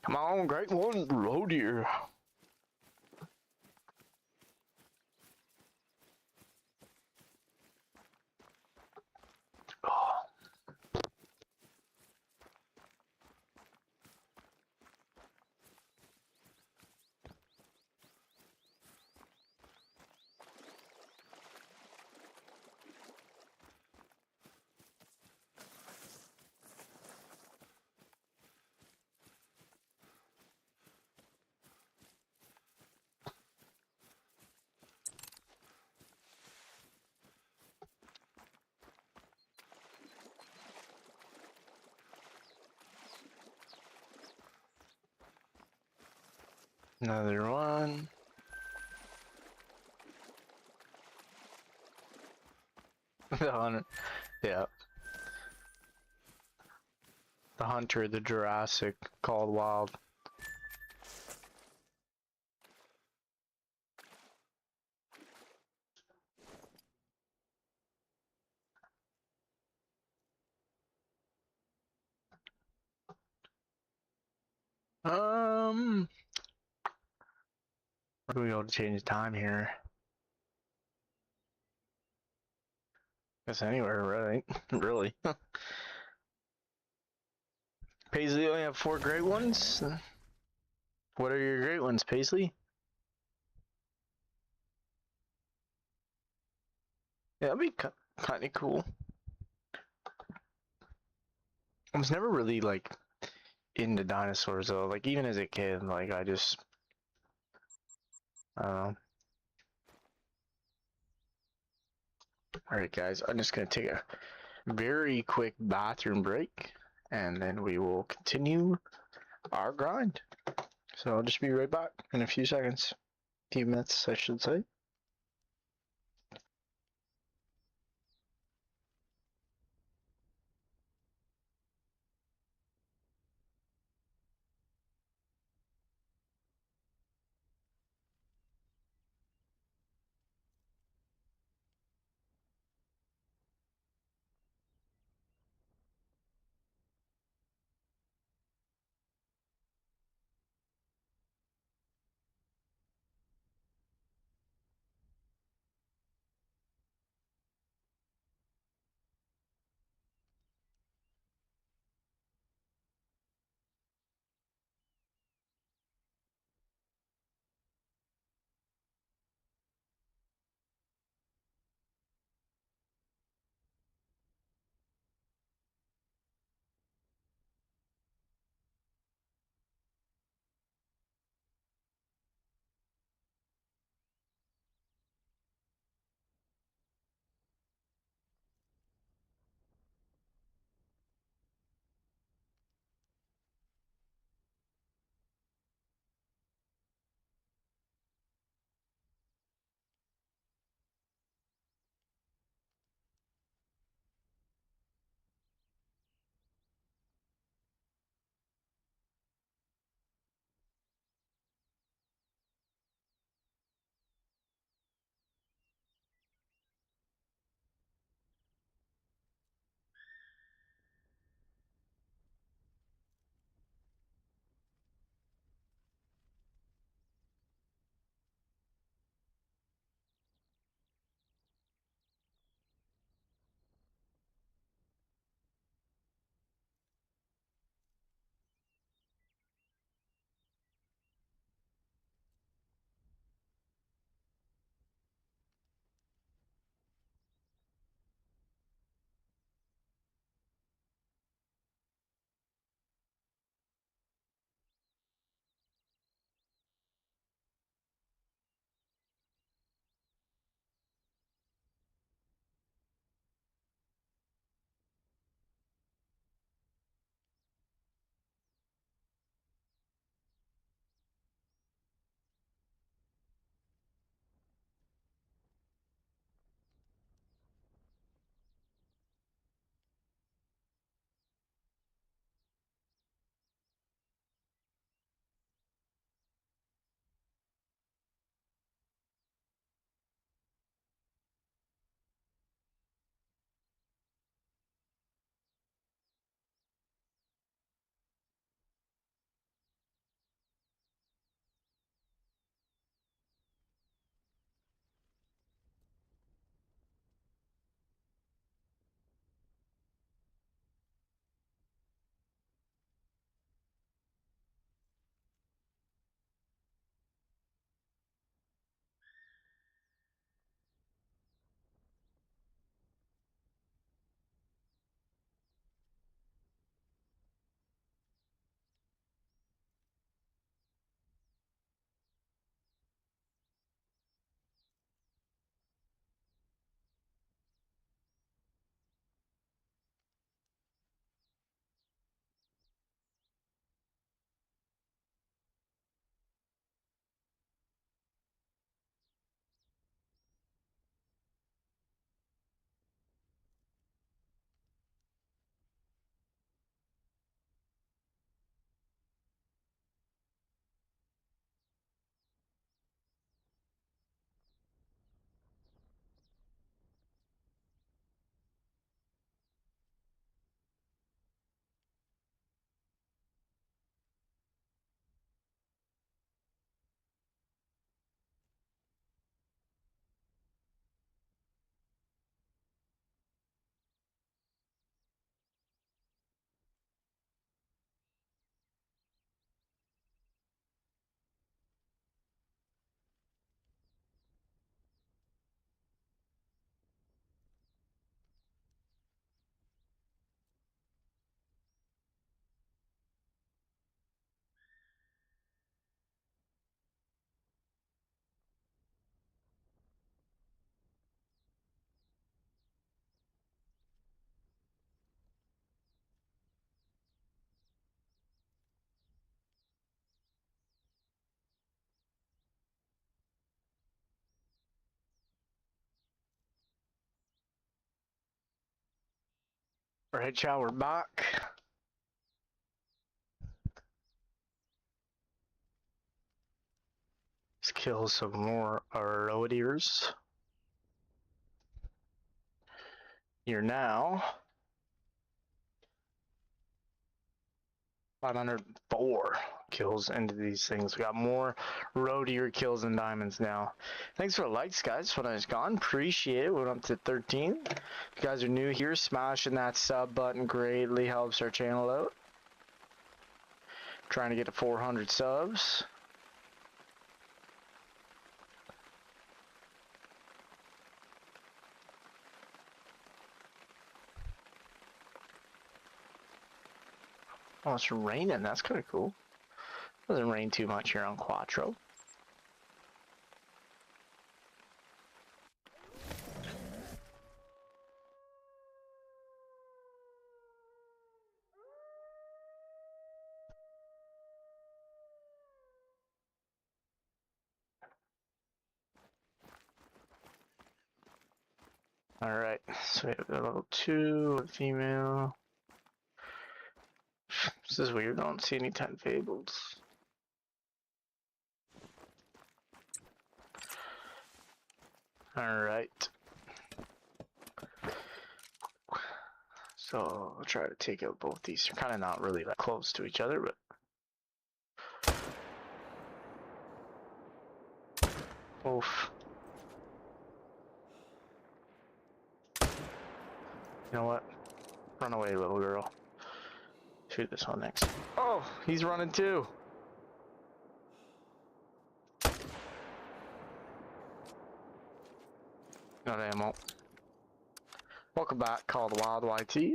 Come on, Great 1, road deer. Another one. The hunter. Yeah. The hunter, the Jurassic, called wild. Where do we go to change time here? Guess anywhere, right? Really. Paisley only have 4 great ones? What are your great ones, Paisley? Yeah, that'd be kind of cool. I was never really, like, into dinosaurs, though. Like, even as a kid, like, I don't know. Alright, guys, I'm just gonna take a very quick bathroom break, and then we will continue our grind. So I'll just be right back in a few seconds. Few minutes, I should say. Alright, chat, we're back. Let's kill some more road ears. You're now 504 kills into these things. We got more road ear kills than diamonds now. Thanks for the likes, guys. When I was gone, appreciate it. We're up to 13. If you guys are new here, smashing that sub button greatly helps our channel out. Trying to get to 400 subs. Oh, it's raining. That's kind of cool. Doesn't rain too much here on Quattro. Alright, so we have a level 2, female. This is weird, I don't see any 10 fables. Alright. So I'll try to take out both these. They're kind of not really that close to each other, but oof. You know what? Run away, little girl. Shoot this one next. Oh, he's running too. Not ammo. Welcome back, called Wild YT.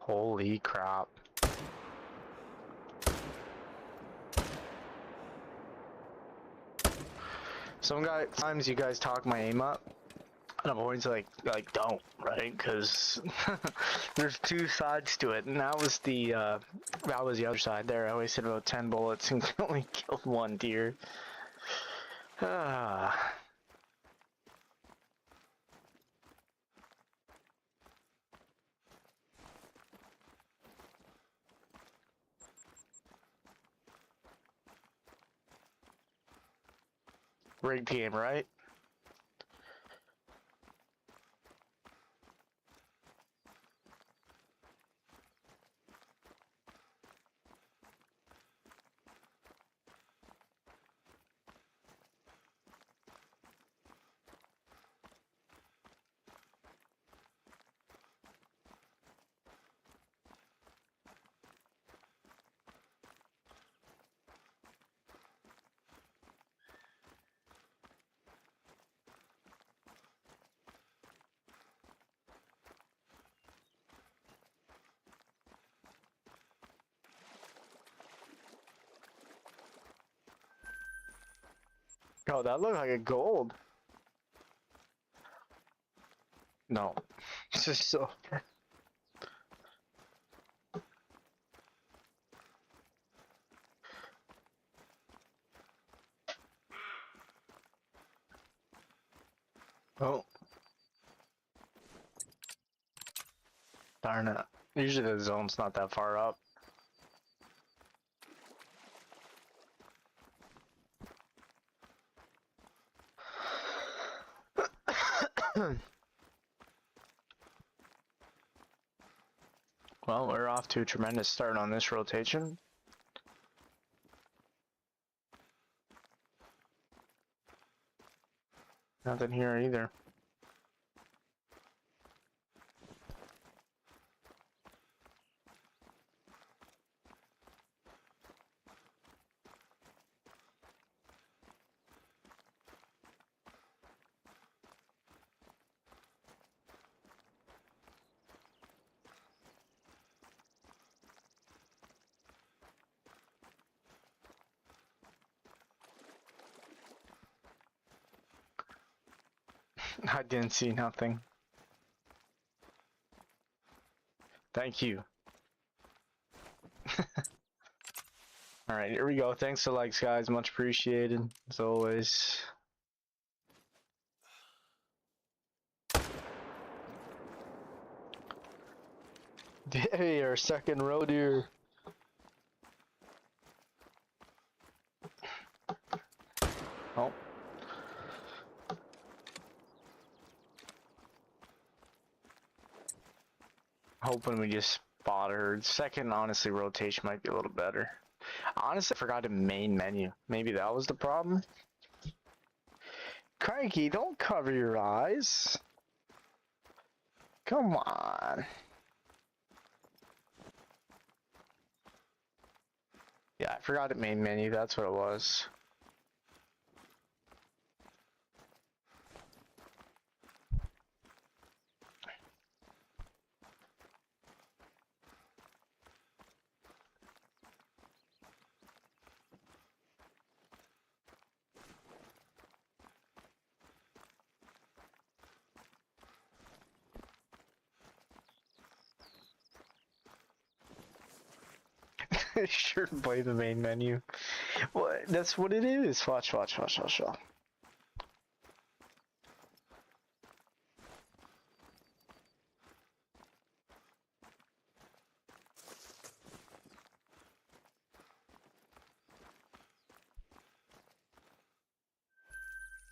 Holy crap. Sometimes you guys talk my aim up, and I'm always like don't, right? Because there's two sides to it, and that was the other side there. I wasted about 10 bullets and only killed one deer. Ah. Rigged game, right? Oh, that looked like a gold. No. It's just silver. Oh. Darn it. Usually the zone's not that far up. Well, we're off to a tremendous start on this rotation. Nothing here either. I didn't see nothing. Thank you. All right, here we go. Thanks for likes, guys. Much appreciated, as always. Hey, our second row deer. Oh. Hoping we just spot her. Second, honestly, rotation might be a little better. Honestly, I forgot the main menu. Maybe that was the problem. Cranky, don't cover your eyes. Come on. Yeah, I forgot the main menu. That's what it was. Sure, play the main menu. Well, that's what it is. Watch, watch, watch, watch, watch.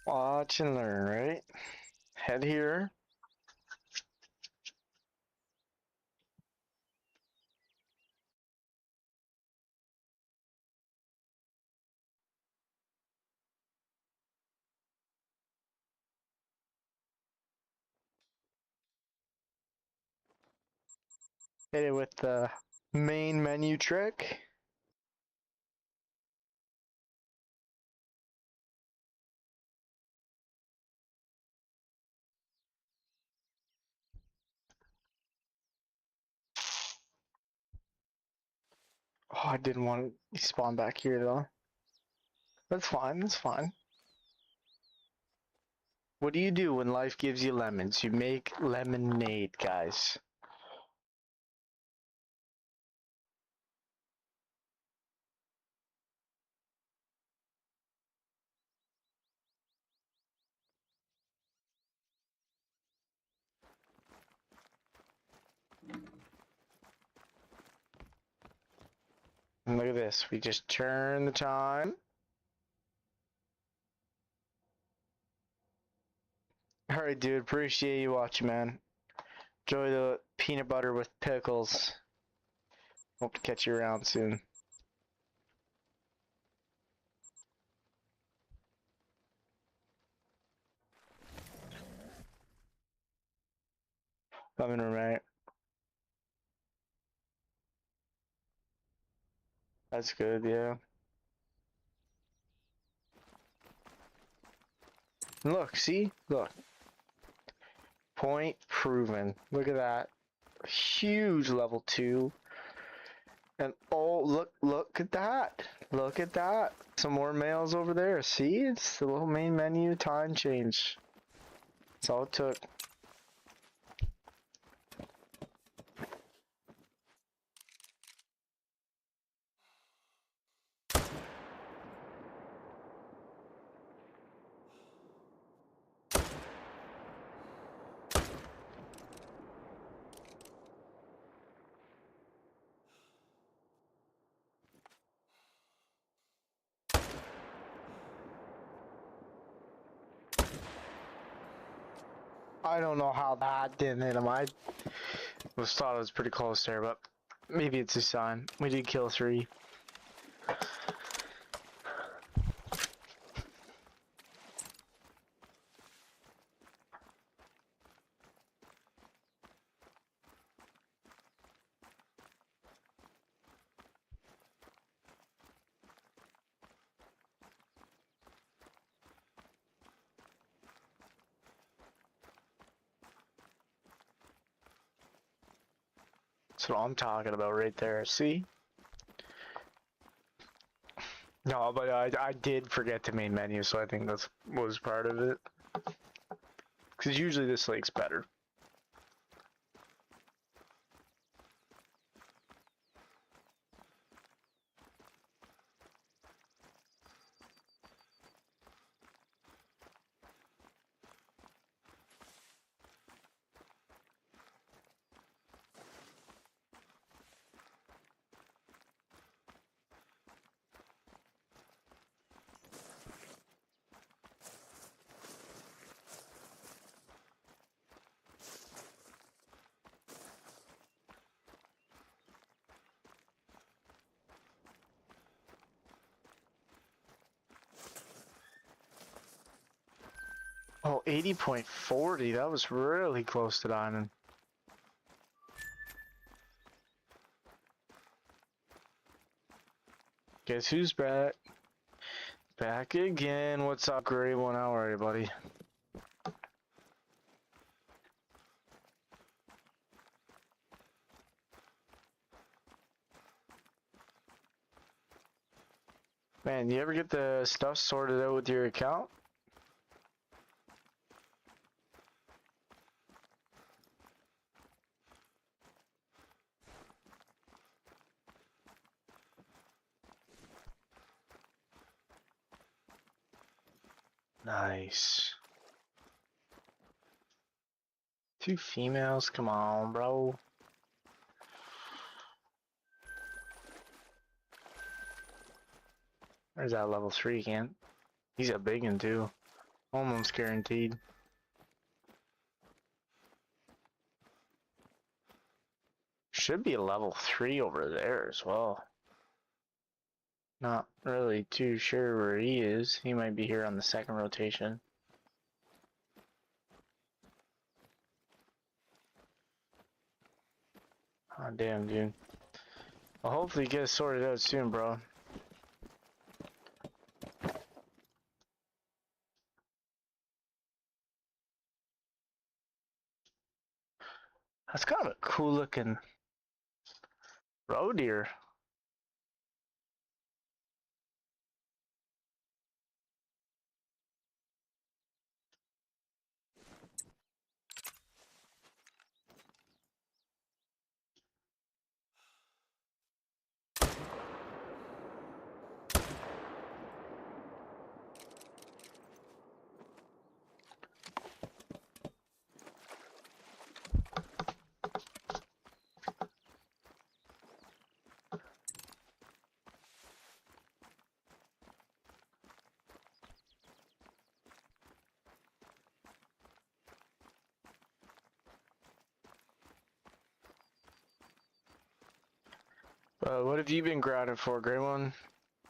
Watch and learn, right? Head here. Hit it with the main menu trick. Oh, I didn't want to spawn back here though. That's fine, that's fine. What do you do when life gives you lemons? You make lemonade, guys. And look at this. We just turn the time. Alright, dude. Appreciate you watching, man. Enjoy the peanut butter with pickles. Hope to catch you around soon. Coming right. That's good, yeah. Look, see? Look. Point proven. Look at that. Huge level 2. And oh, look at that. Look at that. Some more males over there. See? It's the little main menu time change. That's all it took. I don't know how that didn't hit him. I thought it was pretty close there, but maybe it's a sign. We did kill 3. That's what I'm talking about right there. See? No, but I did forget the main menu, so I think that was part of it. Because usually this lake's better. Oh, 80.40. That was really close to diamond. Guess who's back? Back again. What's up, Gray 1 hour, everybody? Man, you ever get the stuff sorted out with your account? Nice. 2 females? Come on, bro. There's that level 3 again. He's a big one, too. Almost guaranteed. Should be a level 3 over there as well. Not really too sure where he is. He might be here on the second rotation. Oh, damn, dude. Well, hopefully get it sorted out soon, bro. That's kind of a cool looking roe deer. What have you been grinding for, Grey One?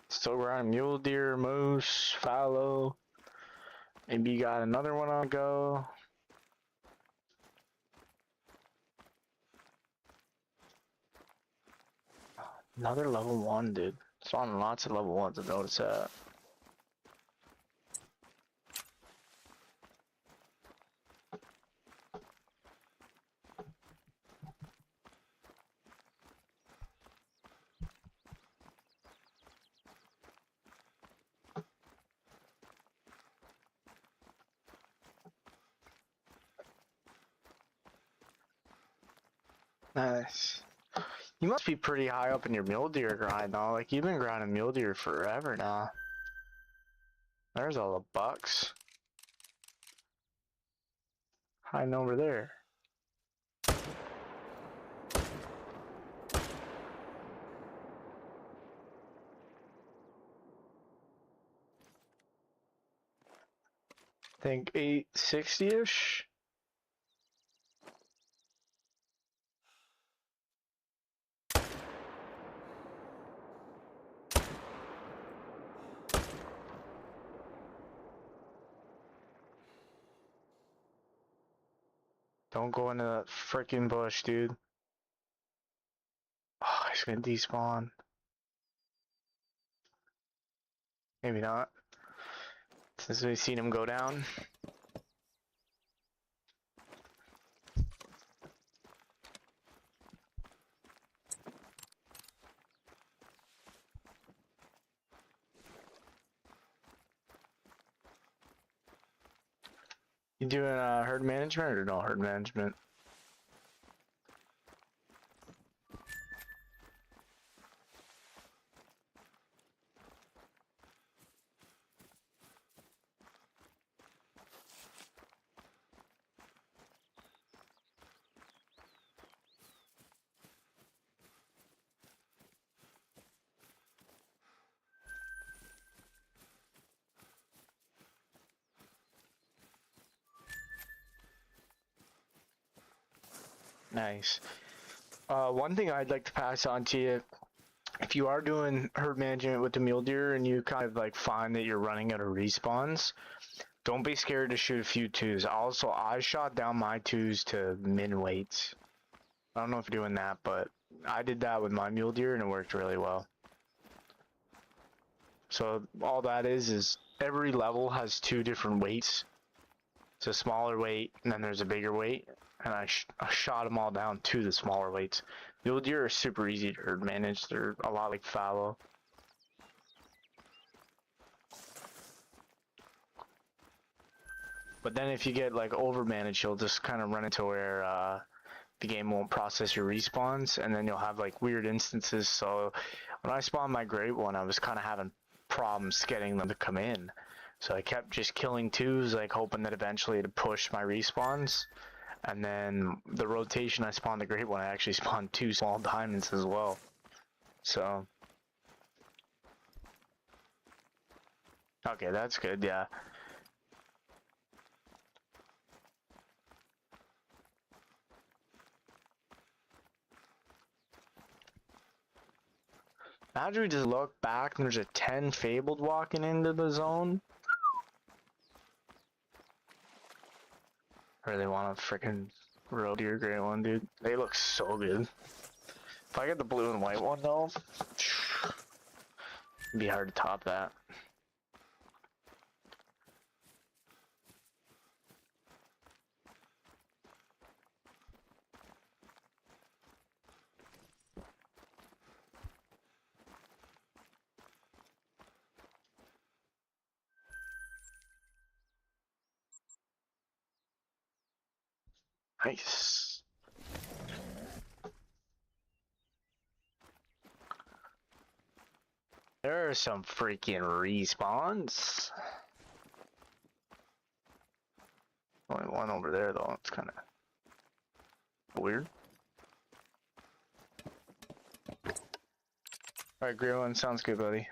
Still grinding mule deer, moose, fallow. Maybe you got another one on go. Another level 1, dude. Spawning lots of level 1s, I've noticed that. Nice. You must be pretty high up in your mule deer grind, though. Like, you've been grinding mule deer forever now. There's all the bucks. Hiding over there. I think 860-ish. Don't go into that freaking bush, dude. Oh, he's gonna despawn. Maybe not. Since we've seen him go down. You doing herd management or no herd management? Nice. One thing I'd like to pass on to you, if you are doing herd management with the mule deer and you kind of like find that you're running out of respawns, Don't be scared to shoot a few twos. Also, I shot down my twos to min weights. I don't know if you're doing that, but I did that with my mule deer and it worked really well. So all that is every level has two different weights. It's a smaller weight and then there's a bigger weight. And I shot them all down to the smaller weights. Mule deer are super easy to manage. They're a lot like fallow. But then if you get like overmanaged, you'll just kind of run into where the game won't process your respawns, and then you'll have like weird instances. So when I spawned my great one, I was kind of having problems getting them to come in. So I kept just killing twos, like hoping that eventually it'd push my respawns. And then the rotation I spawned the great one, I actually spawned 2 small diamonds as well. So okay, that's good, yeah. Imagine we just look back and there's a 10 fabled walking into the zone. I really want a freaking roe deer gray one, dude. They look so good. If I get the blue and white one though, it'd be hard to top that. Nice. There are some freaking respawns. Only one over there though, it's kind of weird. Alright, Grillin, sounds good, buddy.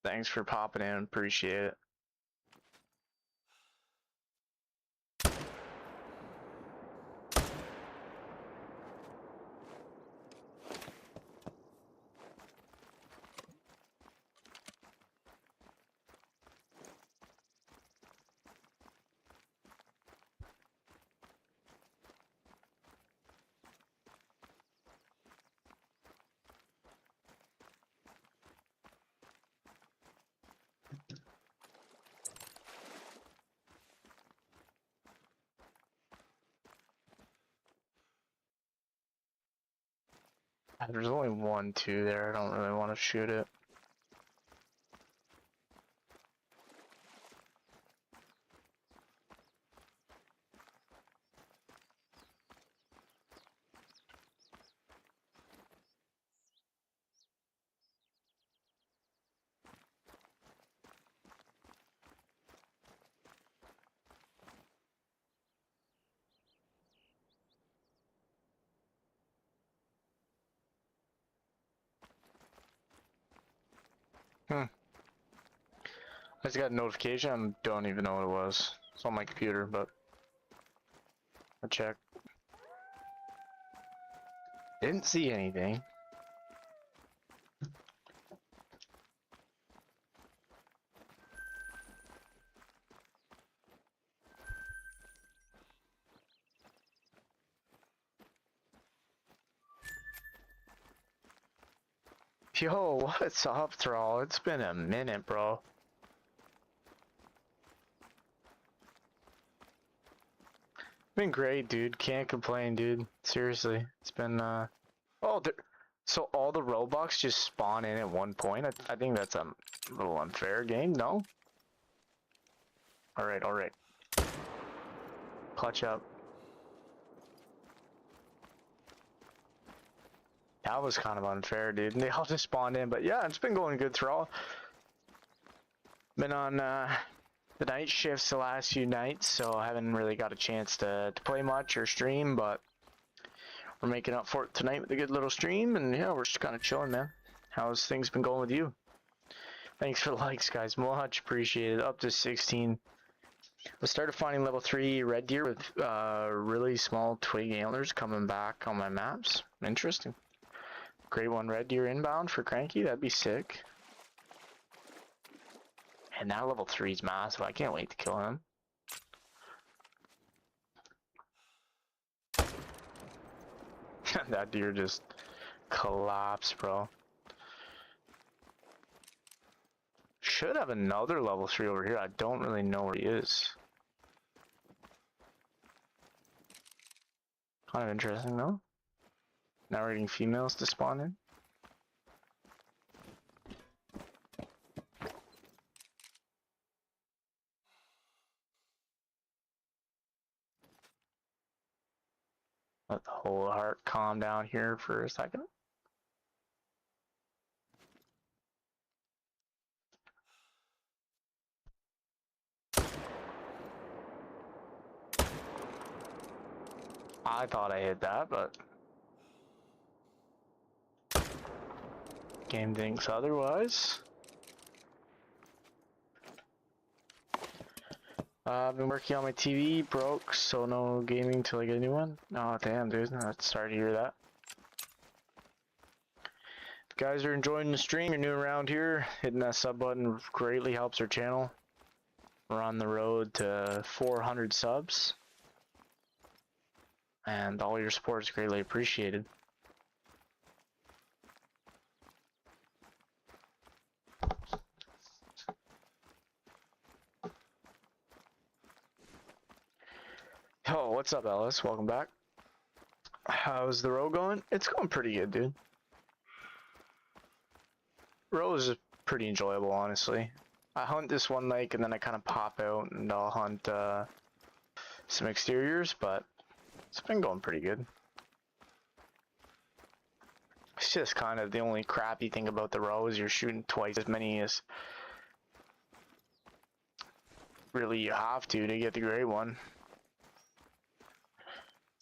Thanks for popping in, appreciate it. There's only 1, 2 there, I don't really want to shoot it. I just got a notification, I don't even know what it was. It's on my computer, but I'll check. Didn't see anything. Yo, what's up, Thrall? It's been a minute, bro. Been great, dude. Can't complain, dude. Seriously. It's been, Oh, so all the Robux just spawn in at one point? I think that's a little unfair game, no? Alright, alright. Clutch up. That was kind of unfair, dude. They all just spawned in, but yeah, it's been going good through all. Been on the night shifts the last few nights, so I haven't really got a chance to play much or stream, but we're making up for it tonight with a good little stream, and yeah, we're just kind of chilling, man. How's things been going with you? Thanks for the likes, guys. Much appreciated. Up to 16. I started finding level 3 red deer with really small twig antlers coming back on my maps. Interesting. Grade 1 red deer inbound for Cranky, that'd be sick. And now level 3's massive, I can't wait to kill him. That deer just collapsed, bro. Should have another level 3 over here. I don't really know where he is. Kind of interesting though. Now we're getting females to spawn in. Let the whole heart calm down here for a second. I thought I hit that, but game thinks otherwise. I've been working on my TV, broke, so no gaming till I get a new one. Oh damn, dude, sorry to hear that. If you guys are enjoying the stream, you're new around here, hitting that sub button greatly helps our channel. We're on the road to 400 subs. And all your support is greatly appreciated. Oh, what's up, Ellis? Welcome back. How's the row going? It's going pretty good, dude. Row is pretty enjoyable, honestly. I hunt this one lake and then I kind of pop out and I'll hunt some exteriors, but it's been going pretty good. It's just kind of the only crappy thing about the row is you're shooting twice as many as really you have to get the great one.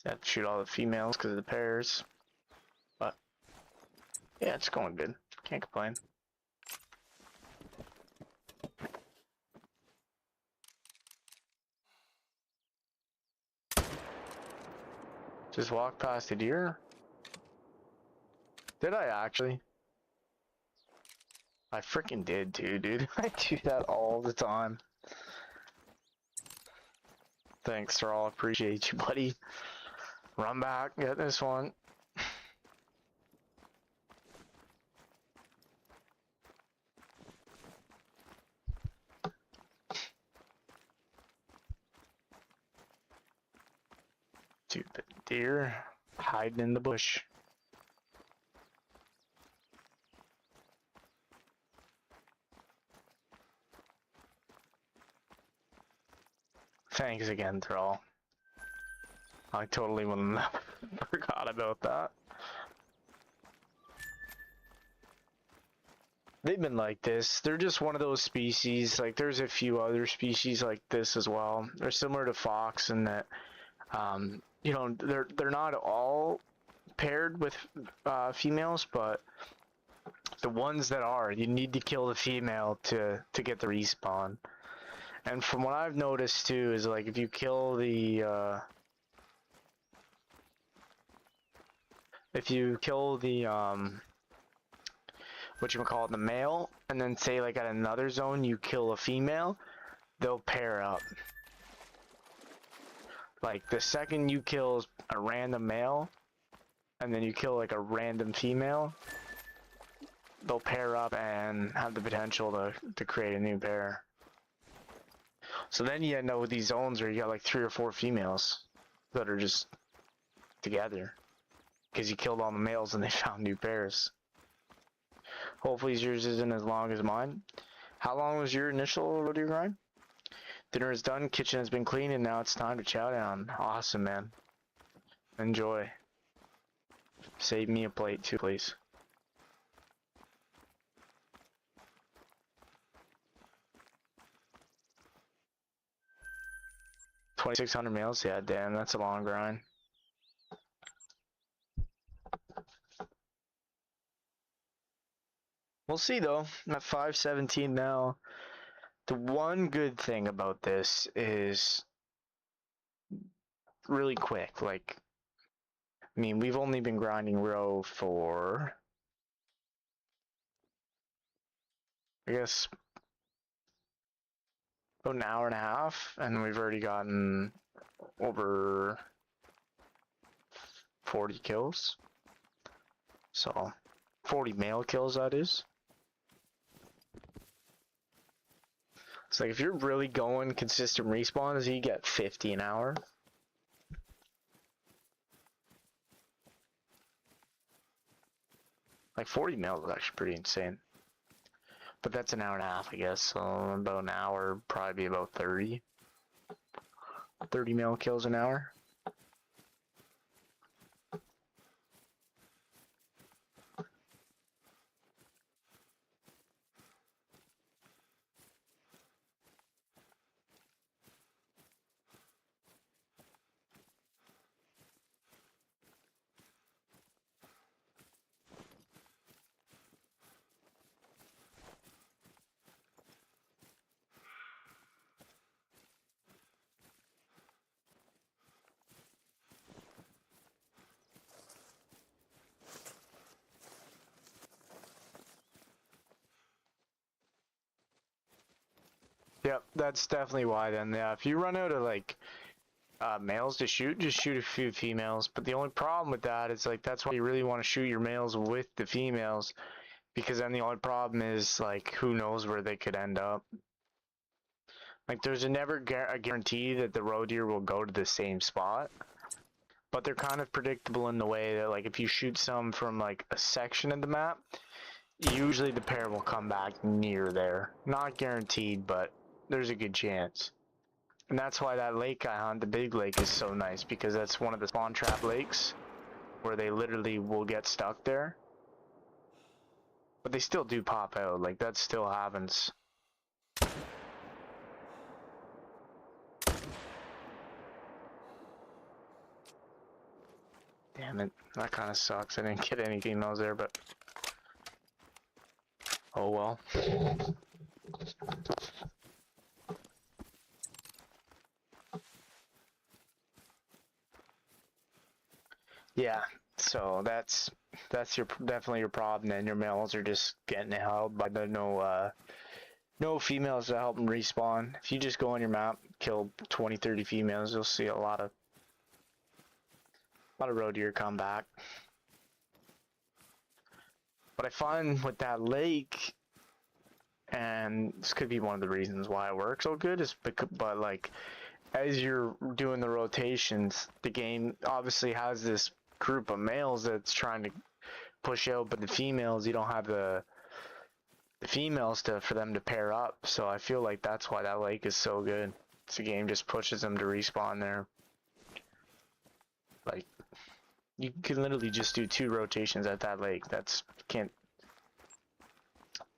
You have to shoot all the females because of the pairs. But yeah, it's going good. Can't complain. Just walk past a deer? Did I actually? I freaking did too, dude. I do that all the time. Thanks, Thrall. Appreciate you, buddy. Run back, get this one. Stupid deer hiding in the bush. Thanks again, Thrall. I totally forgot about that. They've been like this. They're just one of those species. Like, there's a few other species like this as well. They're similar to fox in that, you know, they're not all paired with females, but the ones that are, you need to kill the female to get the respawn. And from what I've noticed too is like if you kill the whatchamacallit, the male, and then say like at another zone you kill a female, they'll pair up. Like the second you kill a random male and then you kill like a random female, they'll pair up and have the potential to create a new pair. So then you end up with these zones where you got like 3 or 4 females that are just together because you killed all the males and they found new pairs. Hopefully yours isn't as long as mine. How long was your initial rodeo grind? Dinner is done, kitchen has been cleaned, and now it's time to chow down. Awesome, man. Enjoy. Save me a plate too, please. $2,600 meals? Yeah, damn, that's a long grind. We'll see though. I'm at 517 now. The one good thing about this is really quick. Like, I mean, we've only been grinding row for, I guess, about an hour and a half, and we've already gotten over 40 kills. So 40 male kills, that is. It's like if you're really going consistent respawns, you get 50 an hour. Like 40 males is actually pretty insane. But that's an hour and a half, I guess. So about an hour, probably be about 30. 30 male kills an hour. Yep, that's definitely why then. Yeah, if you run out of like males to shoot, just shoot a few females. But the only problem with that is like that's why you really want to shoot your males with the females, because then the only problem is like who knows where they could end up. Like there's never a guarantee that the roe deer will go to the same spot, but they're kind of predictable in the way that like if you shoot some from like a section of the map, usually the pair will come back near there. Not guaranteed, but there's a good chance. And that's why that lake I hunt, the big lake, is so nice, because that's one of the spawn trap lakes where they literally will get stuck there. But they still do pop out, like that still happens. Damn it, that kind of sucks. I didn't get any females there, but oh well. Yeah, so that's your definitely your problem. Then your males are just getting held by the no females to help them respawn. If you just go on your map, kill 20, 30 females, you'll see a lot of roe deer come back. But I find with that lake, and this could be one of the reasons why it works so good, is because, but like as you're doing the rotations, the game obviously has this group of males that's trying to push out, but the females, you don't have the females for them to pair up. So I feel like that's why that lake is so good. The game just pushes them to respawn there. Like you can literally just do 2 rotations at that lake. That's can't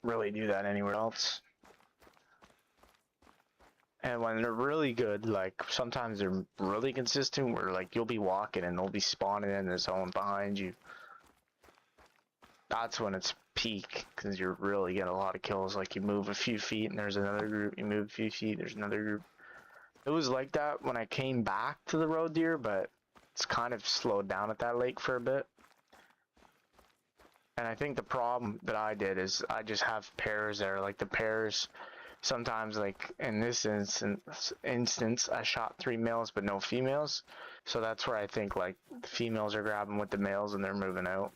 really do that anywhere else. And when they're really good, like sometimes they're really consistent where like you'll be walking and they'll be spawning in the zone behind you. That's when it's peak, because you're really getting a lot of kills. Like you move a few feet and there's another group, you move a few feet, there's another group. It was like that when I came back to the roe deer, but it's kind of slowed down at that lake for a bit. And I think the problem that I did is I just have pairs there. Like the pairs, sometimes like in this instance, I shot 3 males but no females. So that's where I think like the females are grabbing with the males and they're moving out.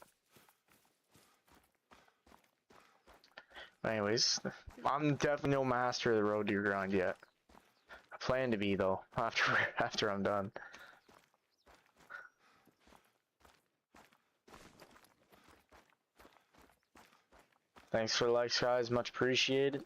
Anyways, I'm definitely no master of the roe deer grind yet. I plan to be though after I'm done. Thanks for the likes, guys. Much appreciated.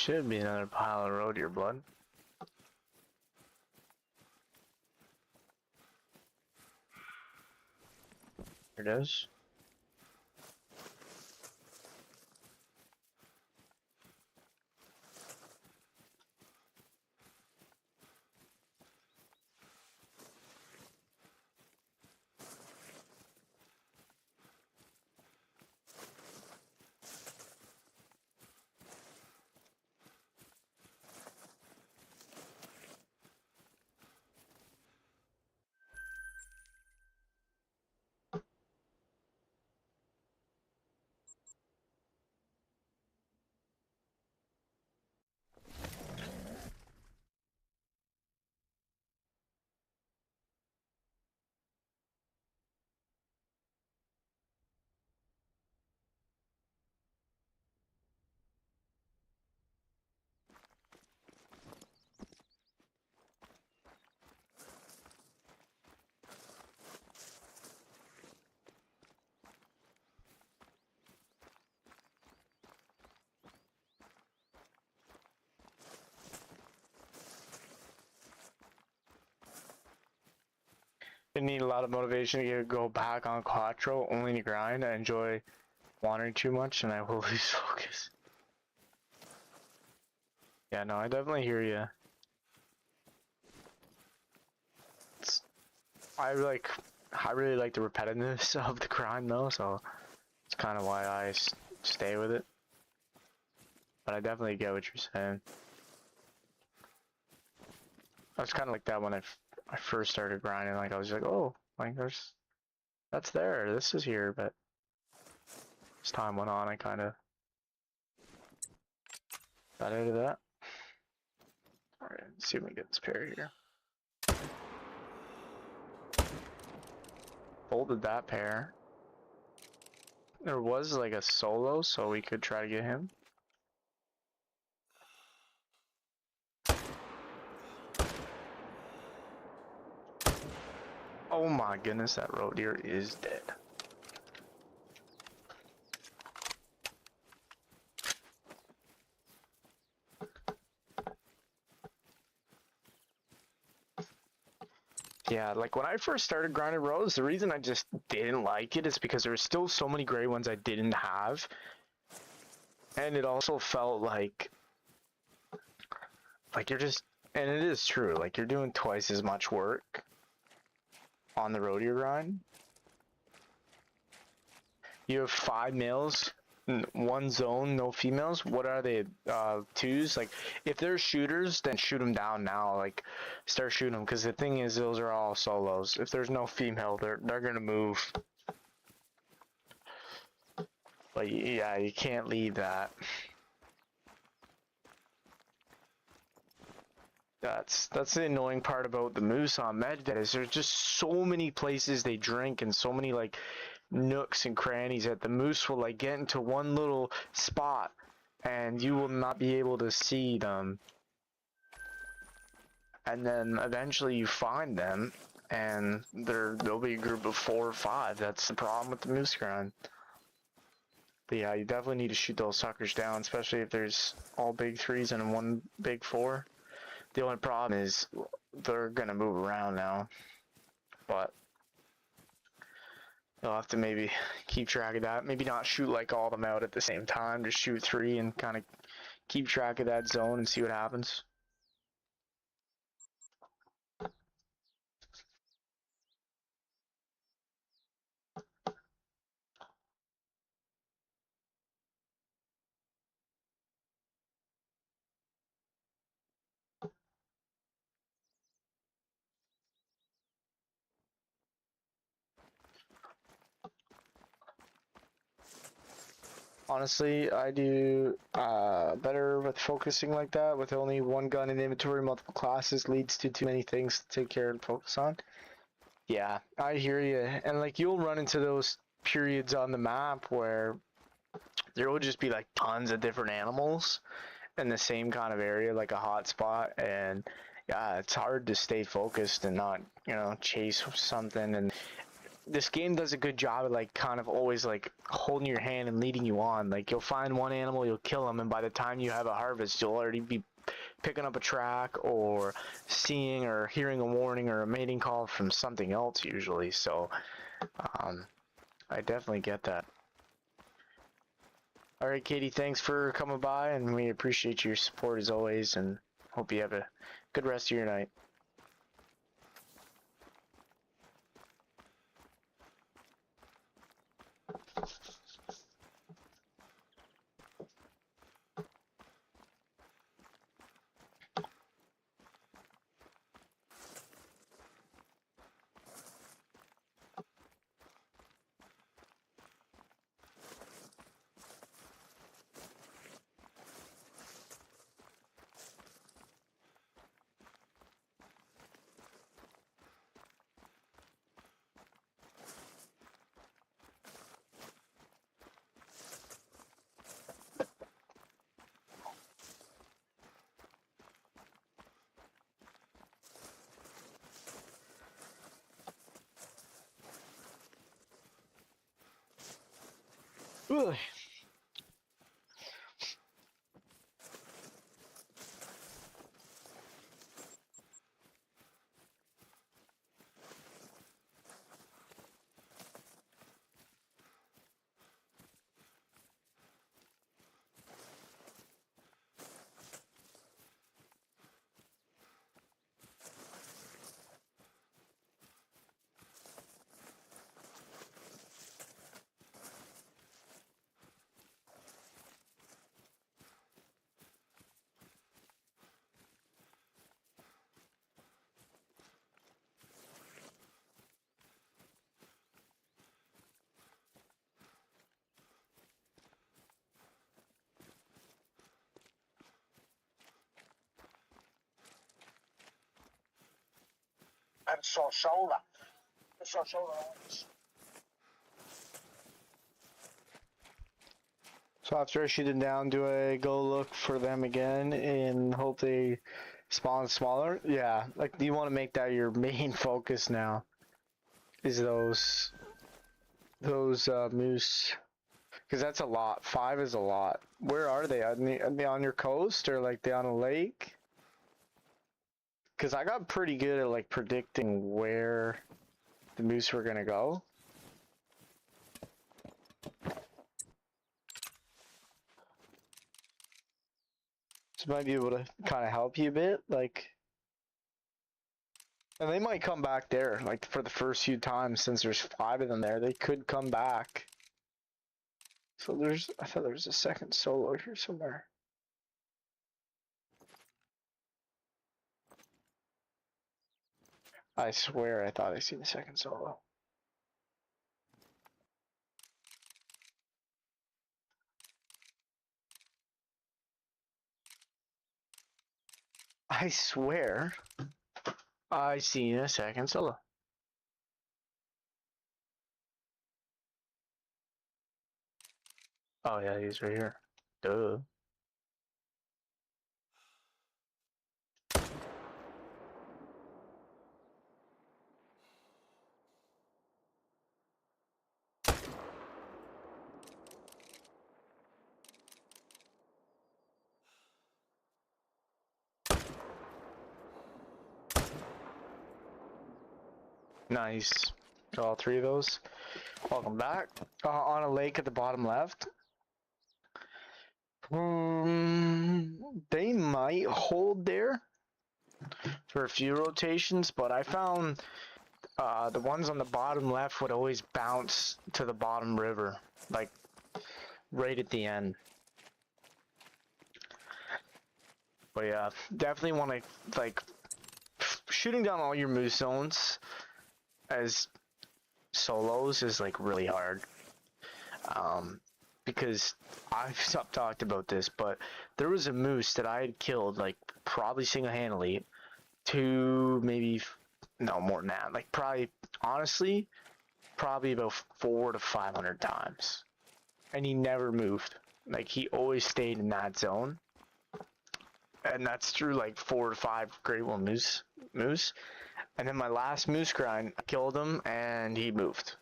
should be another pile of road here, blood. Here it is. I need a lot of motivation to go back on Quattro, only to grind. I enjoy wandering too much and I will lose focus. Yeah, no, I definitely hear you. I really like the repetitiveness of the grind though, so it's kind of why I stay with it. But I definitely get what you're saying. I was kind of like that when I first started grinding. Like I was like, oh, like that's there. This is here. But as time went on, I kind of got out of that. All right, let's see if we can get this pair here. Folded that pair. There was like a solo, so we could try to get him. Oh my goodness, that roe deer is dead. Yeah, like when I first started grinding roes, the reason I just didn't like it is because there were still so many gray ones I didn't have. And it also felt like you're just, and it is true, like you're doing twice as much work on the roe deer grind. You have 5 males, 1 zone, no females. What are they? 2s? Like, if they're shooters, then shoot them down now. Like, start shooting them. Because the thing is, those are all solos. If there's no female, they're gonna move. But yeah, you can't leave that. That's the annoying part about the moose on Medved is there's just so many places they drink and so many like nooks and crannies that the moose will like get into one little spot and you will not be able to see them, and then eventually you find them and there'll be a group of 4 or 5. That's the problem with the moose grind. But yeah, you definitely need to shoot those suckers down, especially if there's all big 3s and 1 big 4. The only problem is they're gonna move around now, but you'll have to maybe keep track of that. Maybe not shoot like all of them out at the same time, just shoot 3 and kind of keep track of that zone and see what happens. Honestly, I do better with focusing like that. With only 1 gun in inventory, multiple classes leads to too many things to take care and focus on. Yeah, I hear you. And like you'll run into those periods on the map where there will just be like tons of different animals in the same kind of area, like a hot spot, and yeah, it's hard to stay focused and not, chase something. And this game does a good job of like kind of always like holding your hand and leading you on. Like you'll find one animal, you'll kill them, and by the time you have a harvest, you'll already be picking up a track or seeing or hearing a warning or a mating call from something else usually. So I definitely get that. All right, Katie, thanks for coming by, and we appreciate your support as always, and hope you have a good rest of your night. Ugh. And short shoulder. The short shoulder. So after I shoot them down, do I go look for them again and hope they spawn smaller? Yeah, like you want to make that your main focus now. Is those moose? Because that's a lot. 5 is a lot. Where are they? Are they on your coast or like they on a lake? Because I got pretty good at like predicting where the moose were gonna go. So might be able to kind of help you a bit, like. And they might come back there, like for the first few times, since there's 5 of them there, they could come back. So I thought there was a second solo here somewhere. I swear I thought I seen the second solo. I swear I seen a second solo. Oh yeah, he's right here. Duh. Nice. Got all 3 of those. Welcome back. On a lake at the bottom left. They might hold there for a few rotations, but I found the ones on the bottom left would always bounce to the bottom river, like right at the end. But yeah, definitely want to like shooting down all your moose zones as solos is like really hard. Because I've talked about this, but there was a moose that I had killed like probably single-handedly, maybe no more than that. Like probably honestly, probably about 400 to 500 times, and he never moved. Like he always stayed in that zone. And that's through like 4 to 5 Great Wall moose. And then my last moose grind, I killed him and he moved.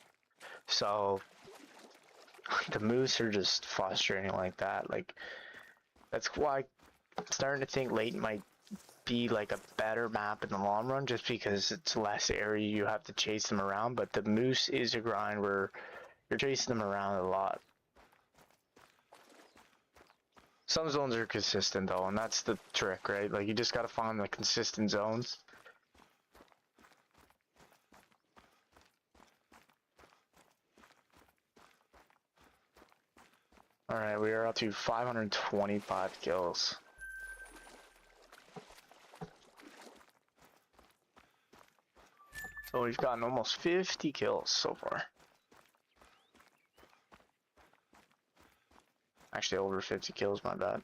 So the moose are just frustrating like that. Like, that's why I'm starting to think Late might be like a better map in the long run, just because it's less area you have to chase them around. But the moose is a grind where you're chasing them around a lot. Some zones are consistent though, and that's the trick, right? Like, you just gotta find the consistent zones. Alright, we are up to 525 kills. So we've gotten almost 50 kills so far. Actually, over 50 kills, my bad.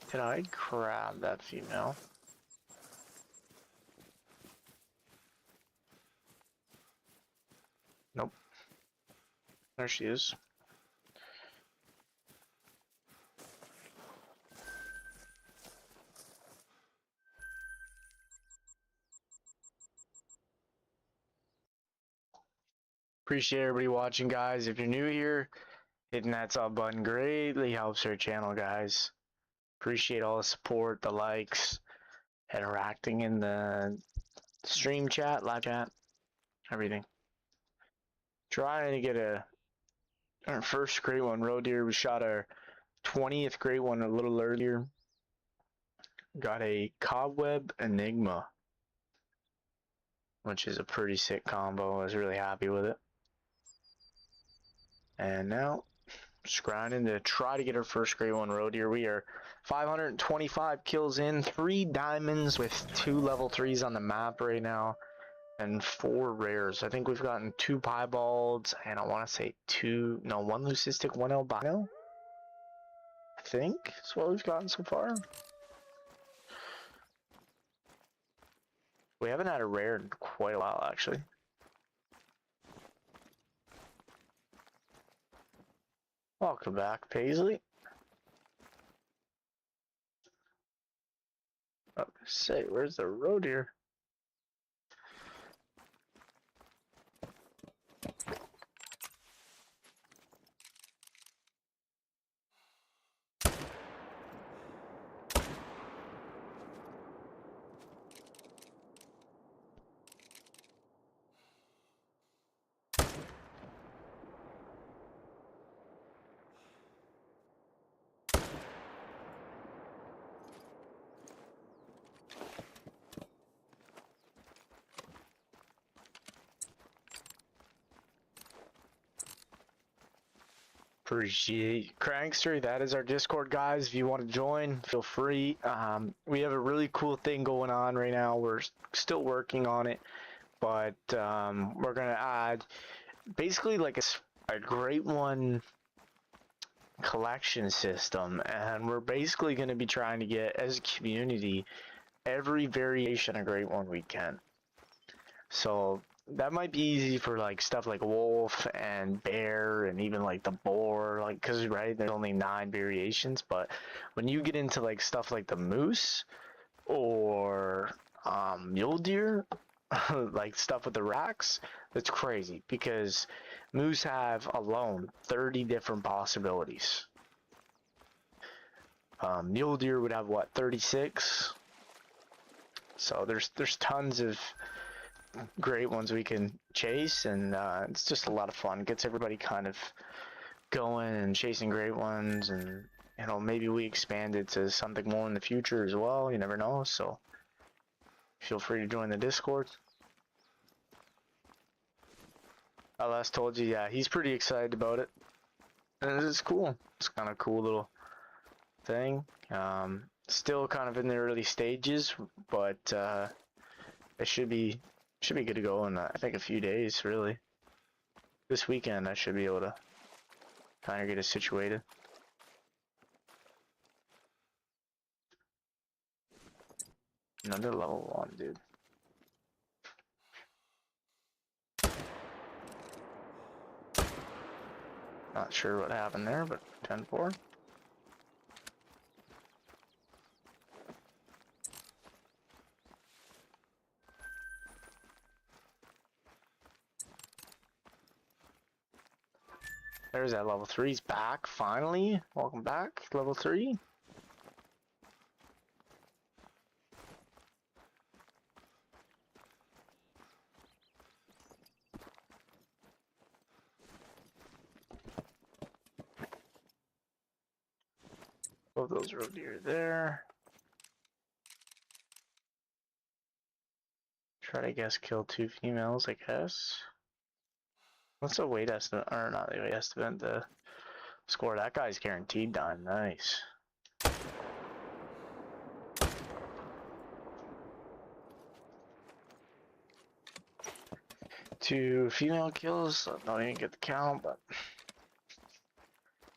Did I grab that female? Nope. There she is. Appreciate everybody watching, guys. If you're new here, hitting that sub button greatly helps our channel, guys. Appreciate all the support, the likes, interacting in the stream chat, live chat, everything. Trying to get our first great one. Roe deer, we shot our 20th great one a little earlier. Got a cobweb enigma, which is a pretty sick combo. I was really happy with it. And now, just grinding to try to get our first great one. Roe deer. We are 525 kills in, 3 diamonds with 2 level 3s on the map right now, and 4 rares. I think we've gotten 2 piebalds, and I want to say 1 leucistic, 1 albino. I think that's what we've gotten so far. We haven't had a rare in quite a while, actually. Welcome back, Paisley. Oh, say, where's the roe deer? Appreciate Crankster. That is our Discord, guys. If you want to join, feel free. We have a really cool thing going on right now. We're still working on it, but we're gonna add basically like a great one collection system, and we're basically going to be trying to get, as a community, every variation of great one we can. So that might be easy for like stuff like wolf and bear and even like the boar, like, because right, there's only 9 variations. But when you get into like stuff like the moose or mule deer, like stuff with the racks, that's crazy, because moose have alone 30 different possibilities. Mule deer would have what, 36? So there's tons of great ones we can chase, and it's just a lot of fun. It gets everybody kind of going and chasing great ones, and maybe we expand it to something more in the future as well. You never know. So Feel free to join the Discord. I last told you, yeah, he's pretty excited about it. And it's cool. It's kind of cool little thing. Still kind of in the early stages, but it should be good to go in I think a few days, really. This weekend I should be able to kind of get it situated. Another level 1, dude. Not sure what happened there, but 10-4. There's that level 3's back, finally. Welcome back, level 3. Both those road deer there. Try to guess kill 2 females, I guess. What's the weight estimate? Or not the weight estimate, the score. That guy's guaranteed dying. Nice. 2 female kills. I don't even get the count, but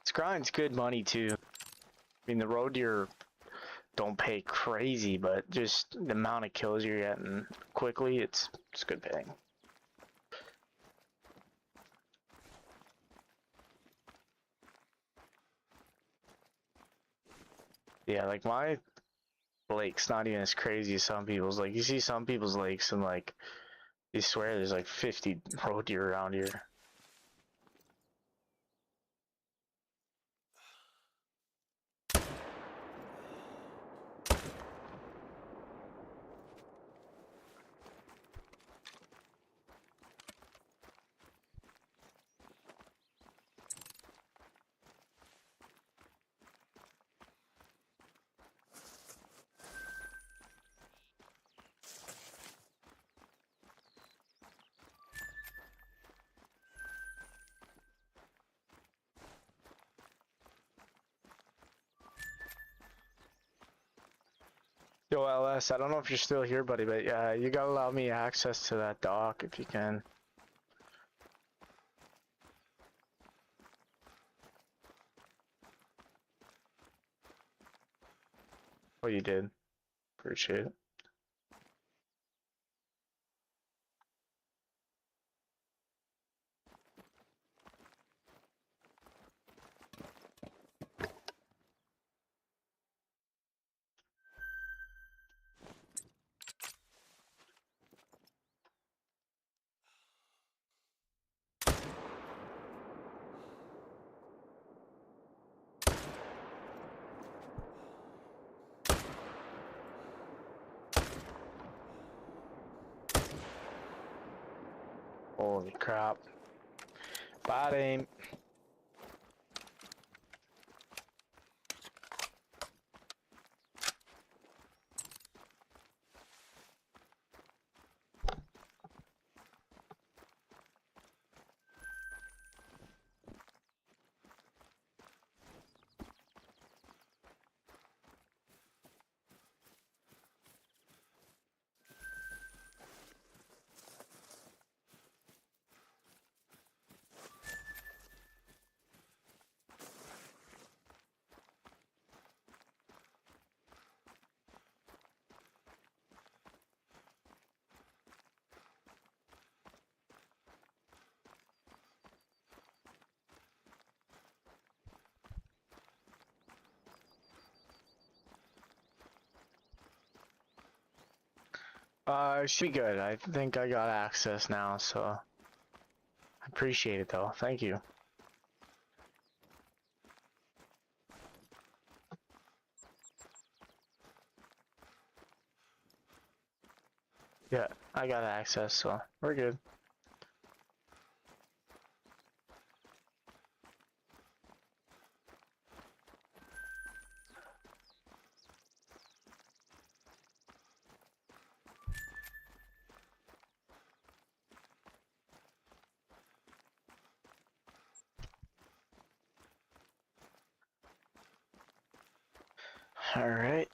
this grind's good money too. I mean, the road deer don't pay crazy, but just the amount of kills you're getting quickly, it's good paying. Yeah, like my lake's not even as crazy as some people's. Like, you see some people's lakes and like you swear there's like 50 road deer around here. Yo, LS, I don't know if you're still here, buddy, but yeah, you gotta allow me access to that dock if you can. Oh, you did. Appreciate it. Holy crap. Bad aim. It should be good. I think I got access now, so I appreciate it though. Thank you. Yeah, I got access, so we're good. Alright.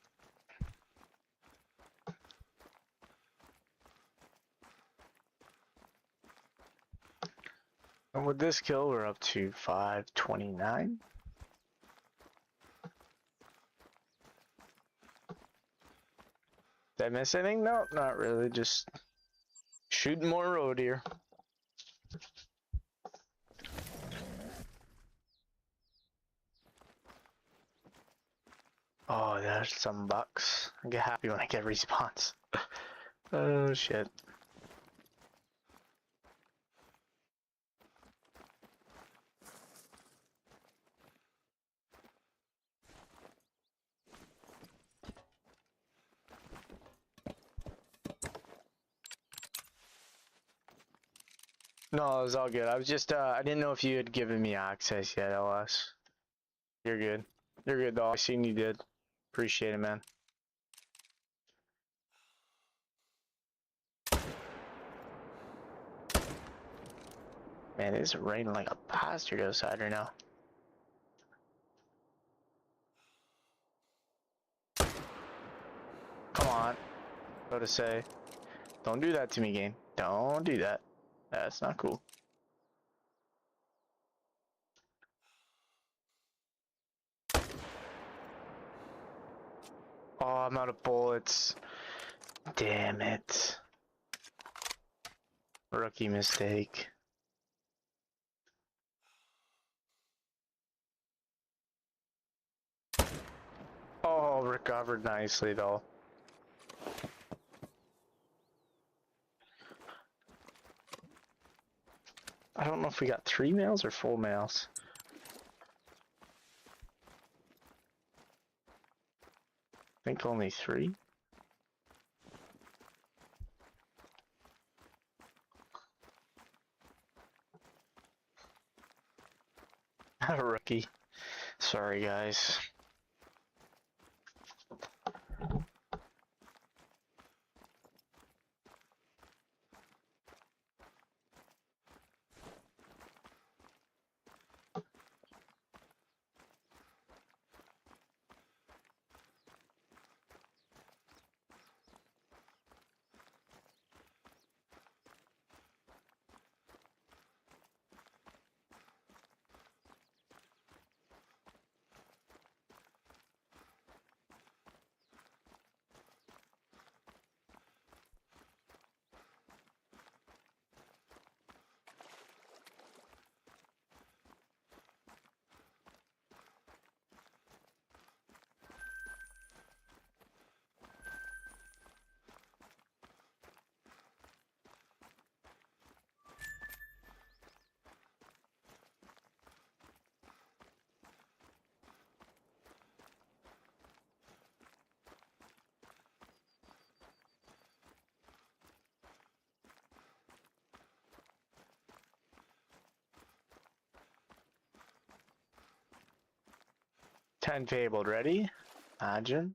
And with this kill, we're up to 529. Did I miss anything? No, not really. Just shooting more road here. Oh, there's some bucks. I get happy when I get respawns. Oh, shit. No, it was all good. I was just, I didn't know if you had given me access yet, LS. You're good. You're good, though. I seen you did. Appreciate it, man. Man, it's raining like a bastard outside right now. Come on. What to say? Don't do that to me, game. Don't do that. That's not cool. Oh, I'm out of bullets. Damn it. Rookie mistake. Oh, recovered nicely though. I don't know if we got 3 males or full males. I think only 3. A rookie. Sorry, guys. Ten fabled, ready? Imagine.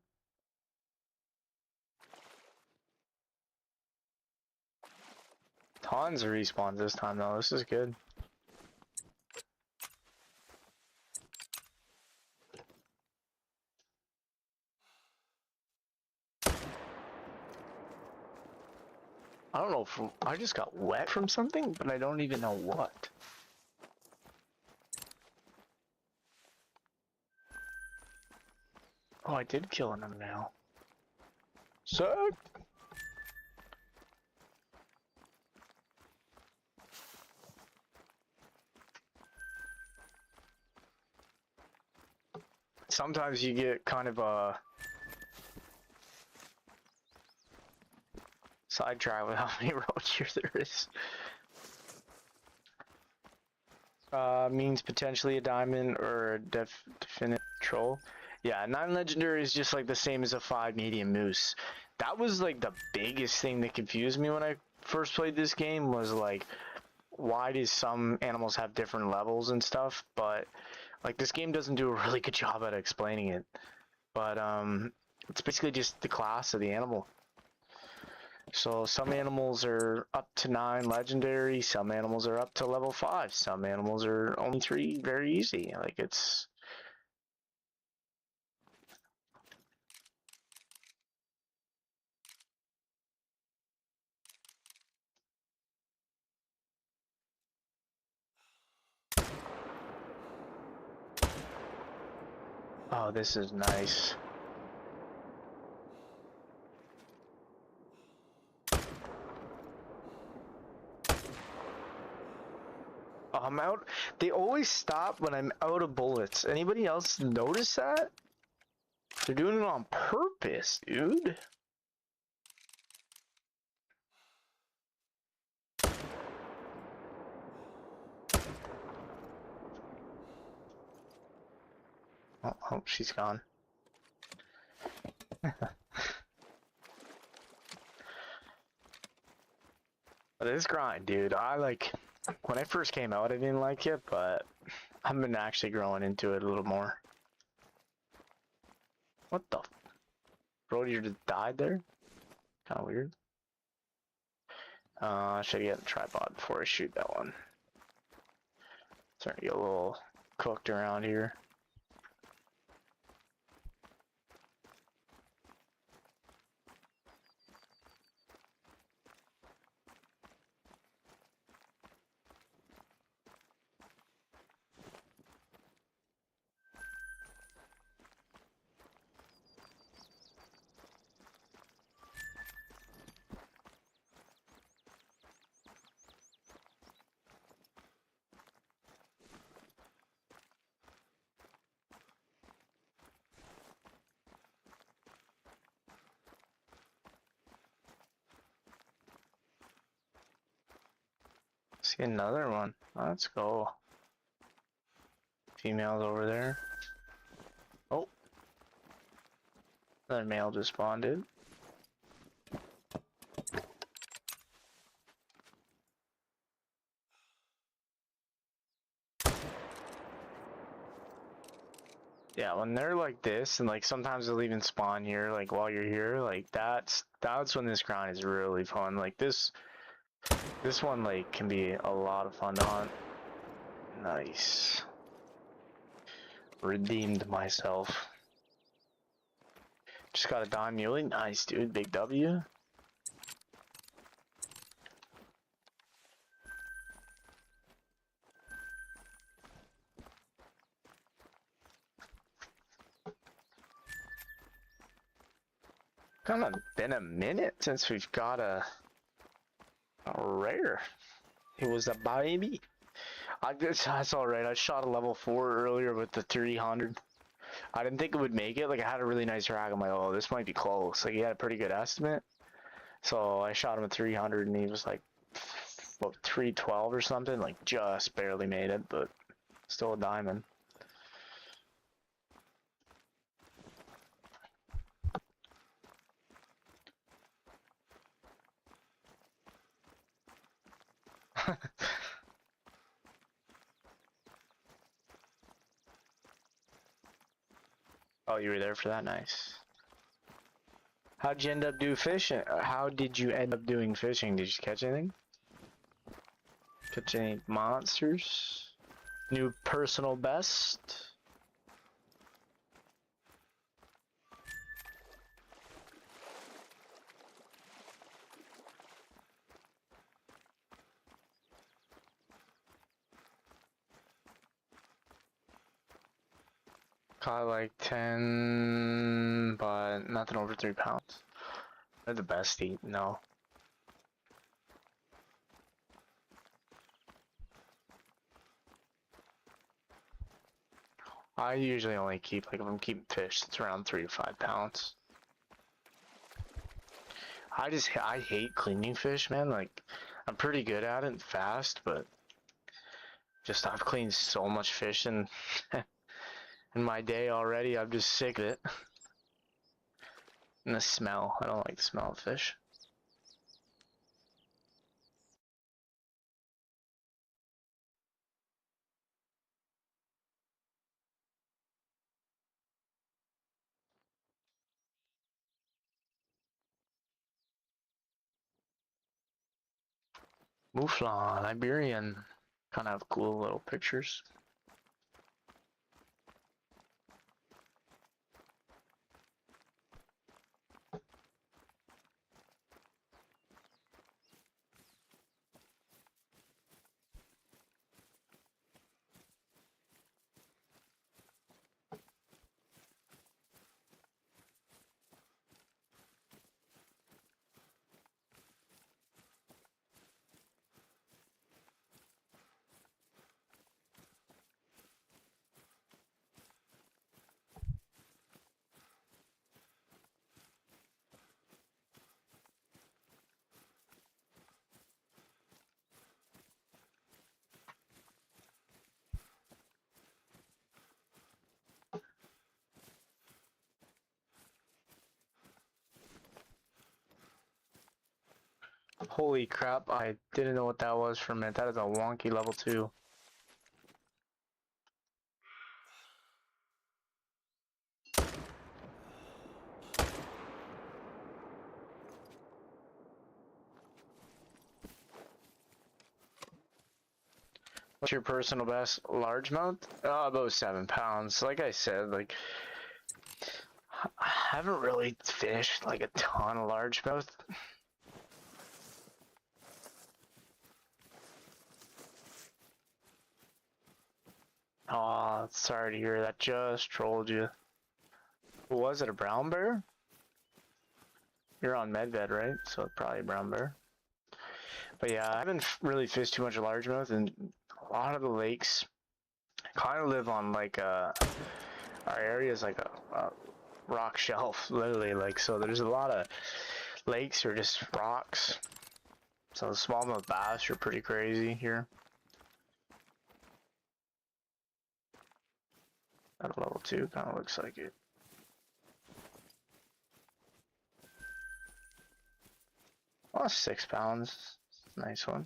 Tons of respawns this time though, this is good. I don't know if I just got wet from something, but I don't even know what. Oh, I did kill him now. So sometimes you get kind of a sidetrack with how many road here there is. Means potentially a diamond or a definite troll. Yeah, 9 legendary is just like the same as a 5 medium moose. That was like the biggest thing that confused me when I first played this game, was like, why do some animals have different levels and stuff? But like, this game doesn't do a really good job at explaining it. But it's basically just the class of the animal. So some animals are up to 9 legendary, some animals are up to level 5, some animals are only 3 very easy. Like, it's Oh, this is nice. Oh, I'm out. They always stop when I'm out of bullets. Anybody else notice that? They're doing it on purpose, dude. Oh, she's gone. But it's grind, dude. When I first came out, I didn't like it, but I've been actually growing into it a little more. What the? Brody just died there? Kind of weird. I should get a tripod before I shoot that one. Starting to get a little cooked around here. See another one. Let's go. Females over there. Oh. Another male just spawned in. Yeah, when they're like this, and like sometimes they'll even spawn here, like while you're here, like that's when this grind is really fun. Like this one like can be a lot of fun to hunt. Nice. Redeemed myself. Just got a dime muley. Nice, dude. Big W. Kind of been a minute since we've got a rare. It was a baby. That's alright. I shot a level 4 earlier with the 300. I didn't think it would make it. Like, I had a really nice rack. I'm like, oh, this might be close. Like, he had a pretty good estimate. So I shot him at 300 and he was like, what, 312 or something? Like, just barely made it, but still a diamond. Oh, you were there for that? Nice. How'd you end up doing fishing? How did you end up doing fishing? Did you catch anything? Catch any monsters? New personal best? Caught like 10, but nothing over 3 pounds. They're the best to eat, no. I usually only keep, like, if I'm keeping fish, it's around 3 to 5 pounds. I hate cleaning fish, man. Like, I'm pretty good at it and fast, but just I've cleaned so much fish in, in my day already, I'm just sick of it. And the smell, I don't like the smell of fish. Mouflon, Iberian, kind of cool little pictures. Holy crap, I didn't know what that was for a minute. That is a wonky level 2. What's your personal best largemouth? Oh, about 7 pounds. Like I said, like I haven't really fished like a ton of largemouth. Oh, sorry to hear that. Just trolled you. Was it a brown bear? You're on medved, right? So probably a brown bear. But yeah, I haven't really fished too much largemouth, and a lot of the lakes kind of live on like our area is like a rock shelf, literally. Like, so there's a lot of lakes or just rocks. So the smallmouth bass are pretty crazy here. At a level 2, kind of looks like it. Oh, 6 pounds. Nice one.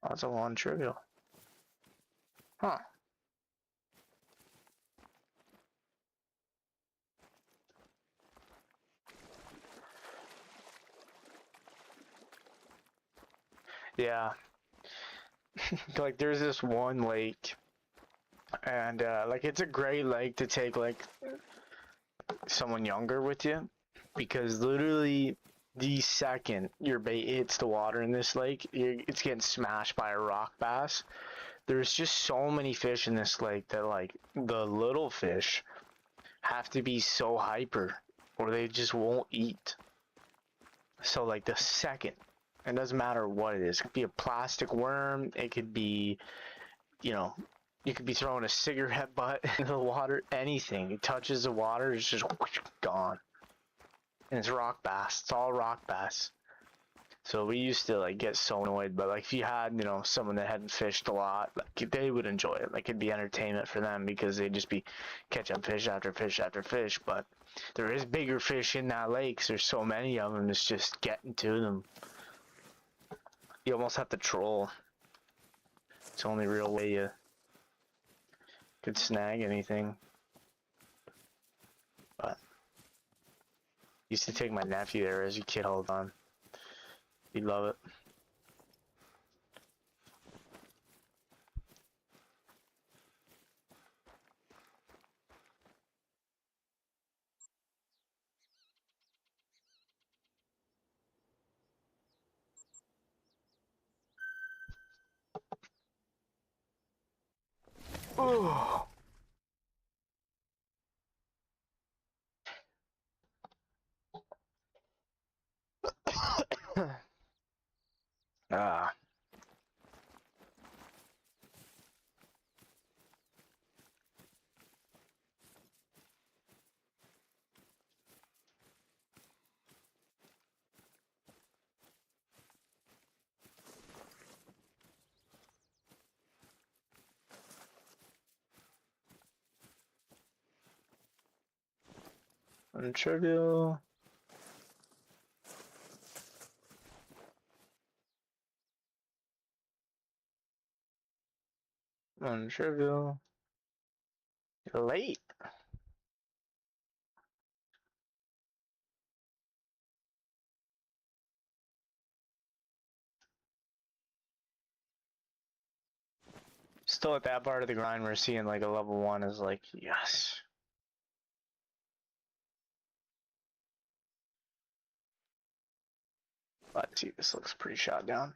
Oh, that's a one trivial. Huh. Yeah. Like, there's this one lake, and like, it's a great lake to take like someone younger with you, because literally the second your bait hits the water in this lake, it's getting smashed by a rock bass. There's just so many fish in this lake that like the little fish have to be so hyper or they just won't eat. So like the second, it doesn't matter what it is. It could be a plastic worm, it could be, you know, you could be throwing a cigarette butt into the water, anything. It touches the water, it's just gone. And it's rock bass. It's all rock bass. So we used to like get so annoyed, but like if you had, you know, someone that hadn't fished a lot, like they would enjoy it. Like it'd be entertainment for them because they'd just be catching fish after fish after fish. But there is bigger fish in that lake. So there's so many of them. It's just getting to them. You almost have to troll. It's the only real way you could snag anything. But used to take my nephew there as a kid all the time. He'd love it. Oh. Ah. Untrivial. Untrivial. You're late. Still at that part of the grind where seeing like a level 1 is like, yes. Let's see, this looks pretty shot down.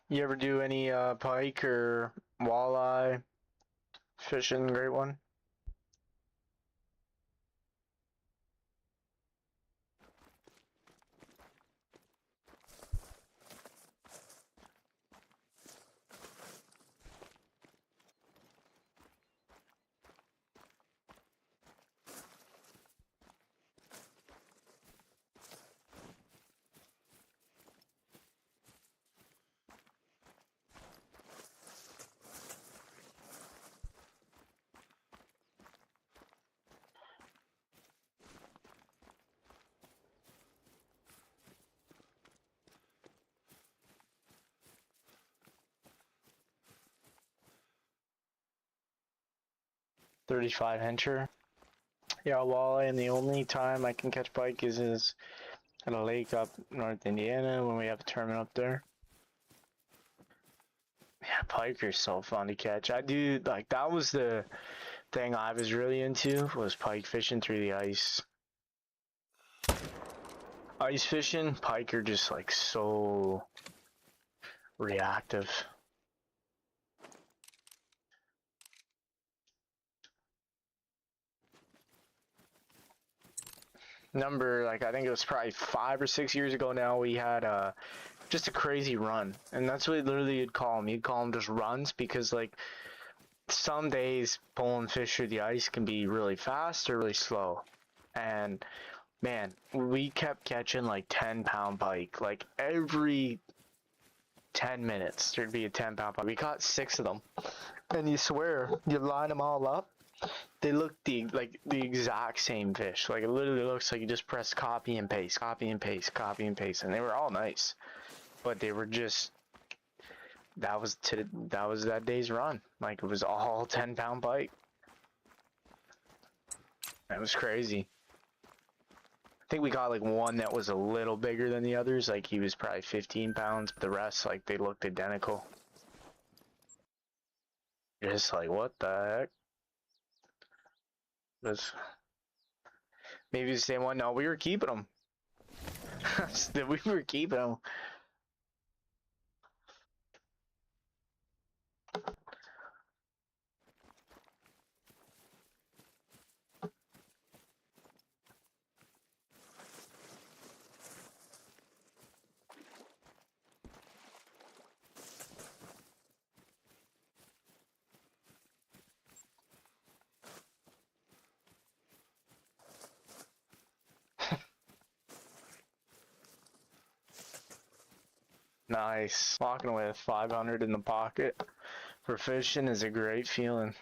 You ever do any pike or walleye fishing, great one? 35 incher. Yeah, walleye, and the only time I can catch pike is at a lake up North Indiana when we have a tournament up there. Yeah, pike are so fun to catch. I do, like, that was the thing I was really into, was pike fishing through the ice. Ice fishing, pike are just like so reactive. Like, I think it was probably 5 or 6 years ago now, we had just a crazy run, and that's what literally you'd call them. You'd call them just runs, because like some days pulling fish through the ice can be really fast or really slow. And man, we kept catching like 10-pound pike. Like every 10 minutes there'd be a 10-pound pike. We caught 6 of them, and you swear, you line them all up, they look like the exact same fish. Like it literally looks like you just press copy and paste, copy and paste, copy and paste, and they were all nice, but they were just, that was that day's run. Like it was all 10-pound pike. That was crazy. I think we got like one that was a little bigger than the others. Like he was probably 15 pounds, but the rest, like, they looked identical. Just like, what the heck? Was maybe the same one? No, we were keeping them. We were keeping them. Nice. Walking away with 500 in the pocket for fishing is a great feeling.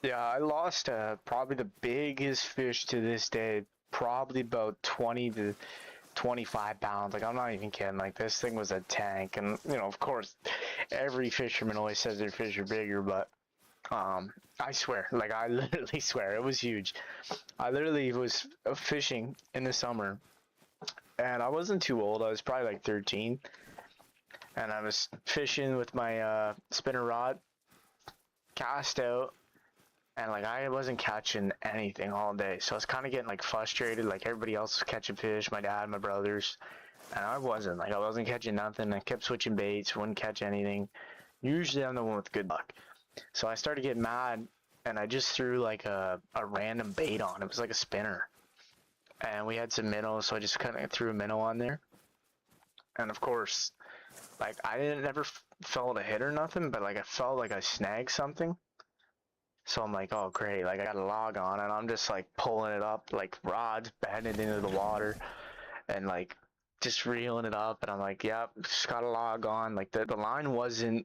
Yeah, I lost probably the biggest fish to this day, probably about 20 to 25 pounds. Like, I'm not even kidding. Like, this thing was a tank. And, you know, of course, every fisherman always says their fish are bigger, but I swear, like, I literally swear, it was huge. I literally was fishing in the summer, and I wasn't too old. I was probably like 13, and I was fishing with my spinner rod, cast out, and like I wasn't catching anything all day, so I was kind of getting like frustrated. Like everybody else was catching fish, my dad, my brothers, and I wasn't. Like I wasn't catching nothing. I kept switching baits, wouldn't catch anything. Usually I'm the one with good luck. So I started getting mad, and I just threw like a random bait on. It was like a spinner, and we had some minnows, so I just kind of threw a minnow on there. And of course, like I didn't never felt a hit or nothing, but like I felt like I snagged something. So I'm like, oh great, like I got a log on, and I'm just like pulling it up, like rods bending into the water, and like just reeling it up, and I'm like, yep, just got a log on. Like the line wasn't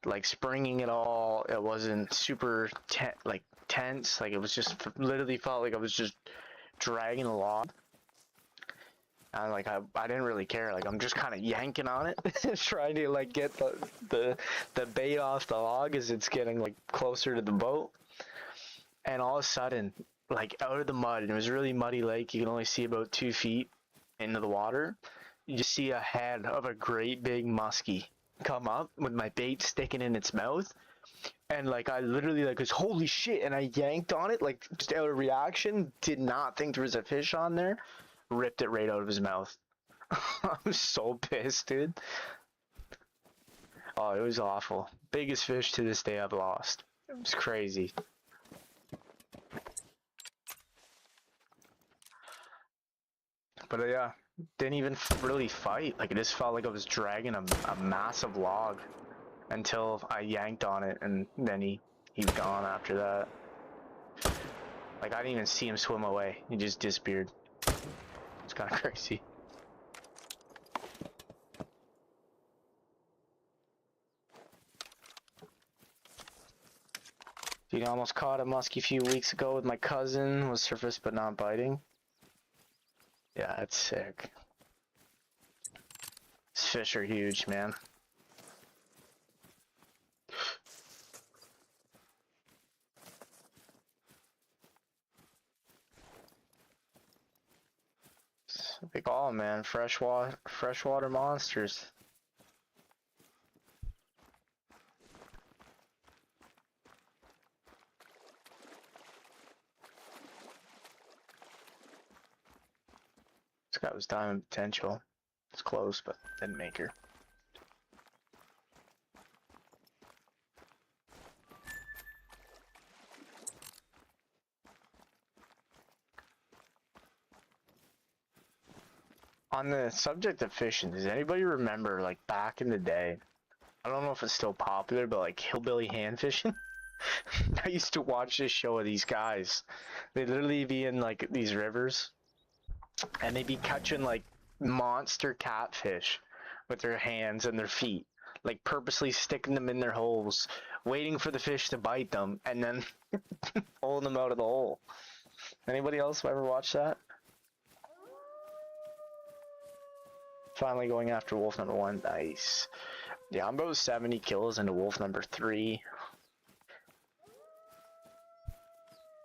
like springing at all. It wasn't super tense. Like it was just literally felt like I was just dragging a log. And like I didn't really care. Like I'm just kind of yanking on it, trying to like get the bait off the log as it's getting like closer to the boat. And all of a sudden, like out of the mud, and it was a really muddy lake. You can only see about 2 feet into the water. You just see a head of a great big muskie come up with my bait sticking in its mouth. And like I literally like was holy shit, and I yanked on it like just out of reaction. Did not think there was a fish on there. Ripped it right out of his mouth. I was so pissed, dude. Oh, it was awful. Biggest fish to this day I've lost. It was crazy. But yeah, didn't even really fight. Like it just felt like I was dragging a massive log until I yanked on it, and then he was gone after that. Like I didn't even see him swim away. He just disappeared. It's kind of crazy. Dude, I almost caught a muskie a few weeks ago with my cousin. Was surface but not biting. Yeah, that's sick. These fish are huge, man. They call them, man, freshwater monsters. This guy was diamond potential. It's close, but didn't make her. On the subject of fishing, does anybody remember, like, back in the day, I don't know if it's still popular, but like hillbilly hand fishing? I used to watch this show of these guys. They'd literally be in like these rivers and they'd be catching like monster catfish with their hands and their feet, like purposely sticking them in their holes, waiting for the fish to bite them, and then pulling them out of the hole. Anybody else ever watch that? Finally going after wolf number 1. Nice. Yeah, I'm about 70 kills into wolf number 3.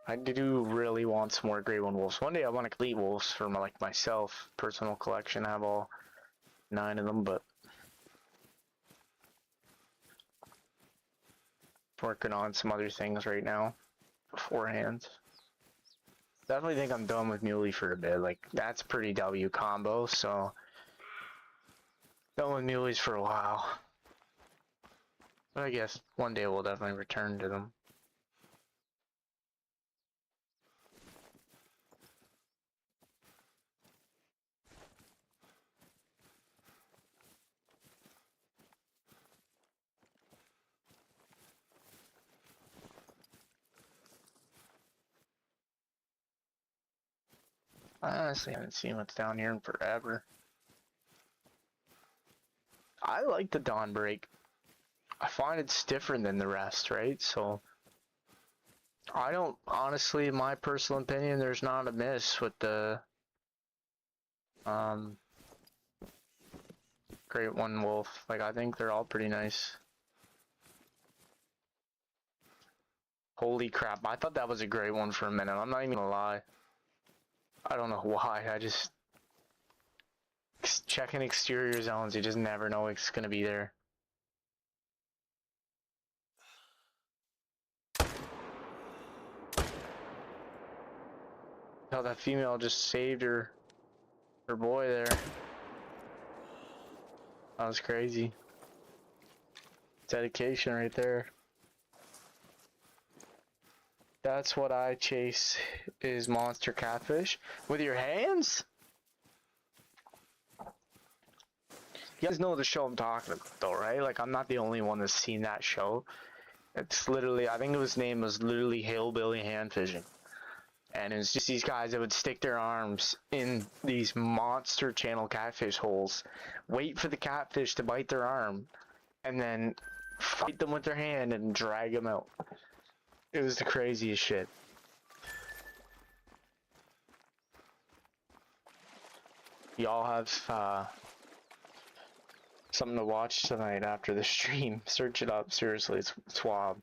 I do really want some more grade 1 wolves. One day I want to complete wolves for myself, personal collection. I have all 9 of them, but working on some other things right now beforehand. Definitely think I'm done with MULE for a bit. Like, that's pretty W combo, so done with muleys for a while. But I guess one day we'll definitely return to them. I honestly haven't seen what's down here in forever. I like the dawn break. I find it's different than the rest, right? So I don't, honestly, in my personal opinion, there's not a miss with the Great One Wolf. Like, I think they're all pretty nice. Holy crap, I thought that was a great one for a minute. I'm not even gonna lie. I don't know why, I just... Checking exterior zones, you just never know it's gonna be there. Oh, that female just saved her boy there. That was crazy. Dedication right there. That's what I chase, is monster catfish. With your hands? You guys know the show I'm talking about though, right? Like, I'm not the only one that's seen that show. It's literally, I think his name was literally Hillbilly Hand Fishing. And it's just these guys that would stick their arms in these monster channel catfish holes, wait for the catfish to bite their arm, and then fight them with their hand and drag them out. It was the craziest shit. Y'all have something to watch tonight after the stream. Search it up, seriously, it's wild.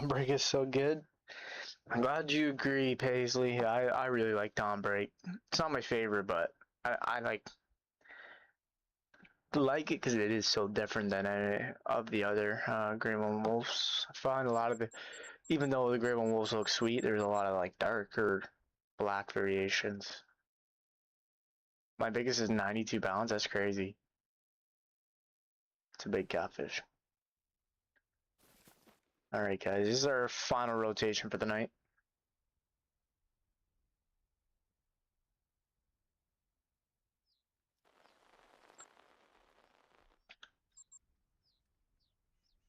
Break is so good. I'm glad you agree, Paisley. I really like Dawnbreak. It's not my favorite, but I like it because it is so different than any of the other Grey One Wolves. I find a lot of the, even though the Grey One Wolves look sweet, there's a lot of like darker black variations. My biggest is 92 pounds. That's crazy. It's a big catfish. All right, guys. This is our final rotation for the night.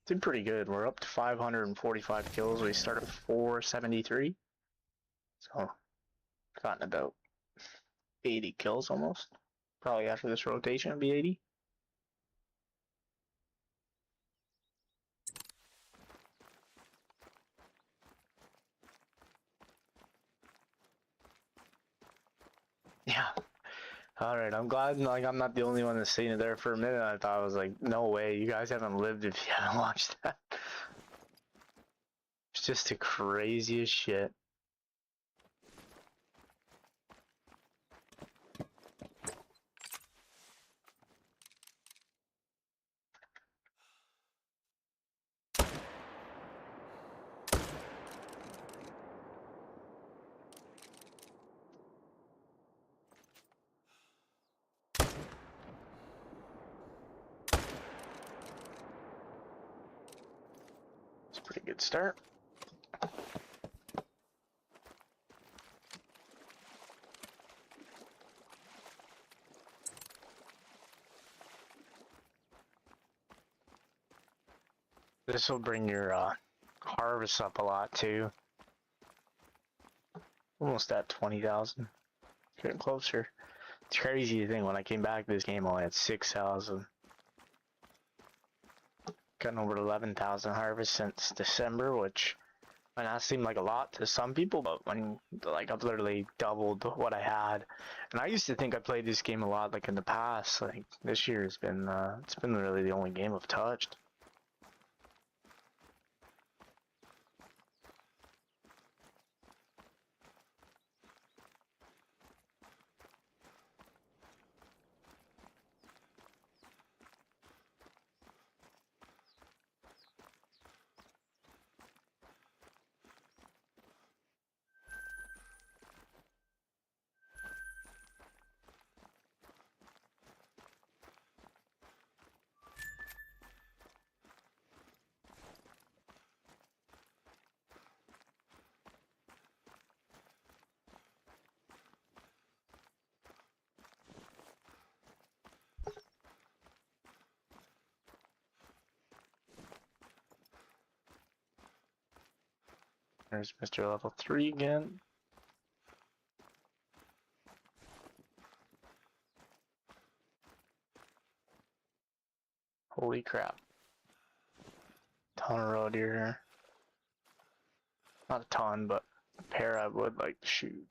Did pretty good. We're up to 545 kills. We started 473. So, gotten about 80 kills almost. Probably after this rotation it'll be 80. Yeah. Alright, I'm glad like I'm not the only one that's seen it there for a minute. I thought I was like, no way, you guys haven't lived if you haven't watched that. It's just the craziest shit. It's a pretty good start. This will bring your harvest up a lot too. Almost at 20,000. Getting closer. It's crazy to think when I came back to this game I only had 6,000. Gotten over 11,000 harvest since December, which might not seem like a lot to some people, but when like I've literally doubled what I had. And I used to think I played this game a lot like in the past. Like this year has been it's been really the only game I've touched. There's Mr. Level 3 again. Holy crap. Ton of road deer here. Not a ton, but a pair I would like to shoot.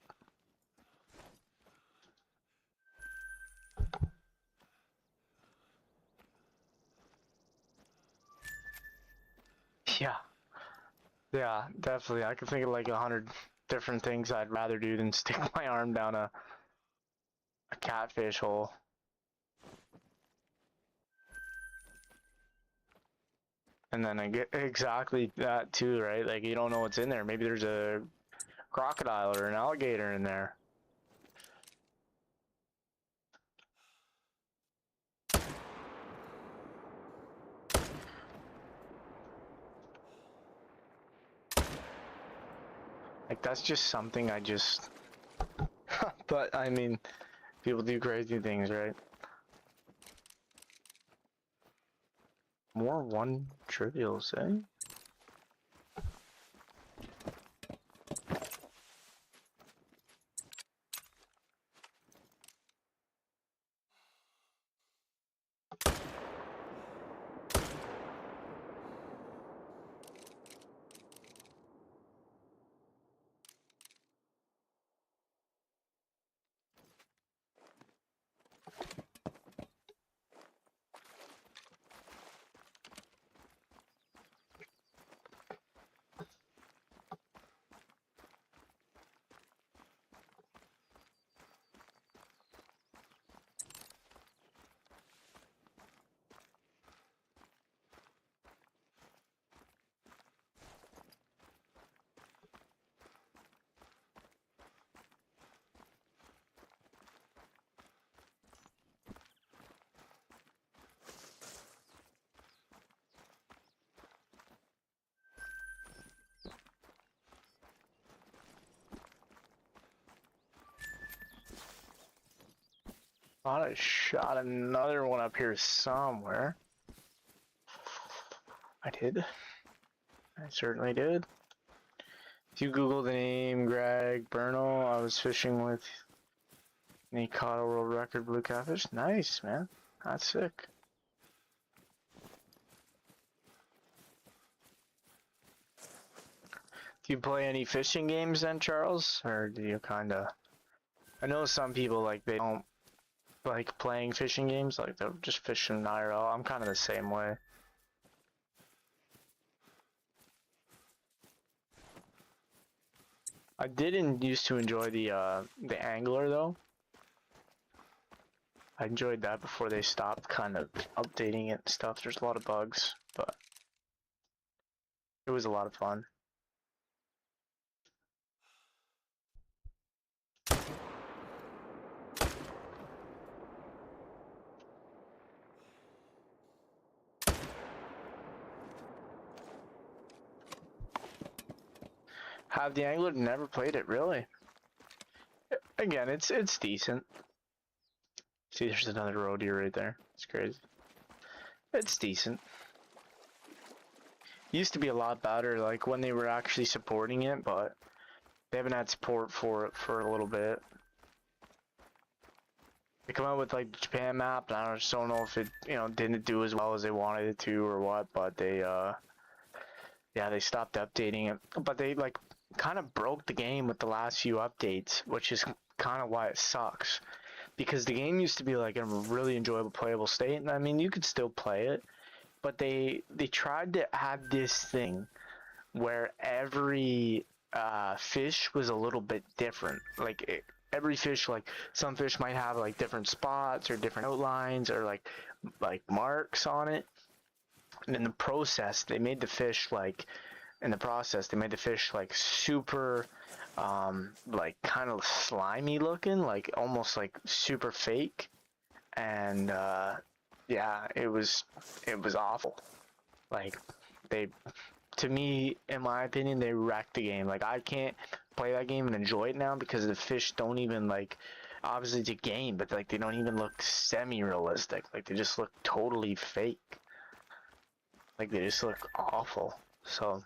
Yeah. Yeah, definitely. I could think of like 100 different things I'd rather do than stick my arm down a catfish hole. And then I get exactly that too, right? Like you don't know what's in there. Maybe there's a crocodile or an alligator in there. Like that's just something I just but I mean people do crazy things, right? More one trivials, eh? Thought I shot another one up here somewhere. I did. I certainly did. If you Google the name Greg Bernal, I was fishing with, and he caught a world record blue catfish. Nice, man. That's sick. Do you play any fishing games then, Charles? Or do you kinda... I know some people, like, they don't like playing fishing games, like, they're just fishing IRL. I'm kinda the same way. I didn't used to enjoy the angler though. I enjoyed that before they stopped kind of updating it and stuff. There's a lot of bugs, but it was a lot of fun. Have the angler never played it really? Again, it's decent. See, there's another road here right there. It's crazy. It's decent. Used to be a lot better, like when they were actually supporting it, but they haven't had support for it for a little bit. They come out with like the Japan map, and I just don't know if it, didn't do as well as they wanted it to or what, but they, yeah, they stopped updating it. But they like kind of broke the game with the last few updates, which is kind of why it sucks. Because the game used to be like in a really enjoyable, playable state, and I mean, you could still play it, but they tried to add this thing where every fish was a little bit different. Like every fish, like some fish might have like different spots or different outlines or like marks on it. And in the process, they made the fish like super like kind of slimy looking, like almost like super fake. And yeah, it was awful. Like they, to me, in my opinion, they wrecked the game. Like I can't play that game and enjoy it now because the fish don't even like, obviously it's a game, but like they don't even look semi-realistic. Like they just look totally fake. Like they just look awful. So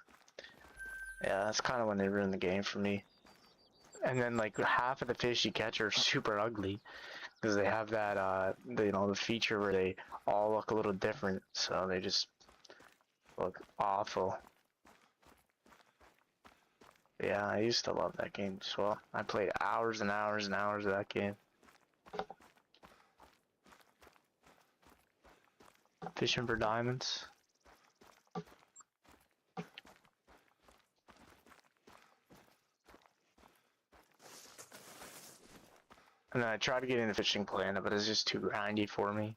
yeah, that's kind of when they ruined the game for me. And then like half of the fish you catch are super ugly because they have that the feature where they all look a little different, so they just look awful. Yeah, I used to love that game as well. I played hours and hours and hours of that game. Fishing for diamonds. And then I tried to get into Fishing Planet, but it's just too grindy for me.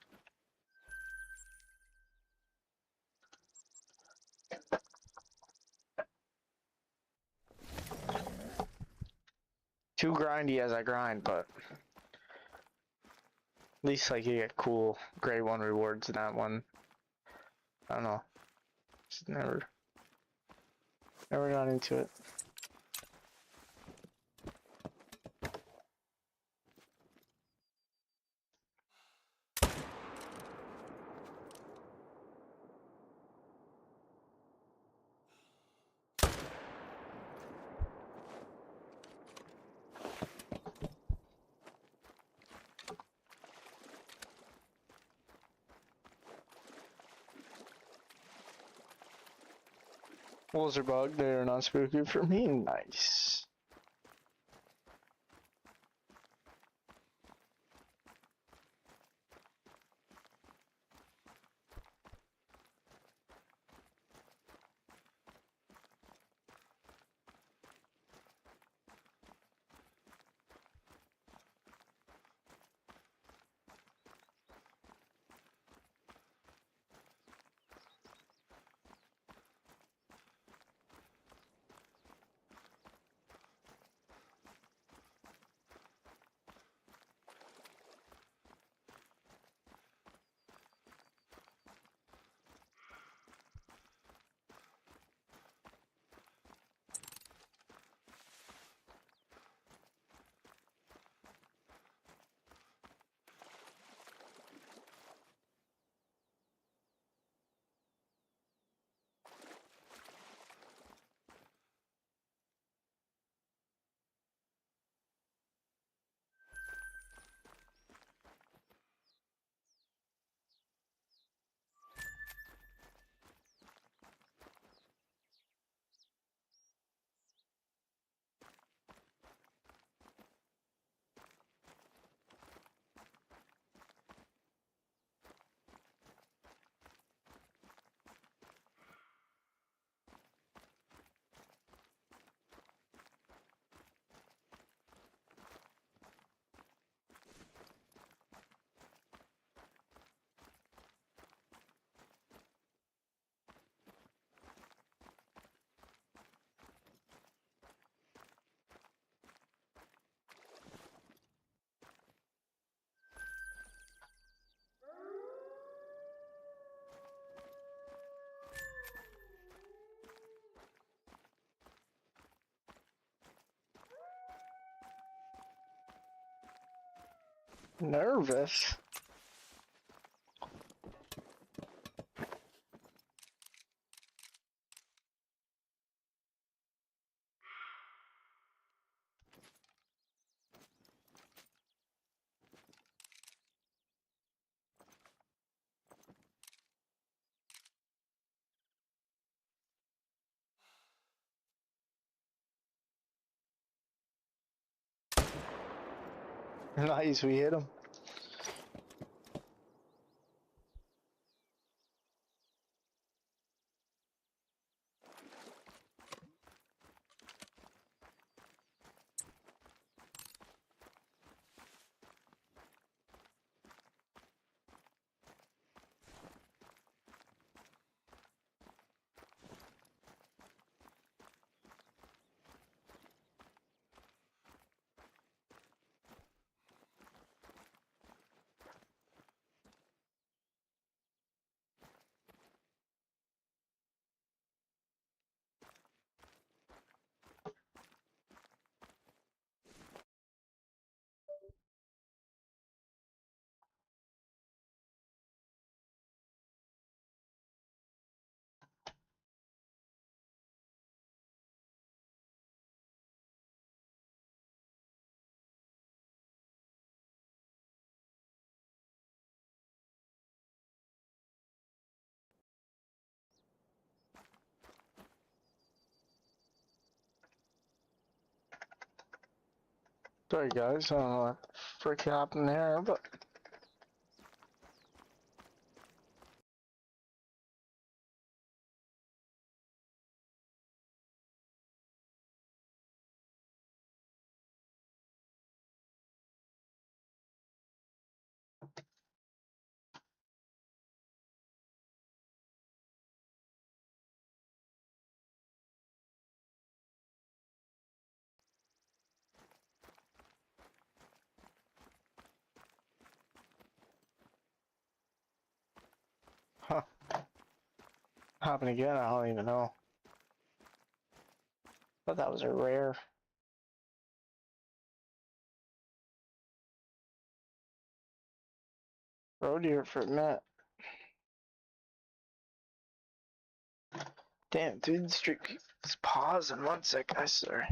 Too grindy as I grind, but at least like you get cool grade 1 rewards in that one. I don't know. Just never got into it. Wolves are bugged, they're not spooky for me. Nice. Nervous? Nice, we hit him. Sorry guys, I don't know what frick happened there, but huh. Happened again, I don't even know. But that was a rare. Rode here for a minute. Damn, dude, the street keeps pausing. 1 sec, I swear.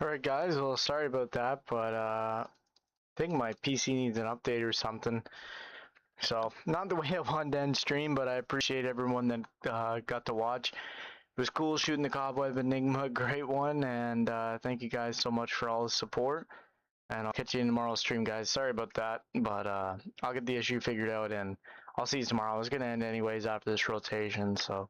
Alright guys, well sorry about that, but I think my PC needs an update or something. So, not the way I wanted to end stream, but I appreciate everyone that got to watch. It was cool shooting the Cobweb Enigma, great one, and thank you guys so much for all the support. And I'll catch you in tomorrow's stream, guys. Sorry about that, but I'll get the issue figured out, and I'll see you tomorrow. I was gonna end anyways after this rotation, so